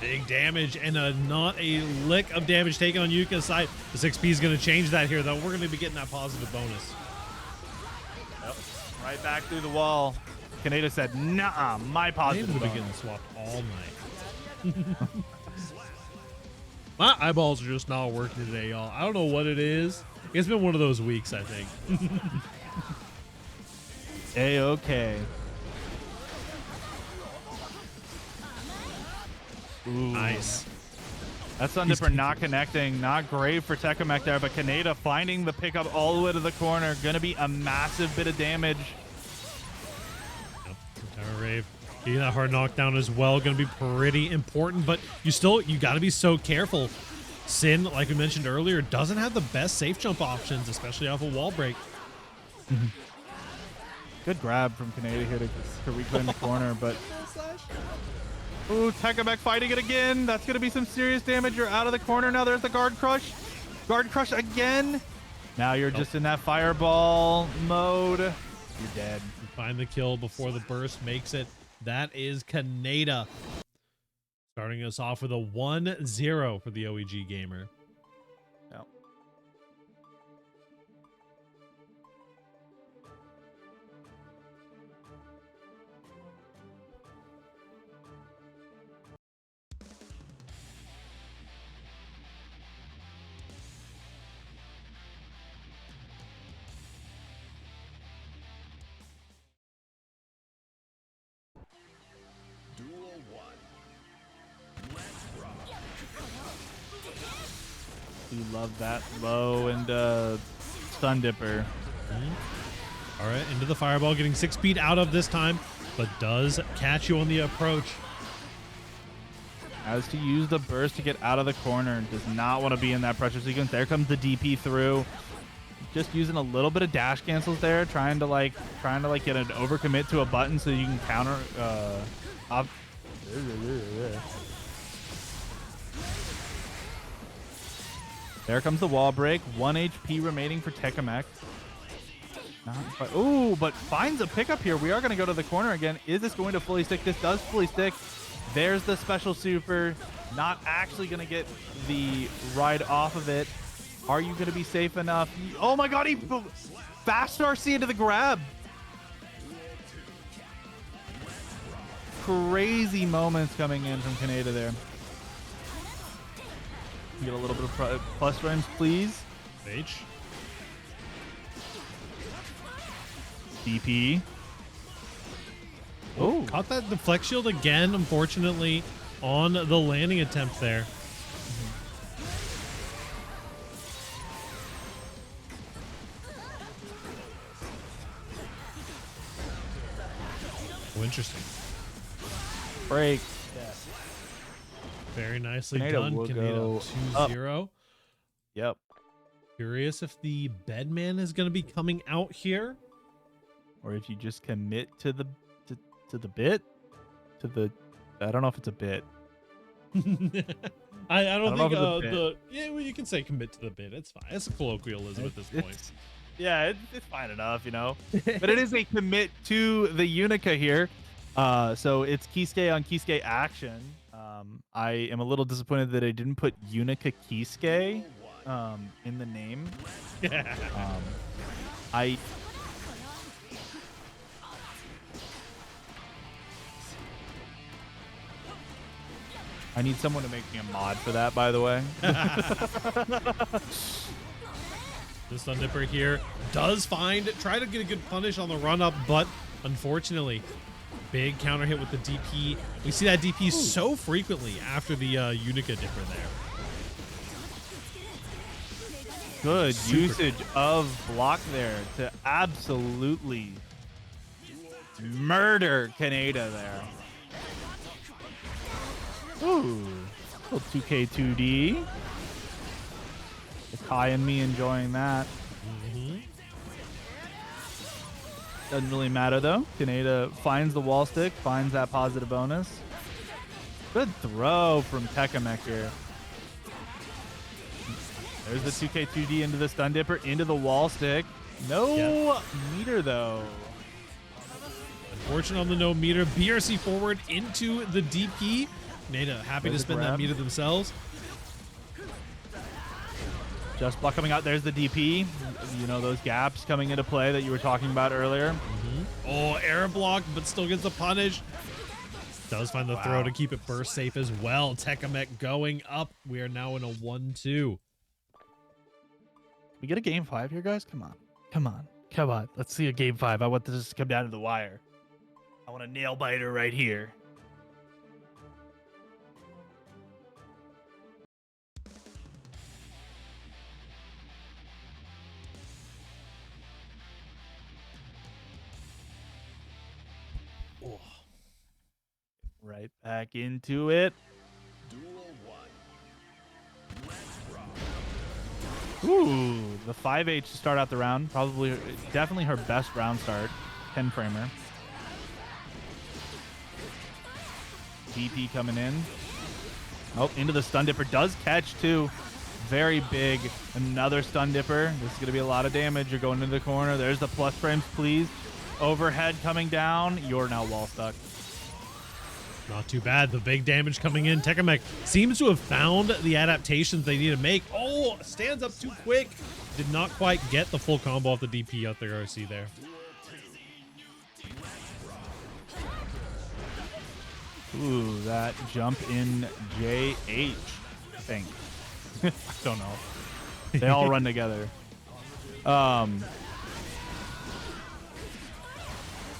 Big damage and not a lick of damage taken on Yuka's side. The 6P is going to change that here though. We're going to be getting that positive bonus. Yep. Right back through the wall. Kaneda said, nah, my positive We'll be bonus. getting swapped all night. My eyeballs are just not working today, y'all. I don't know what it is. It's been one of those weeks, I think. A-okay. Ooh. Nice. That's Sundipper not connecting. Not great for Tekamek there, but Kaneda finding the pickup all the way to the corner. Gonna be a massive bit of damage. Yep. Tower Rave. Getting that hard knockdown as well. Gonna be pretty important, but you gotta be so careful. Sin, like we mentioned earlier, doesn't have the best safe jump options, especially off a wall break. Good grab from Kaneda here to reclaim the corner, but ooh, Tekamek fighting it again. That's going to be some serious damage. You're out of the corner now. There's the guard crush. Guard crush again. Now you're just in that fireball mode. You're dead. You find the kill before the burst makes it. That is Kaneda. Starting us off with a 1-0 for the OEG gamer. No. Duel 1. Let's rock. You love that low and Stun Dipper. All right, into the fireball, getting 6 speed out of this time, but does catch you on the approach. Has to use the burst to get out of the corner. Does not want to be in that pressure sequence. There comes the DP through. Just using a little bit of dash cancels there, trying to like get an overcommit to a button so you can counter. There comes the wall break. 1 HP remaining for Tekamek. Ooh, but finds a pickup here. We are going to go to the corner again. Is this going to fully stick? This does fully stick. There's the special super. Not actually going to get the ride off of it. Are you going to be safe enough? Oh my god, he fast RC into the grab. Crazy moments coming in from Kaneda there. Get a little bit of plus frames, please. H. DP. Oh, Caught that deflect shield again, unfortunately, on the landing attempt there. Oh, interesting. break. Very nicely Kaneda done. will Kaneda go 2-0. Yep. Curious if the bedman is going to be coming out here. Or if you just commit to the bit, I don't know if it's a bit. I don't know think if it's a bit. yeah, well, you can say commit to the bit. It's fine. It's a colloquialism at this point. Yeah, it's fine enough, you know. But it is a commit to the Unica here. So it's Kisuke on Kisuke action. I am a little disappointed that I didn't put Unica Kisuke in the name. I need someone to make me a mod for that, by the way. The Stun Dipper here does try to get a good punish on the run up, but unfortunately, big counter hit with the DP. We see that DP so frequently after the Unica Dipper there. Good usage of block there to absolutely murder Kaneda there. Ooh, little 2K2D. Kai and me enjoying that. Doesn't really matter though. Kaneda finds the wall stick, finds that positive bonus. Good throw from Tekamek here. There's the 2K2D into the Stun Dipper, into the wall stick. No meter though. Unfortunate on the no meter. BRC forward into the DP. Kaneda happy to spend that meter themselves. Just block coming out. There's the DP. You know, those gaps coming into play that you were talking about earlier. Oh, air block, but still gets the punish. Does find the throw to keep it burst safe as well. Tekamek going up. We are now in a 1-2. We get a game 5 here, guys? Come on. Come on. Come on. Let's see a game 5. I want this to come down to the wire. I want a nail biter right here. Right back into it. Duel 1. Let's rock. Ooh, the 5H to start out the round. Definitely her best round start. 10 framer. DP coming in. Oh, into the Stun Dipper. Does catch too. Very big. Another Stun Dipper. This is going to be a lot of damage. You're going into the corner. There's the plus frames, please. Overhead coming down. You're now wall stuck. Not too bad. The big damage coming in. Tekamek seems to have found the adaptations they need to make. Oh, stands up too quick. Did not quite get the full combo off the DP out there, RC there. Ooh, that jump in JH, I think. I don't know. They all run together.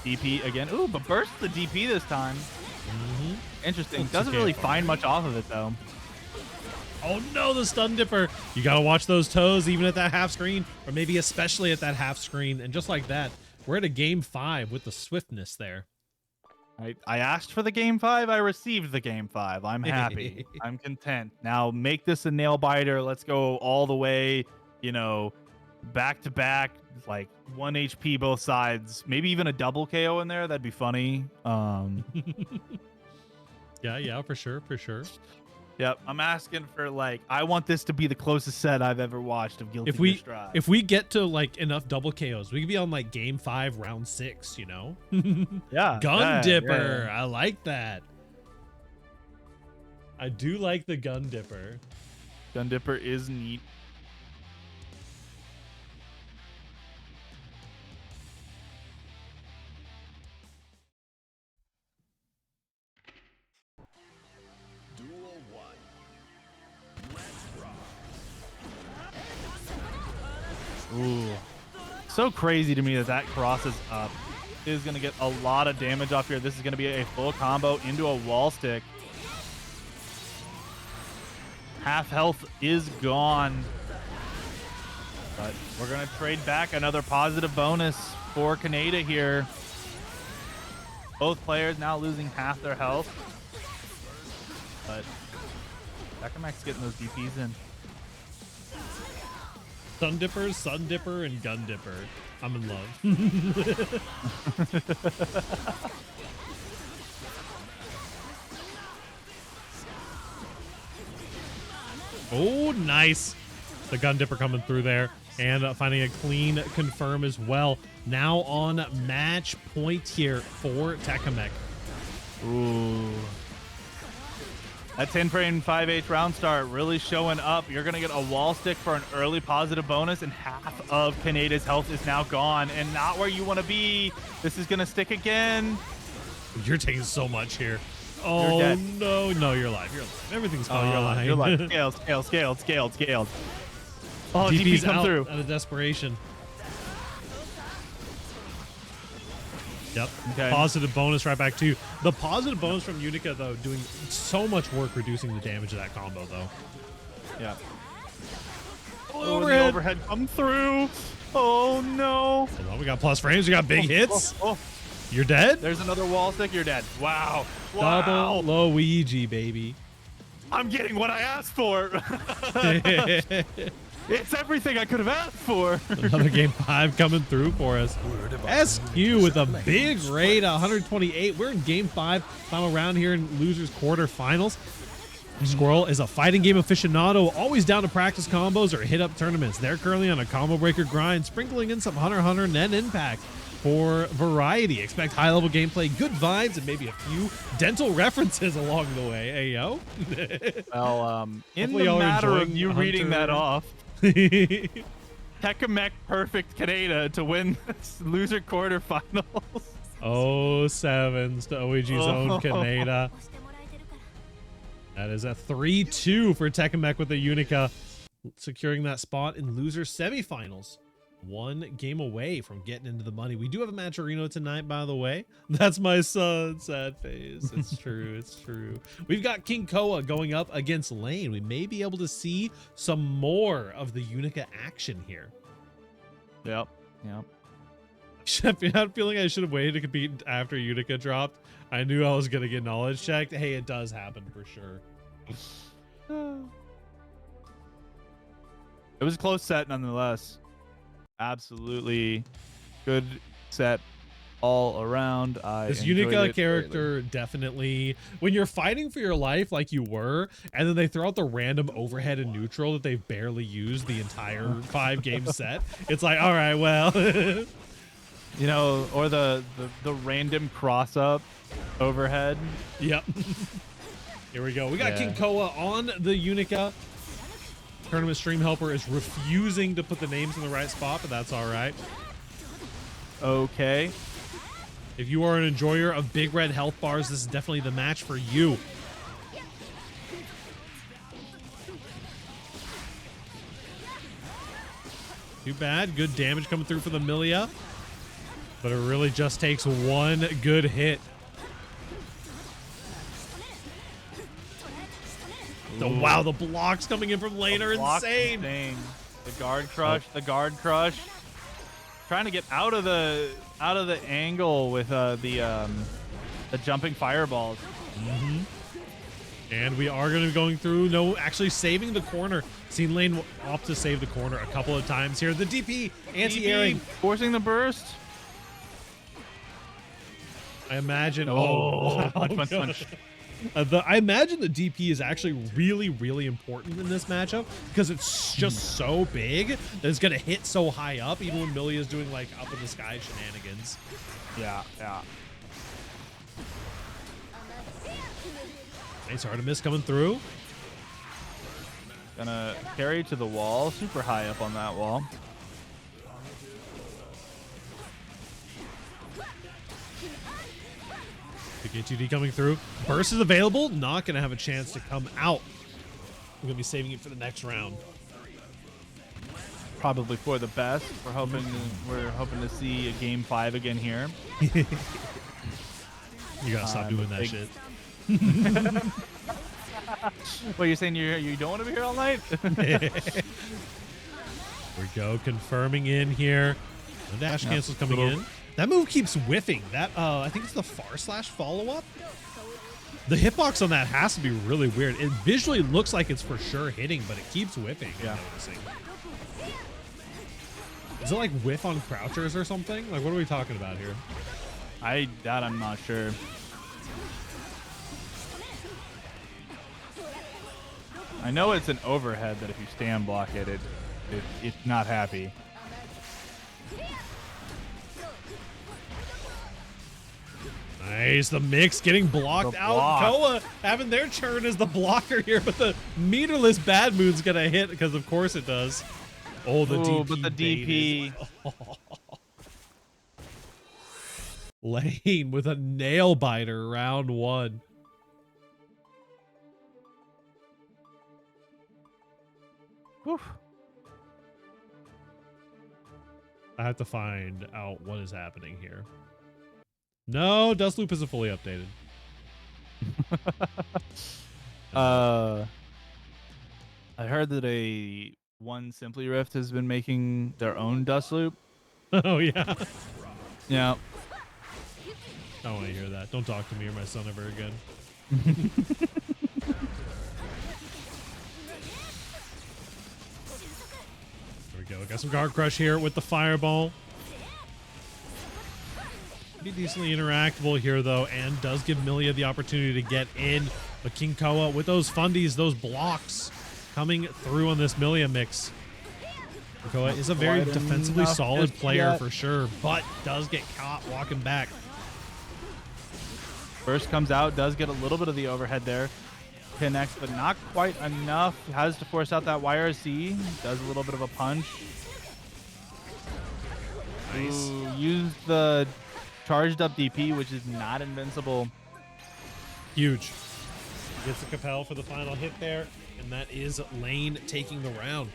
DP again. Ooh, but bursts the DP this time. Interesting. Doesn't really find much off of it, though. Oh, no, the Stun Dipper. You got to watch those toes, even at that half screen, or maybe especially at that half screen. And just like that, we're at a game 5 with the swiftness there. I asked for the game 5. I received the game 5. I'm happy. I'm content. Now make this a nail biter. Let's go all the way, you know, back to back, like 1 HP both sides. Maybe even a double KO in there. That'd be funny. Yeah, for sure. Yep, I'm asking for, like, I want this to be the closest set I've ever watched of Guilty Gear Strive. If we get to like enough double KOs, we could be on like game 5, round 6, you know? Yeah. Gun Dipper. Yeah. I like that. I do like the Gun Dipper. Gun Dipper is neat. Duel 1. Let's rock. Ooh. So crazy to me that crosses up. is going to get a lot of damage off here. This is going to be a full combo into a wall stick. Half health is gone. But we're going to trade back another positive bonus for Kaneda here. Both players now losing half their health. But Tekemek's getting those DPs in. Sun Dipper, and Gun Dipper. I'm in love. Oh, nice. The Gun Dipper coming through there and finding a clean confirm as well. Now on match point here for Tekemek. Ooh. That 10-frame 5H round start really showing up. You're going to get a wall stick for an early positive bonus, and half of Kaneda's health is now gone, and not where you want to be. This is going to stick again. You're taking so much here. Oh, no. No, you're alive. You're alive. Everything's fine. You're alive. You're alive. Scaled. Oh, DP's DP come out through. out of desperation. Yep. Okay. Positive bonus right back to you. The positive bonus from Unica, though, doing so much work reducing the damage of that combo, though. Yeah. Oh, the overhead come through. Oh, no. Hold on, we got plus frames. We got big hits. Oh. You're dead? There's another wall stick. You're dead. Wow. Double Luigi, baby. I'm getting what I asked for. It's everything I could have asked for. Another game 5 coming through for us. SQ with a big raid, 128. We're in game 5, final round here in losers quarterfinals. Squirrel is a fighting game aficionado, always down to practice combos or hit up tournaments. They're currently on a combo breaker grind, sprinkling in some Hunter x Hunter net impact for variety. Expect high level gameplay, good vibes, and maybe a few dental references along the way. Hey, yo. Well, in Hopefully the y'all are matter of enjoying you Hunter. reading that off, Tekemek perfect Kaneda to win this loser quarterfinals. Oh, sevens to OEG's own Kaneda. That is a 3-2 for Tekemek with the Unica, securing that spot in loser semifinals. One game away from getting into the money. We do have a match Reno tonight, by the way. That's my son. Sad face. It's true. It's true. We've got King Koa going up against Lane. We may be able to see some more of the Unica action here. Yep. I had a feeling I should have waited to compete after Unica dropped. I knew I was going to get knowledge checked. Hey, it does happen for sure. It was a close set nonetheless. Absolutely good set all around. This Unica character definitely, when you're fighting for your life like you were, and then they throw out the random overhead and neutral that they've barely used the entire 5-game set, it's like, all right, well. You know, or the random cross up overhead. Yep. Here we go. We got King Koa on the Unica. Tournament stream helper is refusing to put the names in the right spot, but that's all right. Okay. If you are an enjoyer of big red health bars, this is definitely the match for you. Too bad. Good damage coming through for the Milia, but it really just takes one good hit. Wow, the blocks coming in from Lane are insane. The guard crush. Trying to get out of the angle with the jumping fireballs. And we are going to be going through. No, actually saving the corner. Seen Lane opt to save the corner a couple of times here. The DP anti-airing, forcing the burst. I imagine. Oh, wow. punch. I imagine the DP is actually really, really important in this matchup because it's just so big that it's going to hit so high up, even when Millie is doing like up in the sky shenanigans. Yeah. Nice Artemis coming through. Gonna carry to the wall, super high up on that wall. The K2D coming through. Burst is available. Not going to have a chance to come out. We're going to be saving it for the next round. probably for the best. We're hoping to see a game 5 again here. You gotta stop doing that shit. What, you're saying you don't want to be here all night? There we go, confirming in here. The dash cancel's coming in. That move keeps whiffing. That I think it's the far slash follow-up. The hitbox on that has to be really weird. It visually looks like it's for sure hitting, but it keeps whiffing. Yeah. I'm noticing. Is it like whiff on crouchers or something? Like, what are we talking about here? I'm not sure. I know it's an overhead that if you stand block it's not happy. Nice, the mix getting blocked The out. block. Koa having their turn as the blocker here, but the meterless bad moon's gonna hit because of course it does. Oh, the DP. But the DP. Lane with a nail biter, round 1. Whew. I have to find out what is happening here. No, Dust Loop isn't fully updated. I heard that one Simply Rift has been making their own Dust Loop. Oh, yeah. Yeah. I don't want to hear that. Don't talk to me or my son ever again. There we go. Got some guard crush here with the fireball. Pretty decently interactable here, though, and does give Milia the opportunity to get in. But King Koa with those fundies, those blocks coming through on this Milia mix. Koa is a very defensively solid player for sure, but does get caught walking back. First comes out, does get a little bit of the overhead there. Connects, but not quite enough. Has to force out that YRC. Does a little bit of a punch. Nice. Ooh, use the charged up DP, which is not invincible. Huge. Gets the Capel for the final hit there, and that is Lane taking the round.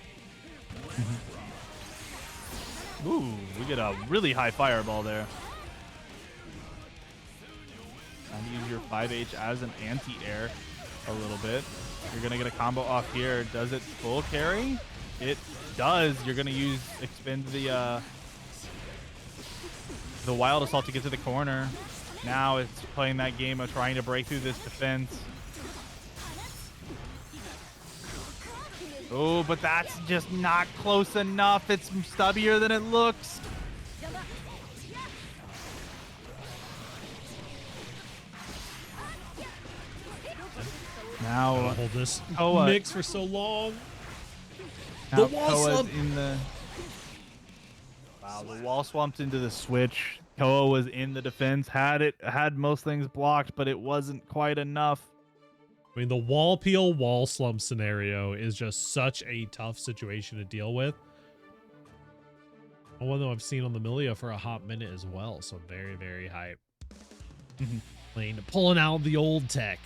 Ooh, we get a really high fireball there. And use your 5H as an anti-air a little bit. You're going to get a combo off here. Does it full carry? It does. You're going to expend the Wild Assault to get to the corner. Now it's playing that game of trying to break through this defense. Oh, but that's just not close enough. It's stubbier than it looks. Now Hold this Koa mix for so long. Now The wall Koa's slump. Wow, the wall swamped into the switch. Koa was in the defense, had most things blocked, but it wasn't quite enough. I mean, the wall peel, wall slump scenario is just such a tough situation to deal with. One that I've seen on the Milia for a hot minute as well, so very, very hype. Lane pulling out the old tech.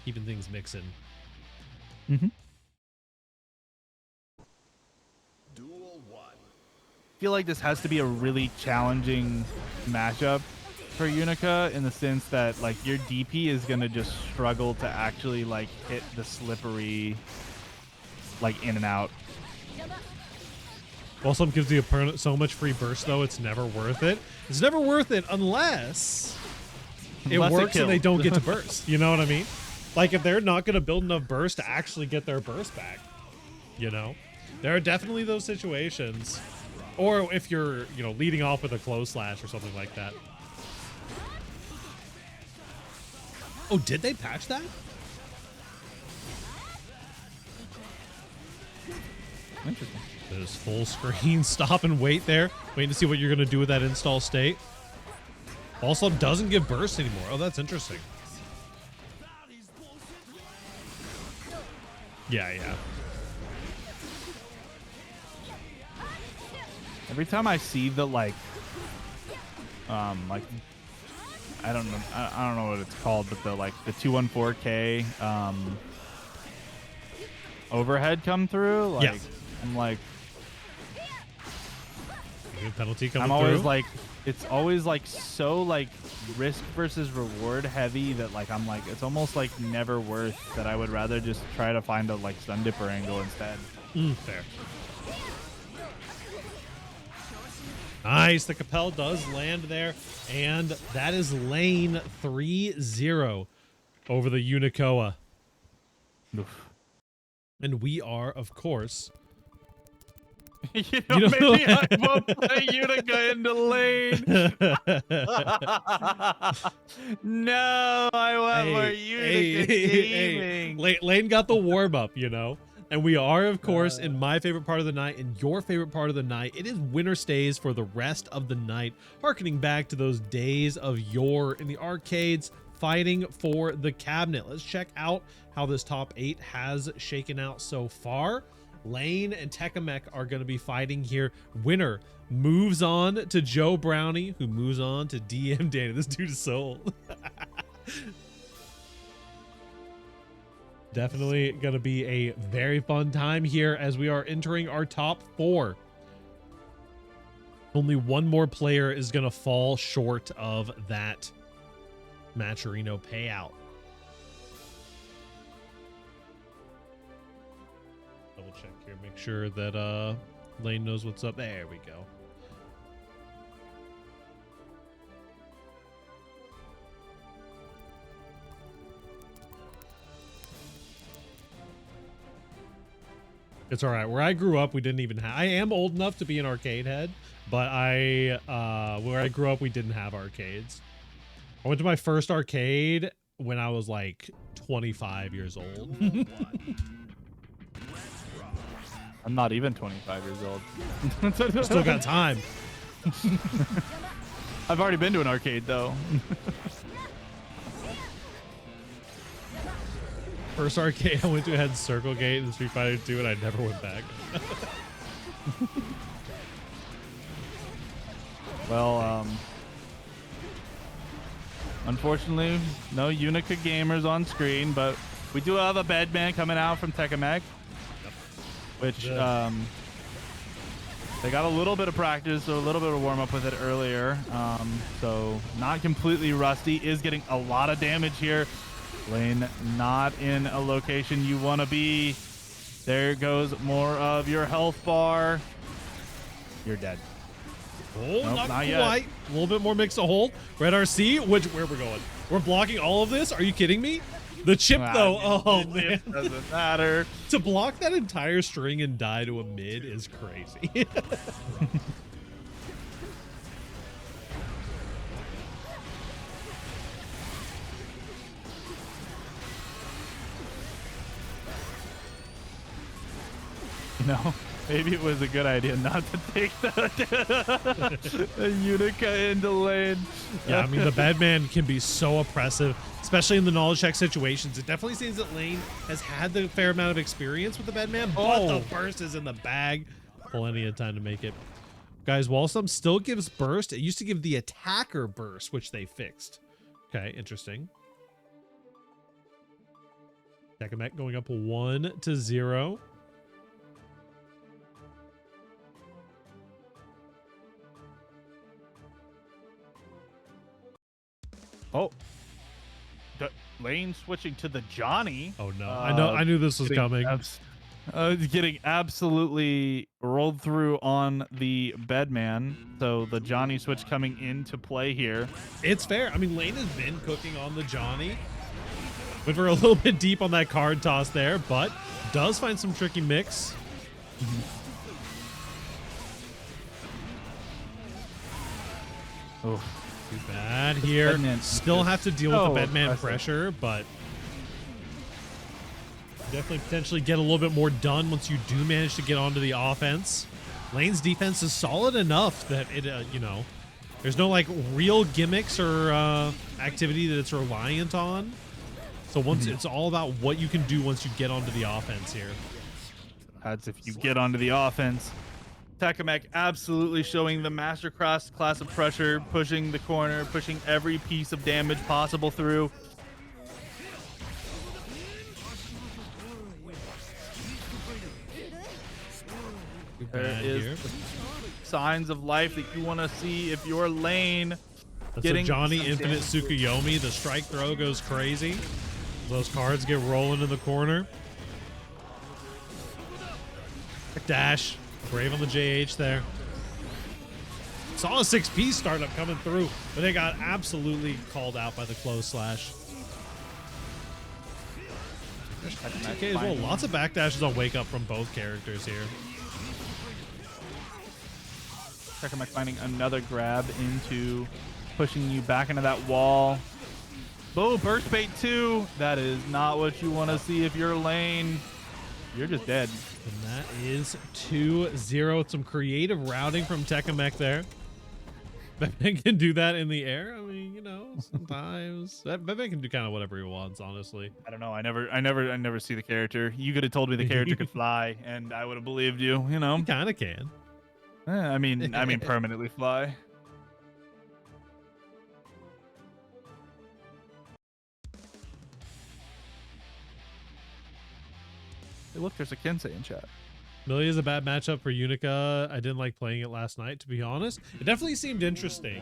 Keeping things mixing. Duel 1. I feel like this has to be a really challenging matchup for Unica in the sense that like your DP is gonna just struggle to actually like hit the slippery like in and out. While some gives the opponent so much free burst, though, it's never worth it. It's never worth it unless it works and they don't get to burst. You know what I mean? Like if they're not going to build enough burst to actually get their burst back, you know? There are definitely those situations. Or if you're, you know, leading off with a close slash or something like that. Oh, did they patch that? Interesting. There's full screen stop and wait there. Waiting to see what you're going to do with that install state. Also doesn't give burst anymore. Oh, that's interesting. Yeah, yeah. Every time I see the like I don't know I don't know what it's called, but the 214K overhead come through, like yeah. I'm like, Good penalty coming I'm always through. like, it's always like so like risk versus reward heavy that like I'm like it's almost like never worth that. I would rather just try to find a like Sun Dipper angle instead. Fair. Nice. The Capel does land there, and that is lane 3-0 over the Unicoa. Oof. And we are, of course. You know, maybe I won't play Utica into lane. No, I want more Utica gaming. Lane got the warm up, you know. And we are, of course, in my favorite part of the night and your favorite part of the night. It is winter stays for the rest of the night, harkening back to those days of yore in the arcades, fighting for the cabinet. Let's check out how this top 8 has shaken out so far. Lane and Tekamek are going to be fighting here. Winner moves on to Joe Brownie, who moves on to DM Danny. This dude is so old. Definitely going to be a very fun time here as we are entering our top 4. Only one more player is going to fall short of that Matcherino payout. Double check here, make sure that Lane knows what's up. There we go. It's all right. Where I grew up, we didn't even have. I am old enough to be an arcade head, but where I grew up, we didn't have arcades. I went to my first arcade when I was like 25 years old. I'm not even 25 years old. Still got time. I've already been to an arcade though. First arcade I went to had Circle Gate and Street Fighter 2, and I never went back. Well, unfortunately, no Unica gamers on screen, but we do have a Bedman coming out from Tekamek, which they got a little bit of practice, or a little bit of warm up with it earlier, so not completely rusty. Is getting a lot of damage here. Lane not in a location you want to be. There goes more of your health bar. You're dead. Oh, Nope, not not quite. yet. A little bit more mix of hold. Red RC, where we're going? We're blocking all of this? Are you kidding me? The chip, though. Oh, man. Doesn't matter. To block that entire string and die to a mid is crazy. No, maybe it was a good idea not to take the Unica into lane. Yeah, I mean, the Badman can be so oppressive, especially in the knowledge check situations. It definitely seems that Lane has had the fair amount of experience with the Badman, but the burst is in the bag. Plenty of time to make it. Guys, Wallstum still gives burst. It used to give the attacker burst, which they fixed. Okay, interesting. Tekamek going up 1-0. Oh, the Lane switching to the Johnny. Oh no, I knew this was coming. Getting absolutely rolled through on the Bedman. So the Johnny switch coming into play here. It's fair. I mean, Lane has been cooking on the Johnny. Went for a little bit deep on that card toss there, but does find some tricky mix. Oh, too bad here. Bedman Still have to deal with the Bedman impressive. pressure, but definitely potentially get a little bit more done once you do manage to get onto the offense. Lane's defense is solid enough that it, you know, there's no like real gimmicks or activity that it's reliant on. So once it's all about what you can do once you get onto the offense here. That's if you get onto the offense. Tekamek absolutely showing the masterclass class of pressure, pushing the corner, pushing every piece of damage possible through. There is signs of life that you want to see if your lane. That's a Johnny Infinite Tsukuyomi. The strike throw goes crazy. Those cards get rolling in the corner. Dash. Brave on the JH there. Saw a 6P startup coming through, but they got absolutely called out by the close slash. Okay, as well. Lots of backdashes on wake up from both characters here. Tekkamec finding another grab into pushing you back into that wall. Oh, burst bait 2. That is not what you want to see if you're lane. You're just dead. And that is 2-0. Some creative routing from Tekkamec there. Batman can do that in the air. I mean, you know, sometimes Batman can do kind of whatever he wants, honestly. I don't know. I never see the character. You could have told me the character could fly, and I would have believed you. You know, He kind of can. I mean, permanently fly. Hey, look, there's a Kensei in chat. Millie is a bad matchup for Unica. I didn't like playing it last night, to be honest. It definitely seemed interesting.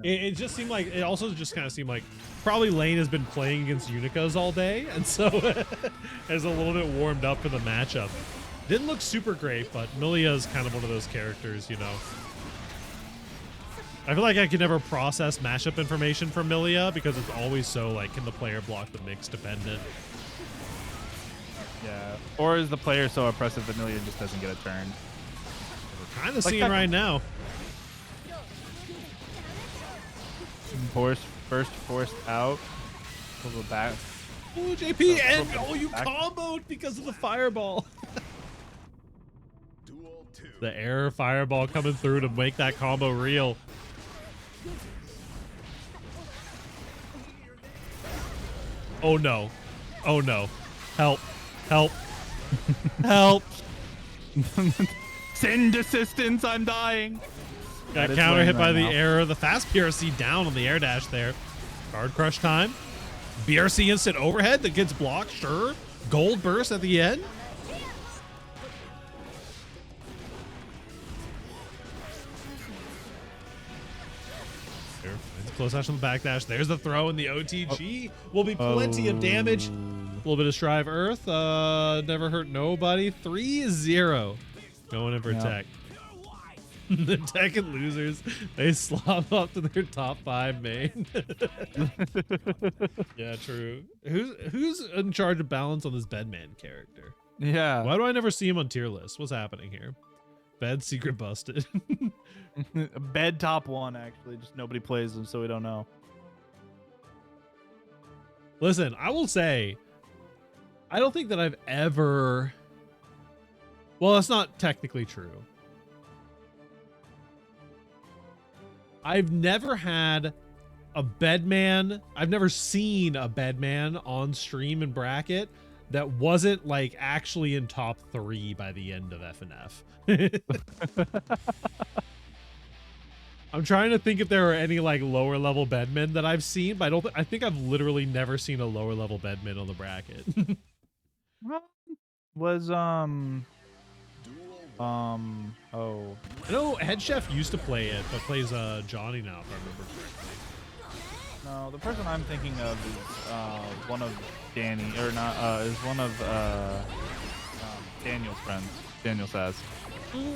It just seemed like, it also just kind of seemed like probably Lane has been playing against Unicas all day, and so is a little bit warmed up for the matchup. Didn't look super great, but Milia is kind of one of those characters, you know. I feel like I can never process mashup information from Milia because it's always so like, can the player block the mix dependent? Yeah. Or is the player so oppressive that Milia just doesn't get a turn? We're kind of seeing right now. First forced out. A little back. Oh, JP, and oh, you comboed because of the fireball. The error fireball coming through to make that combo real. Oh no. Oh no. Help. Help. Help. Send assistance, I'm dying. Got counter hit by the error. The fast BRC down on the air dash there. Card crush time. BRC instant overhead that gets blocked, sure. Gold burst at the end. Close dash on the backdash. There's the throw, and the OTG will be plenty of damage. A little bit of Strive Earth. Never hurt nobody. 3-0. Going in for tech. The tech and losers, they slop up to their top 5 main. Yeah, true. Who's in charge of balance on this Bedman character? Yeah. Why do I never see him on tier list? What's happening here? Bed secret busted. Bed top 1, actually. Just nobody plays them, so we don't know. Listen, I will say, I don't think that I've ever... Well, that's not technically true. I've never had a bedman. I've never seen a bedman on stream and bracket that wasn't like actually in top 3 by the end of FNF. I'm trying to think if there are any like lower level bedmen that I've seen, but I think I've literally never seen a lower level bedman on the bracket. Was oh, I know Head Chef used to play it, but plays Johnny now, if I remember correctly. No, the person I'm thinking of is one of Danny, or not, is one of Daniel's friends. Daniel says.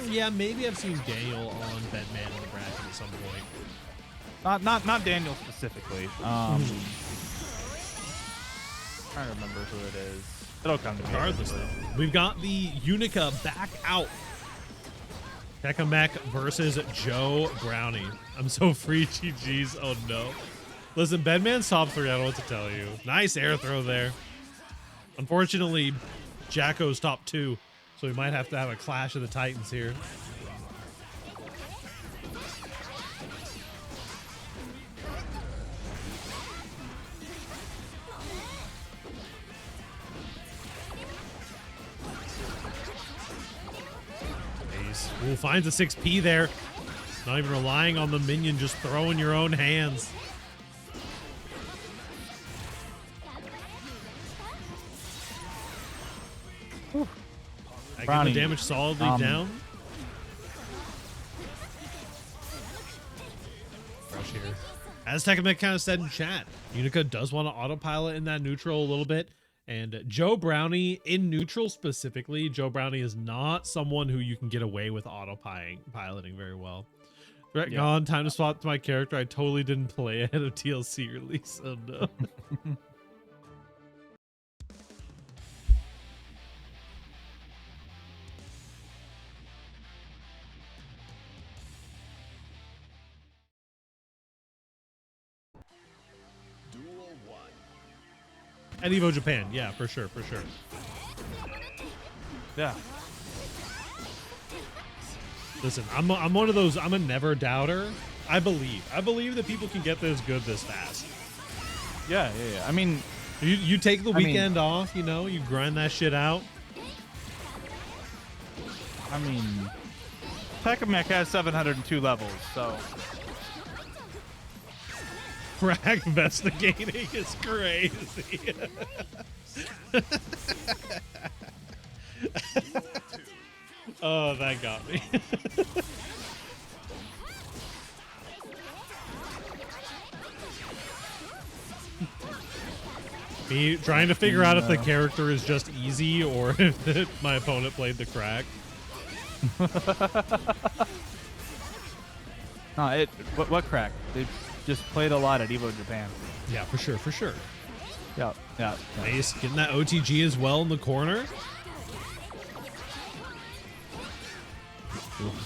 Yeah, maybe I've seen Daniel on Bedman in the bracket at some point. Not Daniel specifically. Trying to remember who it is. It'll come to me. Regardless, though, we've got the Unica back out. Tekkamec versus Joe Brownie. I'm so free, GG's. Oh no. Listen, Bedman's top 3. I don't know what to tell you. Nice air throw there. Unfortunately, Jacko's top 2. So we might have to have a clash of the Titans here. Ooh, finds a 6P there. Not even relying on the minion, just throwing your own hands. I get Brownie, the damage solidly down. Rush here. As Tekkamek kind of said in chat, Unica does want to autopilot in that neutral a little bit. And Joe Brownie in neutral specifically, Joe Brownie is not someone who you can get away with autopiloting very well. Threat gone, time to swap to my character. I totally didn't play ahead of TLC release. Oh no. Duel 1. At Evo Japan, yeah, for sure, for sure. Yeah. Listen, I'm one of those. I'm a never doubter. I believe that people can get this good this fast. Yeah. I mean, you take the weekend off, you know, you grind that shit out. I mean, Tekkamek has 702 levels, so. Crack investigating is crazy. Oh, that got me. Me trying to figure out if the character is just easy or if my opponent played the crack. No, what crack? They just played a lot at Evo Japan. Yeah, for sure, for sure. Yeah. Nice, getting that OTG as well in the corner.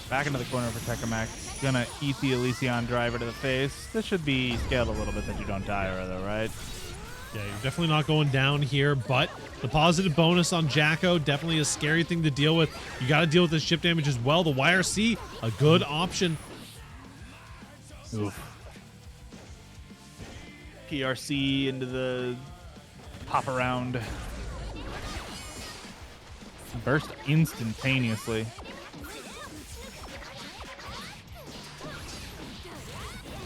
Back into the corner for Tekkamek. Gonna eat the Elysion driver to the face. This should be scaled a little bit that you don't die though, right? Yeah, you're definitely not going down here, but the positive bonus on Jacko, definitely a scary thing to deal with. You got to deal with the ship damage as well. The YRC, a good option. Oof. PRC into the hop around. Burst instantaneously.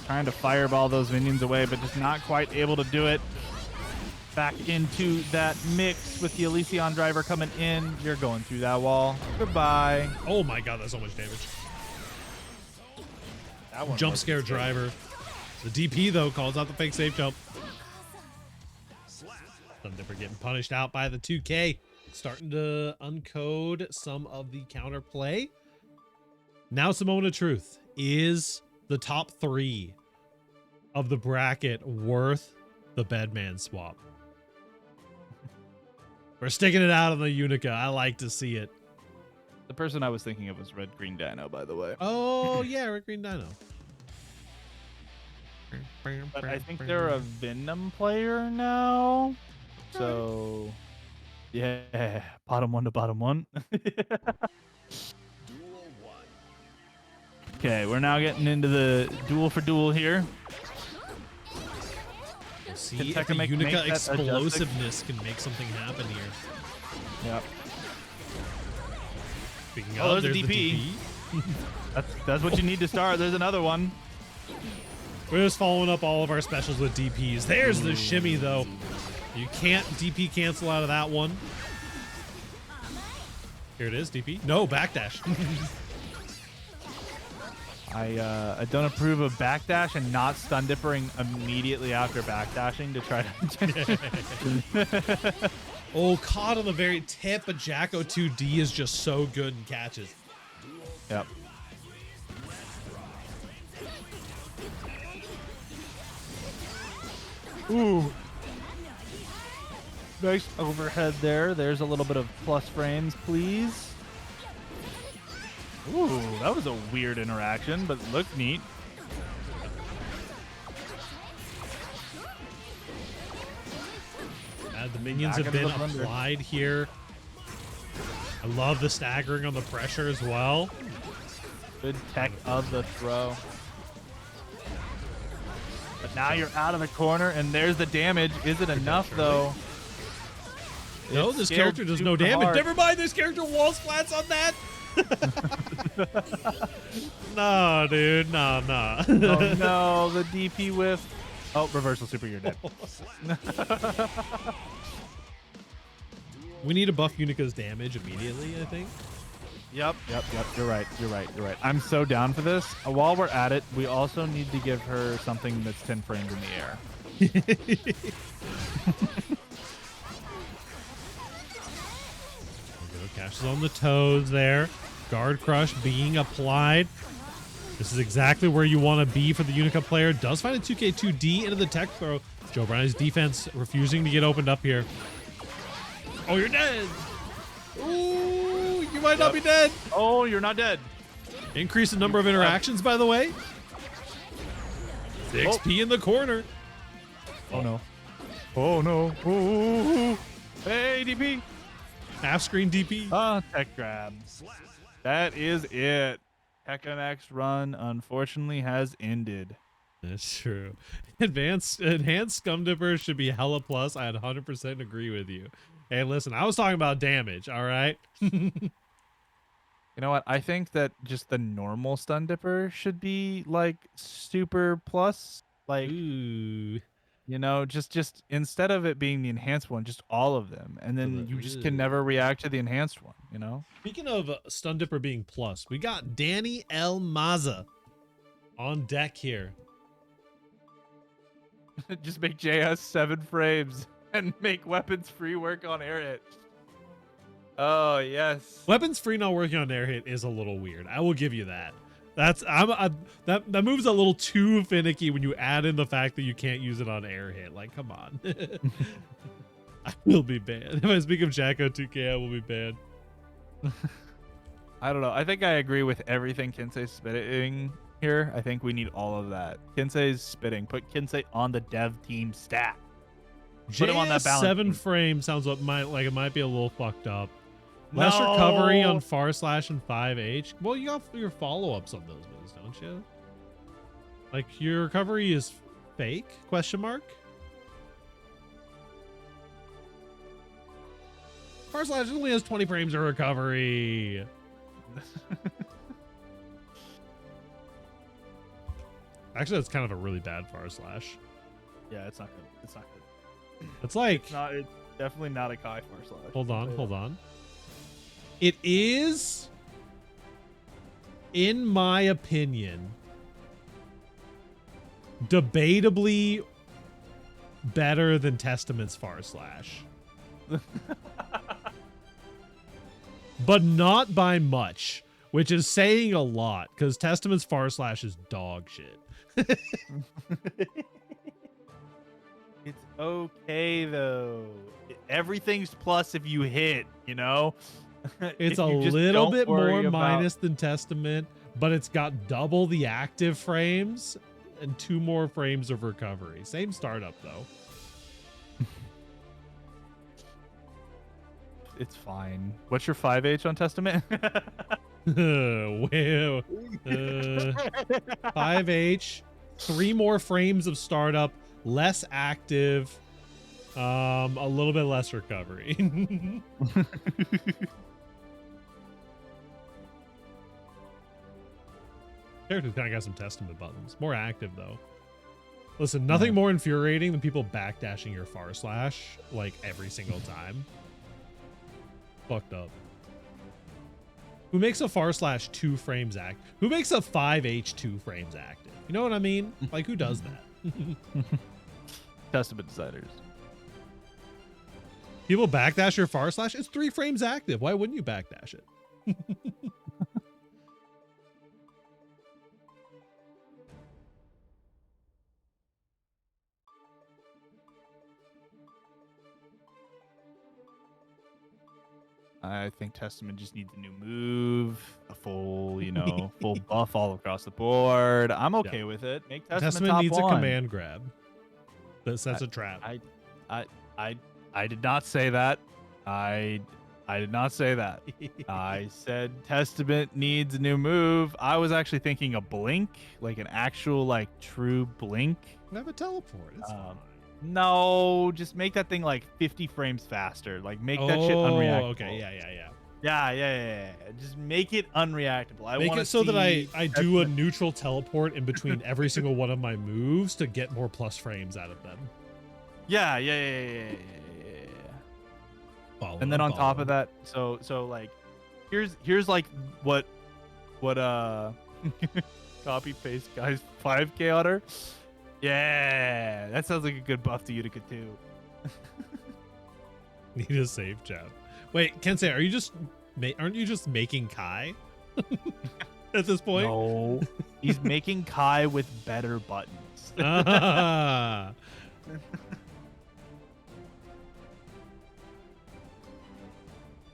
Trying to fireball those minions away, but just not quite able to do it. Back into that mix with the Elysion driver coming in. You're going through that wall. Goodbye. Oh my god, that's so much damage. That one Jump scare driver. The DP, though, calls out the fake safe jump. Thunderbird getting punished out by the 2K. Starting to uncode some of the counterplay. Now it's the moment of truth. Is the top 3 of the bracket worth the Bedman swap? We're sticking it out on the Unica. I like to see it. The person I was thinking of was Red Green Dino, by the way. Oh, yeah, Red Green Dino. But I think they're a Venom player now. So, yeah. Bottom 1 to bottom 1. Duel 1. Okay, we're now getting into the duel for duel here. See if the Tekkamek Unica make that explosiveness can make something happen here. Yep. Speaking Oh, of, there's a DP. That's what you need to start. There's another one. We're just following up all of our specials with DPs. There's the shimmy, though. You can't DP cancel out of that one. Here it is, DP. No, backdash. I don't approve of backdash and not stun dippering immediately after backdashing to try to. Oh, caught on the very tip, but Jacko 2D is just so good in catches. Yep. Ooh. Nice overhead there. There's a little bit of plus frames, please. Ooh, that was a weird interaction, but looked neat. The minions have been applied here. I love the staggering on the pressure as well. Good tech of the throw. But now you're out of the corner, and there's the damage. Is it enough, though? No, It's this scaled character does no super damage. hard. Never mind, this character wall splats on that. No, dude. No. Oh, no, the DP whiff. Oh, reversal super, you're dead. We need to buff Unica's damage immediately, I think. Yep. You're right. I'm so down for this. While we're at it, we also need to give her something that's 10 frames in the air. Cashes on the toes there. Guard Crush being applied. This is exactly where you want to be for the Unica player. Does find a 2K2D into the tech throw. Joe Bryan's defense refusing to get opened up here. Oh, you're dead. Ooh, you might not be dead. Oh, you're not dead. Increase the number of interactions, by the way. 6P in the corner. Oh, no. Oh, no. Ooh. Hey, DP. Half screen DP. Tech grab. That is it. Tekken's run, unfortunately, has ended. That's true. Enhanced Scum Dipper should be hella plus. I 100% agree with you. Hey, listen, I was talking about damage, all right? You know what? I think that just the normal Stun Dipper should be, like, super plus. Like, Ooh. you know, just instead of it being the enhanced one, just all of them. And then you just can never react to the enhanced one, you know? Speaking of Stun Dipper being plus, we got Danny El Maza on deck here. Just make JS 7 frames and make weapons free work on air hit. Oh, yes. Weapons free not working on air hit is a little weird. I will give you that. That move's a little too finicky when you add in the fact that you can't use it on air hit. Like, come on. I will be banned. If I speak of Jacko 2K, I will be banned. I don't know. I think I agree with everything Kinsey's spitting here. I think we need all of that. Kinsey's spitting. Put Kinsey on the dev team stat. Put him on that balance 7 team. frame sounds like it might be a little fucked up. Less recovery on far slash and 5H. Well, you got your follow-ups on those moves, don't you? Like, your recovery is fake? Question mark? Far slash only has 20 frames of recovery. Actually, that's kind of a really bad far slash. Yeah, it's not good. It's not good. It's like... It's definitely not a Kai far slash. Hold on. It is, in my opinion, debatably better than Testament's far slash. But not by much, which is saying a lot, because Testament's far slash is dog shit. It's okay, though. Everything's plus if you hit, you know? It's a little bit more minus than Testament, but it's got double the active frames and 2 more frames of recovery. Same startup, though. It's fine. What's your 5H on Testament? Wow. 5H, 3 more frames of startup, less active, a little bit less recovery. Character's kind of got some Testament buttons. More active, though. Listen, nothing more infuriating than people backdashing your far slash, like, every single time. Fucked up. Who makes a far slash 2 frames active? Who makes a 5H 2 frames active? You know what I mean? Like, who does that? Testament designers. People backdash your far slash? It's 3 frames active. Why wouldn't you backdash it? I think Testament just needs a new move, a full, you know, full buff all across the board. I'm okay with it. Make Testament top needs one. a command grab that sets a trap. I did not say that. I did not say that. I said Testament needs a new move. I was actually thinking a blink, like an actual, like, true blink. Have a teleport. It's fine. No, just make that thing like 50 frames faster. Like, make that shit unreactable. Okay, Yeah. Just make it unreactable. I make want it so that I do a neutral teleport in between every single one of my moves to get more plus frames out of them. Yeah. And then on top of that, so like, here's like what copy paste guys 5K on her. Yeah, that sounds like a good buff to Utica too. Need a save chat. Wait, Kensei, aren't you just making Kai at this point? No, he's making Kai with better buttons. Ah.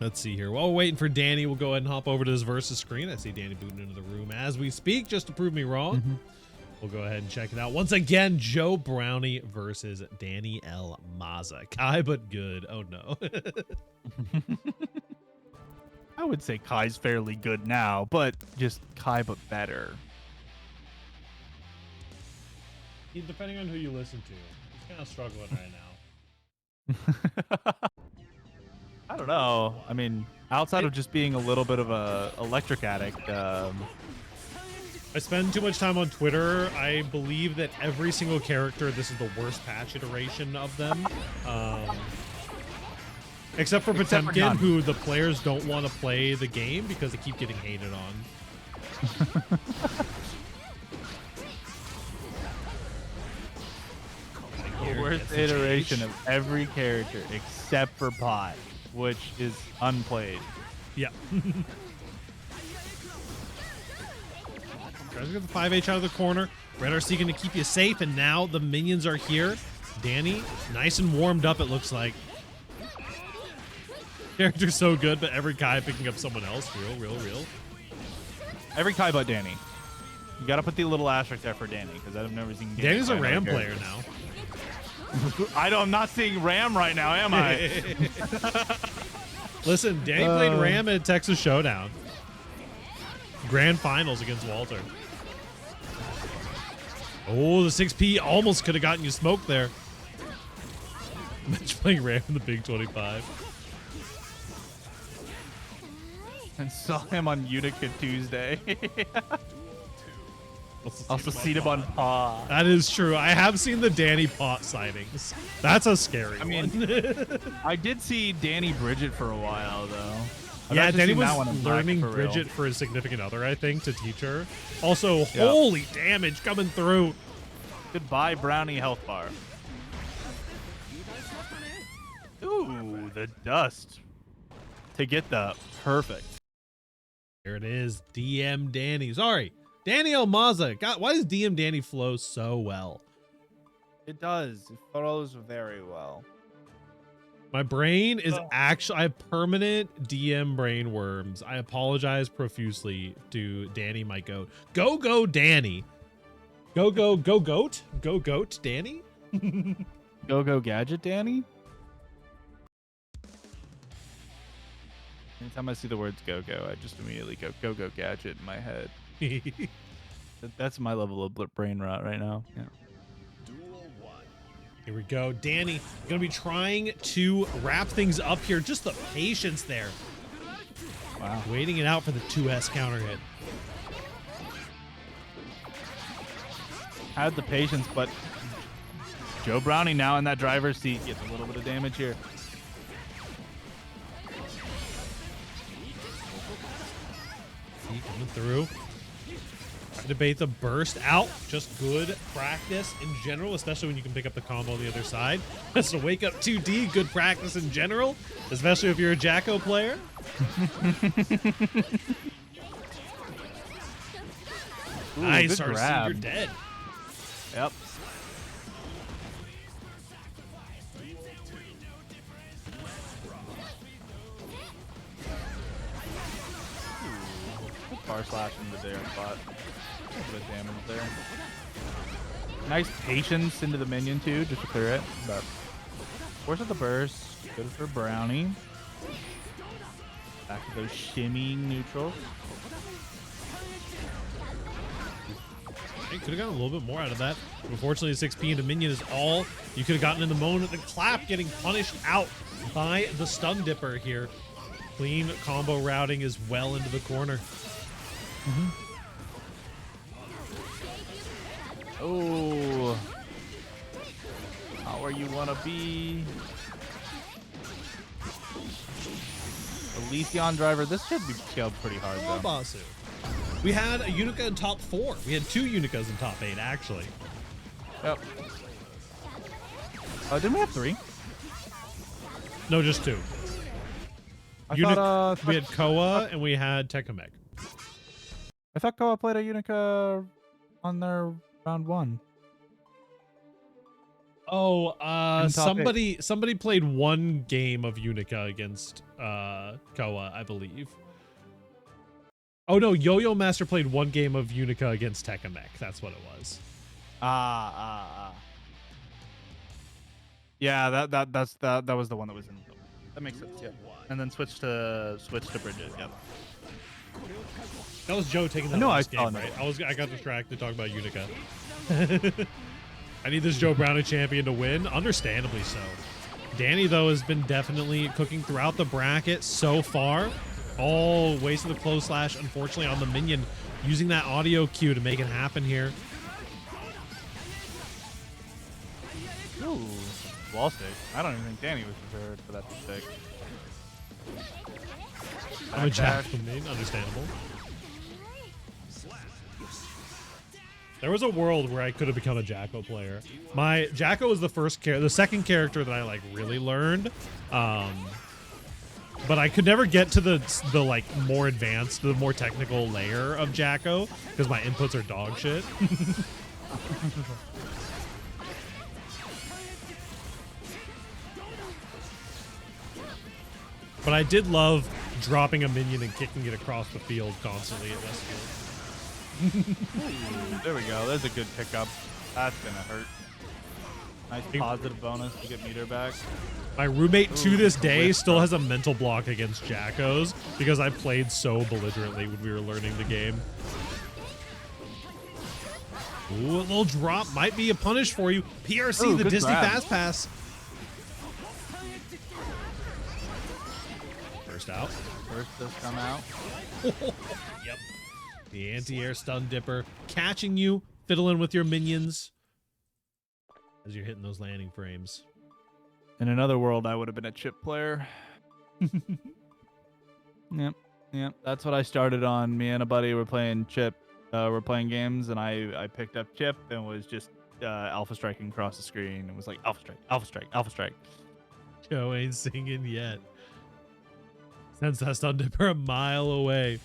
Let's see here. While we're waiting for Danny, we'll go ahead and hop over to his versus screen. I see Danny booting into the room as we speak, just to prove me wrong. We'll go ahead and check it out. Once again, Joe Brownie versus Danny L. Maza. Kai, but good. Oh, no. I would say Kai's fairly good now, but just Kai, but better. Depending on who you listen to, he's kind of struggling right now. I don't know. I mean, outside of just being a little bit of a electric addict, I spend too much time on Twitter. I believe that every single character, this is the worst patch iteration of them. Except for Potemkin, who the players don't want to play the game because they keep getting hated on. The worst iteration of every character except for Pot, which is unplayed. Yeah. Tries to get the 5H out of the corner. Red RC going to keep you safe, and now the minions are here. Danny, nice and warmed up, it looks like. Character's so good, but every Kai picking up someone else. Real. Every Kai but Danny. You got to put the little asterisk there for Danny, because I've never seen Danny. Danny's a Ram player now. I'm not seeing Ram right now, am I? Listen, Danny played Ram at Texas Showdown. Grand Finals against Walter. Oh, the 6P almost could have gotten you smoked there. Imagine playing Ram in the Big 25. And saw him on Utica Tuesday. Also seen him on Paw. That is true. I have seen the Danny Pot sightings. That's a scary one. I did see Danny Bridget for a while, though. Yeah, Danny was learning Bridget for his significant other, I think, to teach her. Also, holy damage coming through. Goodbye, Brownie health bar. Ooh, the dust. To get the perfect. There it is. DM Danny. Sorry. Danny Almaza. God, why does DM Danny flow so well? It does. It flows very well. My brain is actually, I have permanent DM brain worms. I apologize profusely to Danny, my goat. Go, Danny. Go, goat. Go, goat, Danny. Go, gadget, Danny. Anytime I see the words go, I just immediately go, gadget in my head. That's my level of brain rot right now. Yeah. Here we go. Danny going to be trying to wrap things up here. Just the patience there. Wow. Waiting it out for the 2S counter hit. Had the patience, but Joe Brownie now in that driver's seat gets a little bit of damage here. Coming through. Debate the burst out. Just good practice in general, especially when you can pick up the combo on the other side. So wake up 2D, good practice in general, especially if you're a Jacko player. Ooh, nice, RC, RC, you're dead. Yep. Bar slash into the spot. A little bit of damage there. Nice patience into the minion too, just to clear it. But force of the burst. Good for Brownie. Back to those shimmying neutrals. Hey, could have gotten a little bit more out of that. Unfortunately, the 6P into minion is all you could have gotten in the moment. The clap getting punished out by the stun dipper here. Clean combo routing is well into the corner. Oh, not where you want to be. Elysion driver. This should be scaled pretty hard Oh, though. Basu. We had a Unica in top 4. We had 2 Unicas in top 8, actually. Yep. Didn't we have 3? No, just 2. We had Koa and we had Tekamek. I thought Koa played a Unica on their round 1. Oh, In top somebody played 1 game of Unica against Koa, I believe. Oh no, Yo-Yo Master played 1 game of Unica against Tekamek. That's what it was. Yeah, that was the one that was in. That makes sense. Yeah. And then switch to Bridget. Yep. That was Joe taking the No, last I saw game, that. right? I got distracted talking about Unica. I need this Joe Brownie champion to win, understandably so. Danny, though, has been definitely cooking throughout the bracket so far. Oh, waste of the close slash, unfortunately, on the minion, using that audio cue to make it happen here. Ooh, wall stick. I don't even think Danny was prepared for that stick. I'm a Jack main, understandable. There was a world where I could have become a Jacko player. My Jacko was the second character that I like really learned. But I could never get to the like more advanced, the more technical layer of Jacko because my inputs are dog shit. But I did love dropping a minion and kicking it across the field constantly at Westfield. There we go. There's a good pickup. That's gonna hurt. Nice positive bonus to get meter back. My roommate to this day still has a mental block against Jackos because I played so belligerently when we were learning the game. Ooh, a little drop might be a punish for you. PRC, Ooh, the good Disney grab. fast pass. First out. First does come out. Yep. The anti-air stun dipper catching you, fiddling with your minions as you're hitting those landing frames. In another world, I would have been a chip player. Yep. That's what I started on. Me and a buddy were playing chip. We're playing games, and I picked up chip and was just alpha striking across the screen. It was like alpha strike, alpha strike, alpha strike. Joe ain't singing yet. Sends that stun dipper a mile away.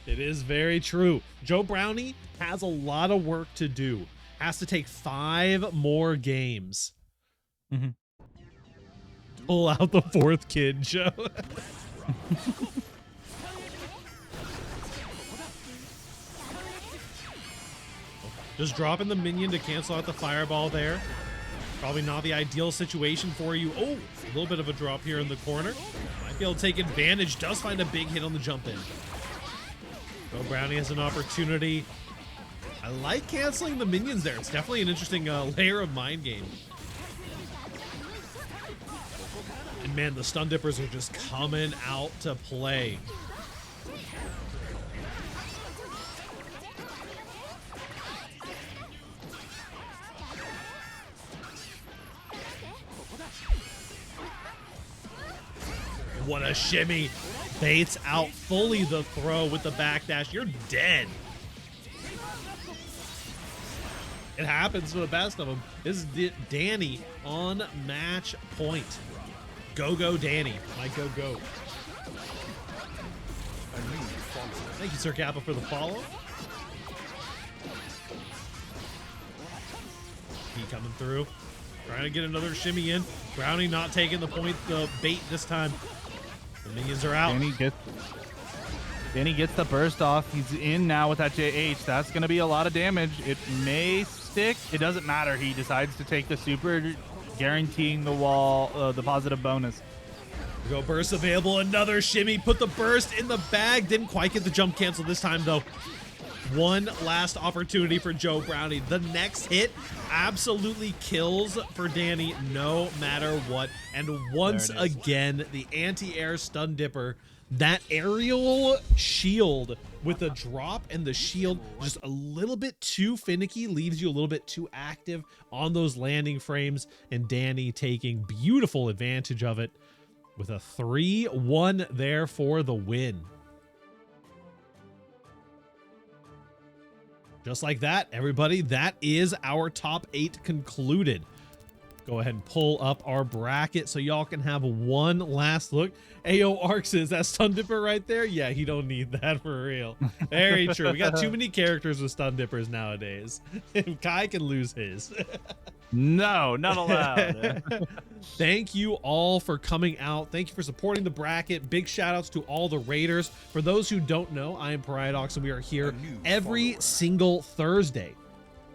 It is very true. Joe Brownie has a lot of work to do. Has to take 5 more games. Mhm. Pull out the 4th kid, Joe. Just dropping the minion to cancel out the fireball there. Probably not the ideal situation for you. Oh, a little bit of a drop here in the corner. Might be able to take advantage. Does find a big hit on the jump in. Joe Brownie has an opportunity. I like canceling the minions there. It's definitely an interesting layer of mind game. And man, the stun dippers are just coming out to play. What a shimmy. Baits out fully the throw with the backdash. You're dead. It happens to the best of them. This is Danny on match point. Go, Danny. My go. Thank you, Sir Kappa, for the follow. He coming through. Trying to get another shimmy in. Brownie not taking the bait this time. The minions are out. Danny gets the burst off. He's in now with that JH. That's going to be a lot of damage. It may stick. It doesn't matter. He decides to take the super, guaranteeing the wall, the positive bonus. Go burst available. Another shimmy. Put the burst in the bag. Didn't quite get the jump cancel this time, though. One last opportunity for Joe Brownie. The next hit absolutely kills for Danny no matter what. And once again, the anti-air stun dipper, that aerial shield with the drop and the shield just a little bit too finicky, leaves you a little bit too active on those landing frames, and Danny taking beautiful advantage of it with a 3-1 there for the win. Just like that, everybody, that is our top 8 concluded. Go ahead and pull up our bracket so y'all can have one last look. Ayo Arx, is that Stun Dipper right there? Yeah, he don't need that for real. Very true. We got too many characters with Stun Dippers nowadays. Kai can lose his. No, not allowed. Thank you all for coming out. Thank you for supporting the bracket. Big shout outs to all the raiders. For those who don't know, I am Paradox and we are here every single Thursday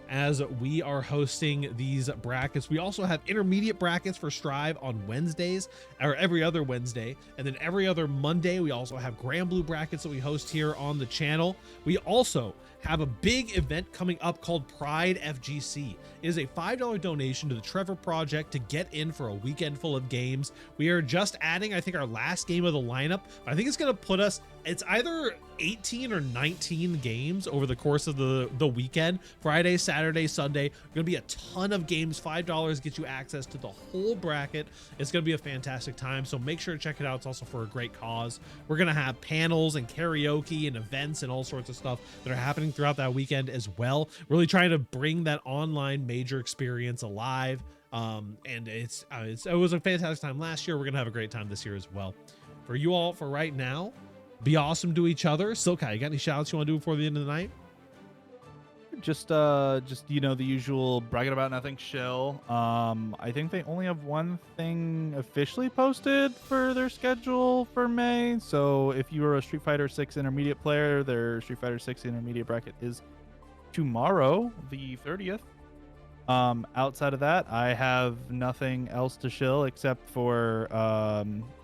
as we are hosting these brackets. We also have intermediate brackets for Strive on Wednesdays, or every other Wednesday, and then every other Monday we also have Grand Blue brackets that we host here on the channel. We also have a big event coming up called Pride FGC. It is a $5 donation to the Trevor Project to get in for a weekend full of games. We are just adding, I think, our last game of the lineup. I think it's going to put us, it's either 18 or 19 games over the course of the weekend. Friday, Saturday, Sunday. Going to be a ton of games. $5 gets you access to the whole bracket. It's going to be a fantastic time, so make sure to check it out. It's also for a great cause. We're going to have panels and karaoke and events and all sorts of stuff that are happening throughout that weekend as well. Really trying to bring that online major experience alive. And it was a fantastic time last year. We're going to have a great time this year as well. For you all, for right now, be awesome to each other. Silkai, you got any shout outs you want to do before the end of the night? Just you know, the usual bragging about nothing shill. I think they only have one thing officially posted for their schedule for May. So if you are a Street Fighter 6 intermediate player, their Street Fighter 6 intermediate bracket is tomorrow, the 30th. Outside of that, I have nothing else to shill except for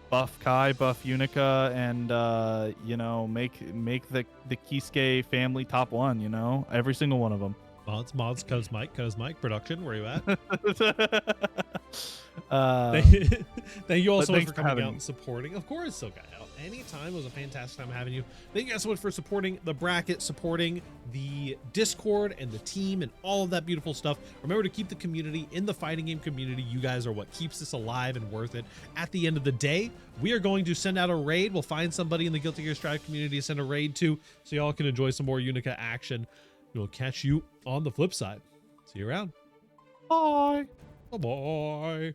buff Kai, buff Unica, and you know, make the Kisuke family top 1, you know, every single one of them. Mods, Codes Mike production, where you at? Thank you all so much for coming out and supporting. Of course, so guy out anytime. It was a fantastic time having you. Thank you guys so much for supporting the bracket, supporting the Discord and the team and all of that beautiful stuff. Remember to keep the community in the fighting game community. You guys are what keeps this alive and worth it. At the end of the day, we are going to send out a raid. We'll find somebody in the Guilty Gear Strive community to send a raid to, so y'all can enjoy some more Unica action. We'll catch you on the flip side. See you around. Bye. Bye-bye.